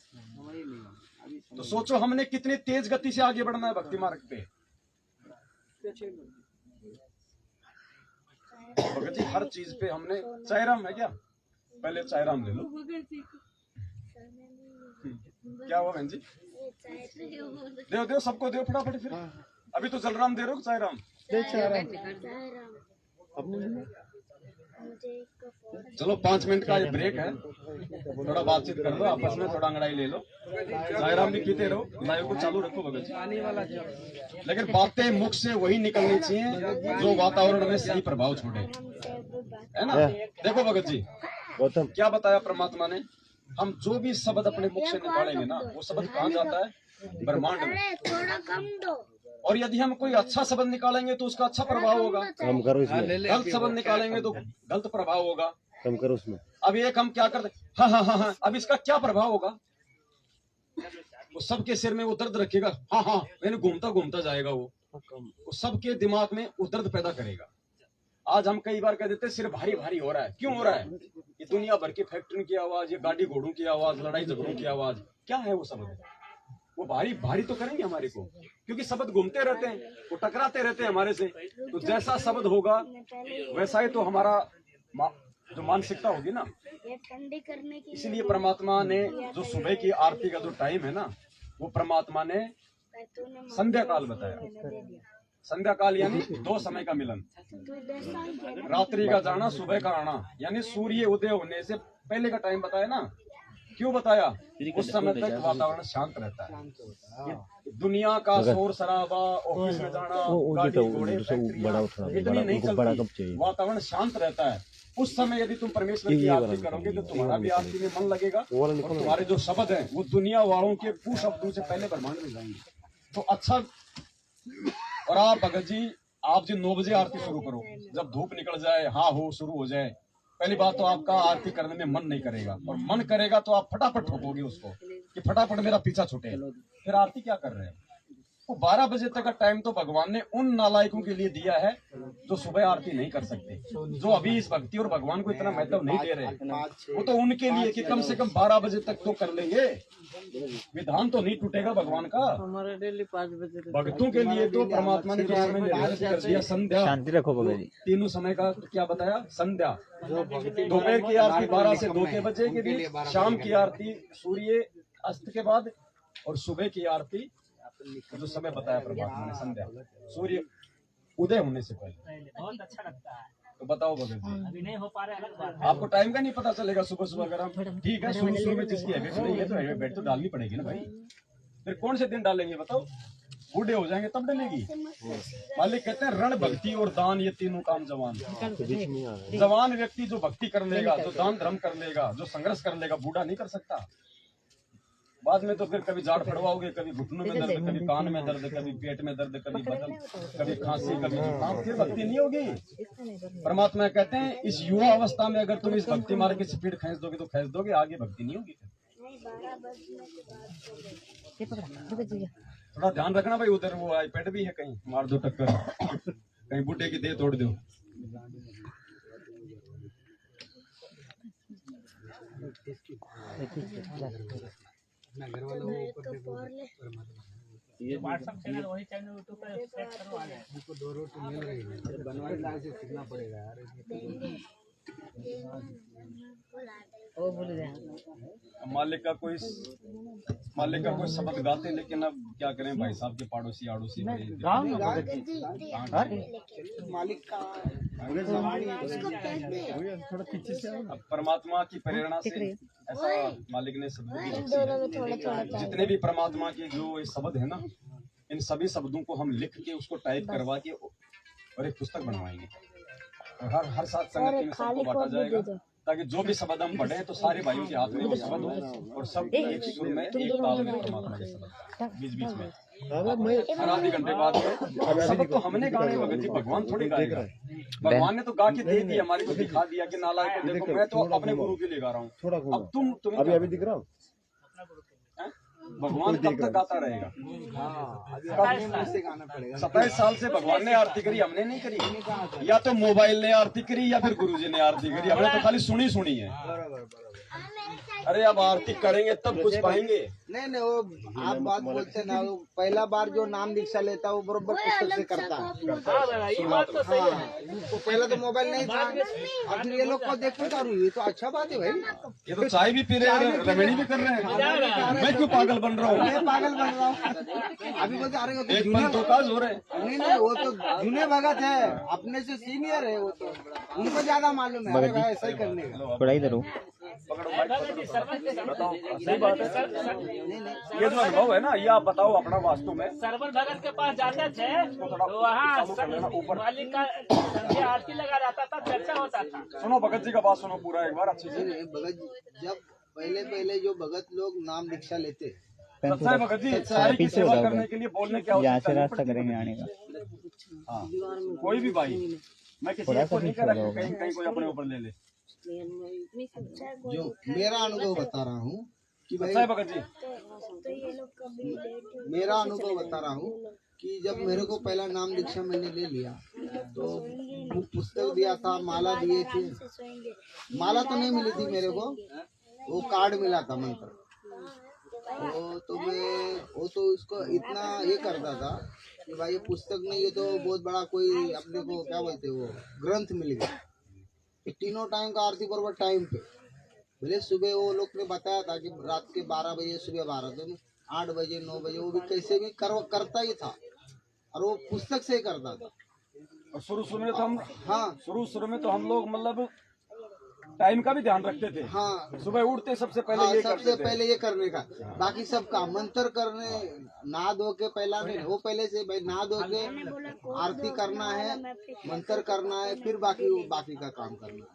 तो सोचो हमने कितनी तेज गति से आगे बढ़ना है भक्ति मार्ग पे। भगत जी हर चीज पे हमने, चायराम है क्या? पहले चायराम ले लो। क्या हुआ बहन जी? दो दो सबको दो फटाफट। फिर अभी तो जलराम दे रहे हो, चायराम। चलो 5 मिनट का ये ब्रेक है, थोड़ा बातचीत कर लो आपस में, थोड़ा अंगड़ाई ले लो। चायराम भी पीते रहो, लाइव को चालू रखो भगत जी। लेकिन बातें मुख से वही निकलनी चाहिए जो वातावरण में सही प्रभाव छोड़े, है ना? देखो भगत जी, गौतम क्या बताया परमात्मा ने? हम जो भी शब्द अपने मुख से निकालेंगे ना, वो शब्द कहाँ जाता है? ब्रह्मांड में। और यदि हम कोई अच्छा शब्द निकालेंगे तो उसका अच्छा प्रभाव होगा, कम करो इसमें। गलत शब्द निकालेंगे तो गलत प्रभाव होगा, कम करो उसमें। अब एक हम क्या करते, हाँ हाँ हाँ हाँ, अब इसका क्या प्रभाव होगा? वो सबके सिर में वो दर्द रखेगा, हाँ हाँ, मैंने घूमता घूमता जाएगा, वो सबके दिमाग में वो दर्द पैदा करेगा। आज हम कई बार कह देते सिर भारी भारी हो रहा है। क्यों हो रहा है? ये दुनिया भर की फैक्ट्रियों की आवाज, ये गाड़ी घोड़ों की आवाज, लड़ाई झगड़ों की आवाज, क्या है वो शब्द? वो भारी भारी तो करेंगे हमारे को, क्योंकि शब्द घूमते रहते हैं, वो टकराते रहते हैं हमारे से। तो जैसा शब्द होगा वैसा ही तो हमारा जो मानसिकता होगी ना। इसलिए परमात्मा ने जो सुबह की आरती का जो टाइम है ना, वो परमात्मा ने संध्या काल बताया। संध्या काल यानी 2 समय का मिलन, रात्रि का जाना, सुबह का आना, यानी सूर्य उदय होने से पहले का टाइम बताया ना। क्यों बताया? उस समय तक वातावरण शांत रहता है। दुनिया का शोर शराबा, ऑफिस में जाना, गाड़ी घोड़े, इतनी नहीं चलती, वातावरण शांत रहता है। उस समय यदि तुम परमेश्वर की आरती करोगे तो तुम्हारा भी आरती में मन लगेगा, और तुम्हारे जो शब्द हैं वो दुनिया वालों के कुशब्दों से पहले ब्रह्मांड में जाएंगे। तो अच्छा, और आप भगत जी, आप जो 9 बजे आरती शुरू करो, जब धूप निकल जाए, हाँ हो शुरू हो जाए, पहली बात तो आपका आरती करने में मन नहीं करेगा, और मन करेगा तो आप फटाफट ठोकोगे उसको कि फटाफट मेरा पीछा छूटे। फिर आरती क्या कर रहे हैं? वो 12 बजे तक का टाइम तो भगवान ने उन नालायकों के लिए दिया है जो सुबह आरती नहीं कर सकते, जो अभी इस भक्ति और भगवान को इतना महत्व नहीं दे रहे। वो तो उनके लिए कि कम से कम 12 बजे तक तो कर लेंगे, विधान तो नहीं टूटेगा भगवान का। हमारे डेली 5 बजे भक्तों के लिए तो परमात्मा ने जो समय निर्धारित कर दिया, संध्या, शांति रखो भगत जी। तीनों समय का क्या बताया? संध्या, दोपहर की आरती 12 से 2 के बजे के बीच, शाम की आरती सूर्य अस्त के बाद, और सुबह की आरती जो समय बताया परमात्मा ने, संध्या, सूर्य उदय होने से पहले। बहुत अच्छा लगता है। तो बताओ भगत जी, अभी नहीं हो पा रहा है, अलग बात है। आपको टाइम का नहीं पता चलेगा सुबह सुबह अगर हम, ठीक है, शुरू में जिसकी हैबिट नहीं है तो हैबिट तो डालनी पड़ेगी ना भाई। फिर कौन से दिन डालेंगे बताओ? बूढ़े हो जाएंगे तब डलेगी। मालिक कहते हैं रण, भक्ति और दान, ये तीनों काम जवान। जवान व्यक्ति जो भक्ति कर लेगा, जो दान धर्म कर लेगा, जो संघर्ष कर लेगा, बूढ़ा नहीं कर सकता। बाद में तो फिर कभी जाड़ पड़वाओगे, कभी घुटनों में दर्द, कभी कान में दर्द, कभी पेट में दर्द, कभी बदन, कभी खांसी, कभी जुकाम, फिर भक्ति नहीं होगी। परमात्मा कहते हैं इस युवा अवस्था में अगर तुम इस भक्ति मार्ग की स्पीड खींच दोगे तो खींच दोगे, आगे भक्ति नहीं होगी। थोड़ा ध्यान रखना भाई, उधर वो आईपैड भी है, कहीं मार दो टक्कर, कहीं बुड्ढे की देह तोड़ दो। ये व्हाट्सएप चैनल वही चैनल यूट्यूब पे सेट करो आ जाए। हमको 2 रोटी मिल रही है, बनवाने लाए से सीखना पड़ेगा यार। मालिक का कोई शब्द गाते, लेकिन अब क्या करें भाई साहब के पड़ोसी आड़ोसी मालिक का थोड़ा पीछे से आओ। अब परमात्मा की प्रेरणा से ऐसा मालिक ने शब्द भी लिखे हैं। जितने भी परमात्मा के जो ये शब्द है ना, इन सभी शब्दों को हम लिख के उसको टाइप करवा के और एक पुस्तक बनवाएंगे और हर साथ संगति में सबको बांटा जाएगा, ताकि जो भी शब्द हम पढ़े तो सारे भाइयों के हाथ में वो शब्द हो और सब एक सुर में एक ताल में परमात्मा के शब्द बीच बीच में हर आधे घंटे बाद शब्द तो हमने गाने भगत जी, भगवान थोड़ी गाएगा। भगवान ने तो गा के दे दिया, हमारे को दिखा दिया कि नालायक को देखो, मैं तो अपने गुरु के लिए गा रहा हूँ। थोड़ा अब तुम अभी दिख रहा हूँ। भगवान कब तक गाता रहेगा? 27 साल से भगवान ने आरती करी, हमने नहीं करी। या तो मोबाइल ने आरती करी या फिर गुरुजी ने आरती करी, हमने तो खाली सुनी है। अरे अब आरती करेंगे तब कुछ पाएंगे। नहीं वो आप बात बोलते ना, वो पहला बार जो नाम दीक्षा लेता है वो बरोबर पुस्तक से करता है। ये बात तो सही है। तो पहले तो मोबाइल नहीं था, और फिर ये लोग को देखो तारू, ये तो अच्छा बात है भाई। ये तो चाय भी पी रहे हैं, रमणी भी कर रहे हैं, मैं क्यों पागल बन रहा हूँ? मैं पागल बन रहा हूँ। अभी बोलते अरे वो तो एक मन तो काज हो रहे हैं। नहीं वो तो जूने भगत है, अपने से सीनियर है, वो तो उनको ज्यादा मालूम है। अरे भाई ऐसा ही करने का थोड़ा इधर हो। सही बात है सर। ये जो अनुभव है ना, ये आप बताओ अपना वास्तव में। सरवर भगत के पास जाते थे तो वहाँ मालिक का संध्या आरती लगा रहता था, चर्चा होता था। सुनो भगत जी का बात सुनो पूरा एक बार अच्छे से। भगत जब पहले जो भगत लोग नाम दीक्षा लेते, सच्चा है भगत जी, सारी की सेवा करने के लिए बोलने क्या यहाँ से रास्ता करेंगे आने का। हाँ, कोई भी भाई, मैं किसी को नहीं कह रहा कहीं कोई अपने ऊपर ले ले। जो मेरा अनुभव बता रहा हूँ कि भाई, भगत जी मेरा अनुभव बता रहा हूँ कि जब मेरे को पहला नाम दीक्षा मैंने ले लिया तो पुस्तक दिया था, माला दिए थे। माला तो नहीं मिली थी मेरे को, वो कार्ड मिला था मंत्र। तो मैं वो तो उसको इतना ये करता था कि भाई ये पुस्तक नहीं, ये तो बहुत बड़ा कोई अपने को क्या बोलते वो ग्रंथ मिल गया। तीनों टाइम का आरती बराबर टाइम पे, भले सुबह वो लोग ने बताया था कि रात के 12 बजे, सुबह 12, तो 8 बजे 9 बजे वो भी कैसे भी करता ही था, और वो पुस्तक से ही करता था। और शुरू में तो हम, हाँ शुरू में तो हम लोग मतलब टाइम का भी ध्यान रखते थे। हाँ, सुबह उठते सबसे पहले हाँ, ये सबसे पहले ये करने का, बाकी सबका मंत्र करने, नहा धो के पहला नहीं, वो पहले से भाई नहा धो के आरती करना है, मंत्र करना है, फिर बाकी का काम करना है।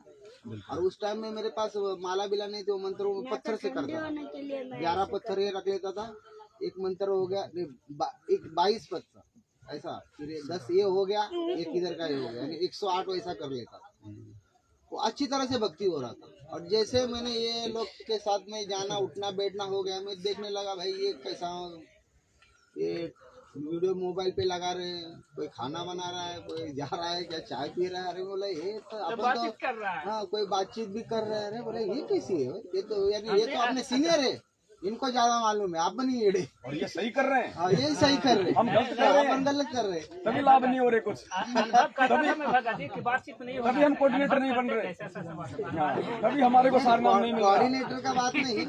और उस टाइम में मेरे पास माला बिला नहीं थी, वो मंत्र वो पत्थर से करता था। 11 पत्थर ये रख लेता था, एक मंत्र हो गया, 22 पत्थर ऐसा, फिर 10 ये हो गया, एक इधर का ये हो गया, 108 वैसा कर लेता था। वो अच्छी तरह से भक्ति हो रहा था। और जैसे मैंने ये लोग के साथ में जाना उठना बैठना हो गया, मैं देखने लगा भाई ये कैसा, ये वीडियो मोबाइल पे लगा रहे हैं, कोई खाना बना रहा है, कोई जा रहा है क्या चाय पी रहा है। अरे बोला ये तो अपन बातचीत कर रहा है। हाँ, कोई बातचीत भी कर रहे हैं। अरे बोले ये कैसी है, ये तो यानी ये तो अपने सीनियर है, इनको ज्यादा मालूम है, आप नहीं एड़े। और ये सही कर रहे हैं। हाँ, ये सही कर रहे हैं, हम गलत कर रहे हैं, हम गलत कर रहे हैं, तभी लाभ नहीं हो रहे कुछ, तभी हम कोऑर्डिनेटर नहीं बन रहे, तभी हमारे को सारनाम नहीं मिल रहा। कोऑर्डिनेटर का बात नहीं,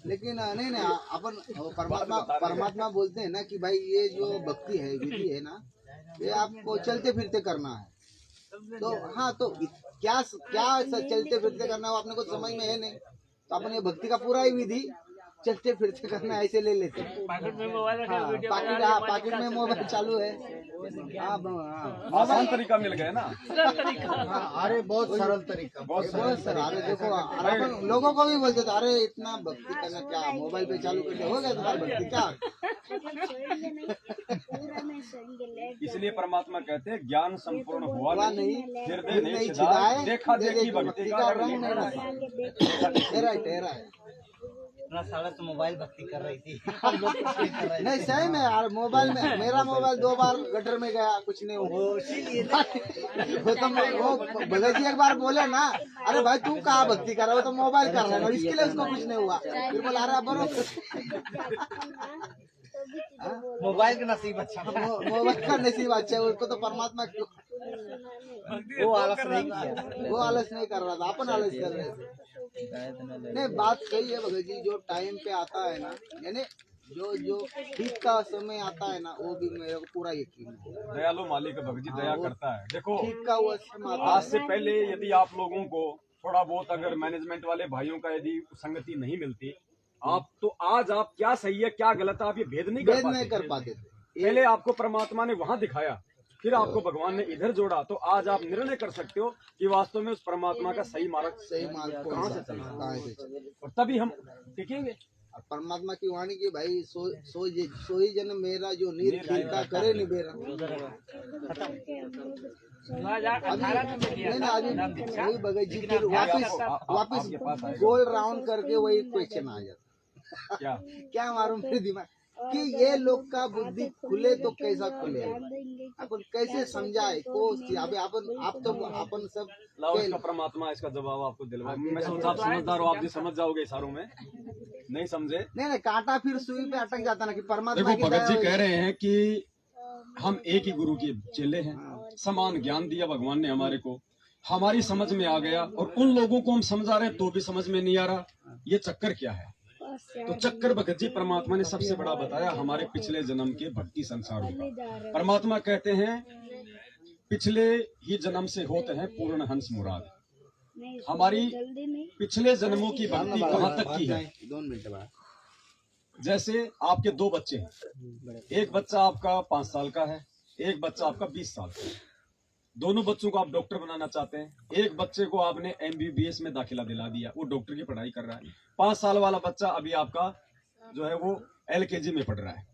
लेकिन नहीं अपन परमात्मा बोलते हैं ना कि भाई ये जो भक्ति है, विधि है ना, ये आपको चलते फिरते करना है। तो हाँ, तो क्या चलते फिरते करना है वो अपने को समझ में है नहीं, तो अपन ये भक्ति का पूरा ही विधि चलते फिरते करना ऐसे ले लेते हैं। पॉकेट में मोबाइल पाकिट में मोबाइल चालू है। आसान तरीका मिल गया ना। अरे बहुत सरल तरीका, बहुत सरल। अरे देखो, अपन लोगों को भी बोलते थे अरे इतना भक्ति करना क्या, मोबाइल पे चालू करके हो गया तुम्हारी भक्ति क्या। इसलिए परमात्मा कहते हैं ज्ञान संपूर्ण हुआ नहीं, हृदय नहीं नहीं छिदाए, छिदाए, देखा देखी भक्ति का रंग नहीं रहा। टेरा है। अपना साला तो मोबाइल भक्ति कर रही थी हम लोग कुछ नहीं कर रहे नहीं सही में यार, मोबाइल में मेरा मोबाइल 2 बार गटर में गया, कुछ नहीं हुआ। इसीलिए वो तो वो भगत जी एक बार बोले ना, अरे भाई तू कहाँ भक्ति कर रहा है, वो तो मोबाइल कर रहा है, और इसके लिए उसको कुछ नहीं हुआ। फिर बोला अरे बरो मोबाइल का नसीब अच्छा मोबाइल का नसीब अच्छा है, उसको तो परमात्मा क्यों वो आलस नहीं किया, वो आलस नहीं कर रहा था, अपन आलस कर रहे थे। नहीं बात सही है भगत जी, जो टाइम पे आता है ना, यानी जो ठीक का समय आता है ना, वो भी मेरे को पूरा यकीन है। दयालु मालिक भगत जी दया करता है। देखो ठीक का वो समय आता आज है। से पहले यदि आप लोगों को थोड़ा बहुत अगर मैनेजमेंट वाले भाइयों का यदि संगति नहीं मिलती, आप तो आज आप क्या सही है क्या गलत है आप ये भेद नहीं कर पाते थे। पहले आपको परमात्मा ने वहां दिखाया, फिर आपको भगवान ने इधर जोड़ा, तो आज आप निर्णय कर सकते हो कि वास्तव में उस परमात्मा का सही मार्ग कहाँ से चलना, और तभी हम टिकेंगे। परमात्मा की वाणी की भाई सोई जन मेरा जो नीर खींचा करे निबेरा। वही भगत जी फिर वापिस गोल राउंड करके वही क्वेश्चन आ जाता। क्या मालूम मेरे दिमाग कि ये लोग का बुद्धि खुले तो कैसा खुले, अपन कैसे समझाए को अभी आप तो अपन सब लाओ इसका परमात्मा इसका जवाब आपको दिलवा। मैं सोचा आप समझदार हो, आप भी समझ जाओगे इशारों में, नहीं समझे नहीं कांटा फिर सुई पे अटक जाता ना कि परमात्मा। देखो भगत जी कह रहे हैं कि हम एक ही गुरु के चेले हैं, समान ज्ञान दिया भगवान ने हमारे को, हमारी समझ में आ गया, और उन लोगों को हम समझा रहे हैं तो भी समझ में नहीं आ रहा ये चक्कर क्या है। तो चक्कर भगत जी परमात्मा ने सबसे बड़ा बताया हमारे पिछले जन्म के भक्ति संसारों का। परमात्मा कहते हैं पिछले ही जन्म से होते हैं पूर्ण हंस मुराद। हमारी पिछले जन्मों की भक्ति कहाँ तक की है। 2 मिनट बाद जैसे आपके 2 बच्चे हैं, एक बच्चा आपका 5 साल का है, एक बच्चा आपका 20 साल का है। दोनों बच्चों को आप डॉक्टर बनाना चाहते हैं। एक बच्चे को आपने MBBS में दाखिला दिला दिया, वो डॉक्टर की पढ़ाई कर रहा है। 5 साल वाला बच्चा अभी आपका जो है वो LKG में पढ़ रहा है।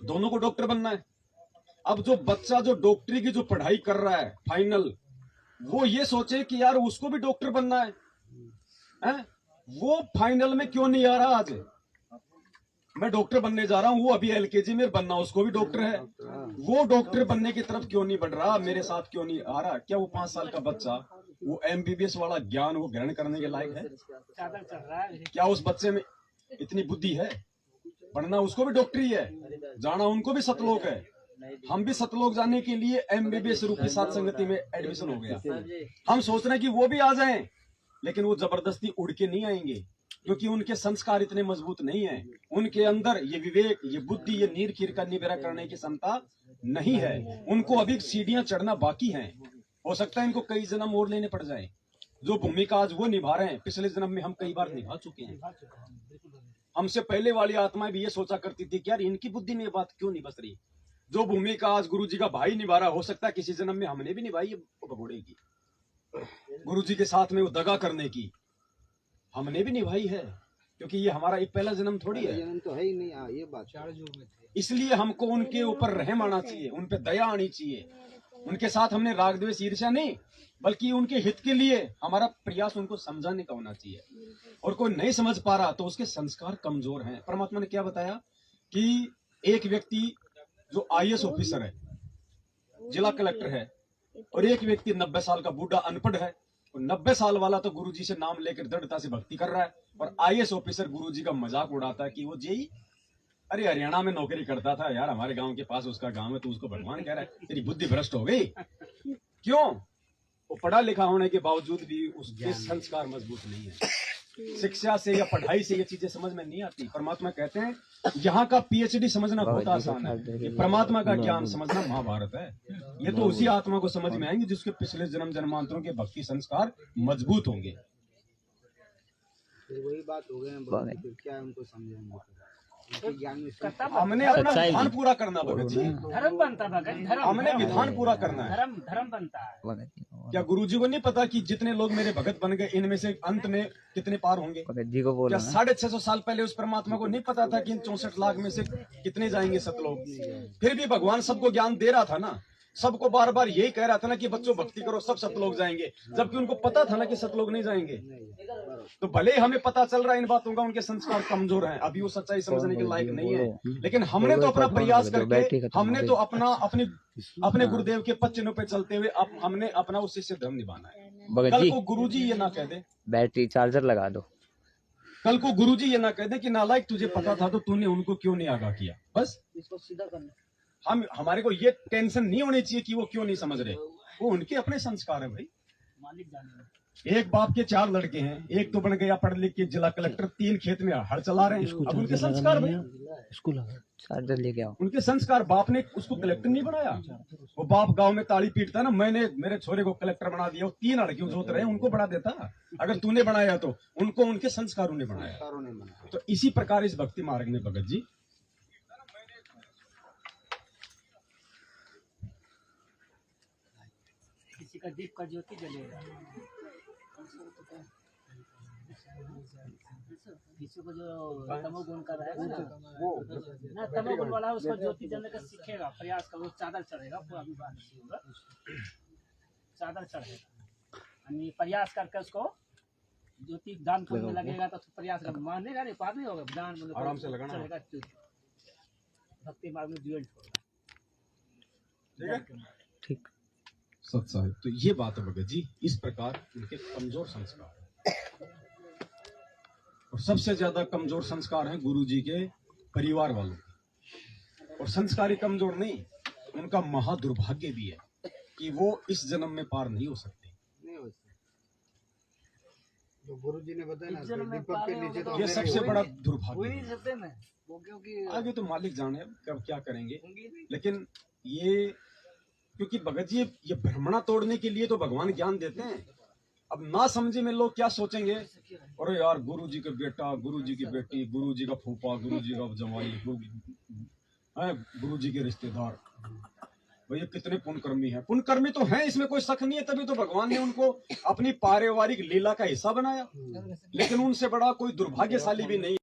दोनों को डॉक्टर बनना है। अब जो बच्चा जो डॉक्टरी की जो पढ़ाई कर रहा है फाइनल, वो ये सोचे कि यार उसको भी डॉक्टर बनना है? वो फाइनल में क्यों नहीं आ रहा? आज मैं डॉक्टर बनने जा रहा हूँ, वो अभी LKG में बनना, उसको भी डॉक्टर है, वो डॉक्टर बनने की तरफ क्यों नहीं बढ़ रहा? मेरे साथ क्यों नहीं आ रहा? क्या वो 5 साल का बच्चा वो MBBS वाला ज्ञान वो ग्रहण करने के लायक है? क्या उस बच्चे में इतनी बुद्धि है? पढ़ना उसको भी डॉक्टरी है, जाना उनको भी सतलोक है। हम भी सतलोक जाने के लिए MBBS रूपी साथ संगति में एडमिशन हो गया। हम सोच रहे हैं कि वो भी आ जाएं, लेकिन वो जबरदस्ती उड़ के नहीं आएंगे, क्योंकि उनके संस्कार इतने मजबूत नहीं है। उनके अंदर ये विवेक, ये बुद्धि, ये नीर खीर का निबेरा करने की क्षमता नहीं है। उनको अभी सीढ़ियां चढ़ना बाकी हैं। हो सकता है इनको कई जन्म और लेने पड़ जाए। जो भूमिका आज वो निभा रहे हैं, पिछले जन्म में हम कई बार निभा चुके हैं। हमसे पहले वाली आत्माएं भी ये सोचा करती थी कि यार इनकी बुद्धि में ये बात क्यों नहीं बस रही। जो भूमिका आज गुरु जी का भाई निभा रहा, हो सकता है किसी जन्म में हमने भी निभाई है भगोड़े की, गुरु जी के साथ में वो दगा करने की हमने भी निभाई है, क्योंकि ये हमारा एक पहला जन्म थोड़ी है। जन्म तो है ही नहीं, ये बात 4 युग में थे। इसलिए हमको उनके ऊपर रहम आना चाहिए, उन पे दया आनी चाहिए। उनके साथ हमने राग द्वेष ईर्ष्या नहीं, बल्कि उनके हित के लिए हमारा प्रयास उनको समझाने का होना चाहिए। और कोई नहीं समझ पा रहा तो उसके संस्कार कमजोर हैं। परमात्मा ने क्या बताया कि एक व्यक्ति जो IAS ऑफिसर है, जिला कलेक्टर है, और एक व्यक्ति 90 साल का बूढ़ा अनपढ़ है, और 90 साल वाला तो गुरुजी से नाम लेकर दृढ़ता से भक्ति कर रहा है, और IAS ऑफिसर गुरुजी का मजाक उड़ाता है कि वो जेई अरे हरियाणा में नौकरी करता था यार, हमारे गांव के पास उसका गांव है, तो उसको भगवान कह रहा है तेरी बुद्धि भ्रष्ट हो गई। क्यों? वो पढ़ा लिखा होने के बावजूद भी उसके संस्कार मजबूत नहीं है। शिक्षा से या पढ़ाई से ये चीजें समझ में नहीं आती। परमात्मा कहते हैं यहाँ का PhD समझना बहुत आसान है, परमात्मा का ज्ञान समझना महाभारत है। ये तो उसी आत्मा को समझ में आएंगे जिसके पिछले जन्म जन्मांतरों के भक्ति संस्कार मजबूत होंगे। फिर वही बात हो गई ना, फिर क्या उनको समझाएंगे? हमने अपना विधान पूरा करना भगत जी, धर्म बनता भगत, धर्म हमने विधान पूरा करना है। धर्म बनता है। क्या गुरुजी को नहीं पता कि जितने लोग मेरे भगत बन गए इनमें से अंत में कितने पार होंगे? क्या 650 साल पहले उस परमात्मा को नहीं पता था कि इन 64 लाख में से कितने जाएंगे सतलोक? फिर भी भगवान सबको ज्ञान दे रहा था ना। सबको बार बार यही कह रहा था ना कि बच्चों भक्ति करो, सब सतलोक जाएंगे, जबकि उनको पता था ना कि सतलोक नहीं जाएंगे। तो भले ही हमें पता चल रहा है इन बातों का, उनके संस्कार कमजोर हैं, अभी वो सच्चाई समझने के लायक नहीं है, लेकिन हमने तो अपना प्रयास करके, हमने तो अपने गुरुदेव के पच्चनों पे चलते हुए हमने अपना उस शिष्य धर्म निभाना है। भगत कल जी को गुरुजी ये ना कह दे, बैटरी चार्जर लगा दो। कल को गुरुजी ये ना कह दे कि नालायक तुझे पता था तो तूने उनको क्यों नहीं आगाह किया। बस इसको सीधा करना। हमारे को ये टेंशन नहीं होनी चाहिए कि वो क्यों नहीं समझ रहे, वो उनके अपने संस्कार है भाई। मालिक जाने एक बाप के 4 लड़के हैं, एक तो बन गया पढ़ लिख के जिला कलेक्टर, 3 खेत में हड़ चला रहे हैं। अब उनके संस्कार भाई, चार्जर लेके आओ। उनके संस्कार, बाप ने उसको कलेक्टर नहीं बनाया। वो बाप गांव में ताली पीटता ना, मैंने मेरे छोरे को कलेक्टर बना दिया, 3 लड़के जोत रहे हैं, उनको बना देता। अगर तूने बनाया तो उनको उनके संस्कारों ने बनाया। तो इसी प्रकार इस भक्ति मार्ग में भगत जी किसी का दीप का ज्योति जलेगा, किसी को जो तमोगुण का रहेगा ना तमोगुण वाला उसको ज्योति जलने का सीखेगा, प्रयास करो, चादर चढ़ेगा, पूरा विवाह नहीं होगा, चादर चढ़ेगा, प्रयास करके उसको ज्योति दान पुण्य में लगेगा तो प्रयास कर मानेगा नहीं, पार नहीं होगा, दान आराम से लगाना चढ़ेगा, भक्ति मार्ग में ज्वाइंट होगा। ठीक सत्साहिब। तो ये बात है भगत जी, इस प्रकार उनके कमजोर संस्कार है, और सबसे ज्यादा कमजोर संस्कार हैं गुरु जी के परिवार वालों के। और संस्कारी कमजोर नहीं, उनका महादुर्भाग्य भी है कि वो इस जन्म में पार नहीं हो सकते। जो गुरु जी ने बताया ना, दीपक के नीचे तो ये सबसे बड़ा दुर्भाग्य नहीं है। सकते ना वो, क्योंकि आगे तो मालिक जाने कब क्या करेंगे, लेकिन ये क्योंकि भगत जी ये भ्रमणा तोड़ने के लिए तो भगवान ज्ञान देते हैं। अब ना समझे में लोग क्या सोचेंगे, अरे यार गुरु जी का बेटा, गुरु जी की बेटी, गुरु जी का फूफा, गुरु जी का जवाई, गुरु जी के रिश्तेदार, भैया कितने पुण्यकर्मी हैं। पुण्यकर्मी तो हैं, इसमें कोई शक नहीं है, तभी तो भगवान ने उनको अपनी पारिवारिक लीला का हिस्सा बनाया। लेकिन उनसे बड़ा कोई दुर्भाग्यशाली भी नहीं।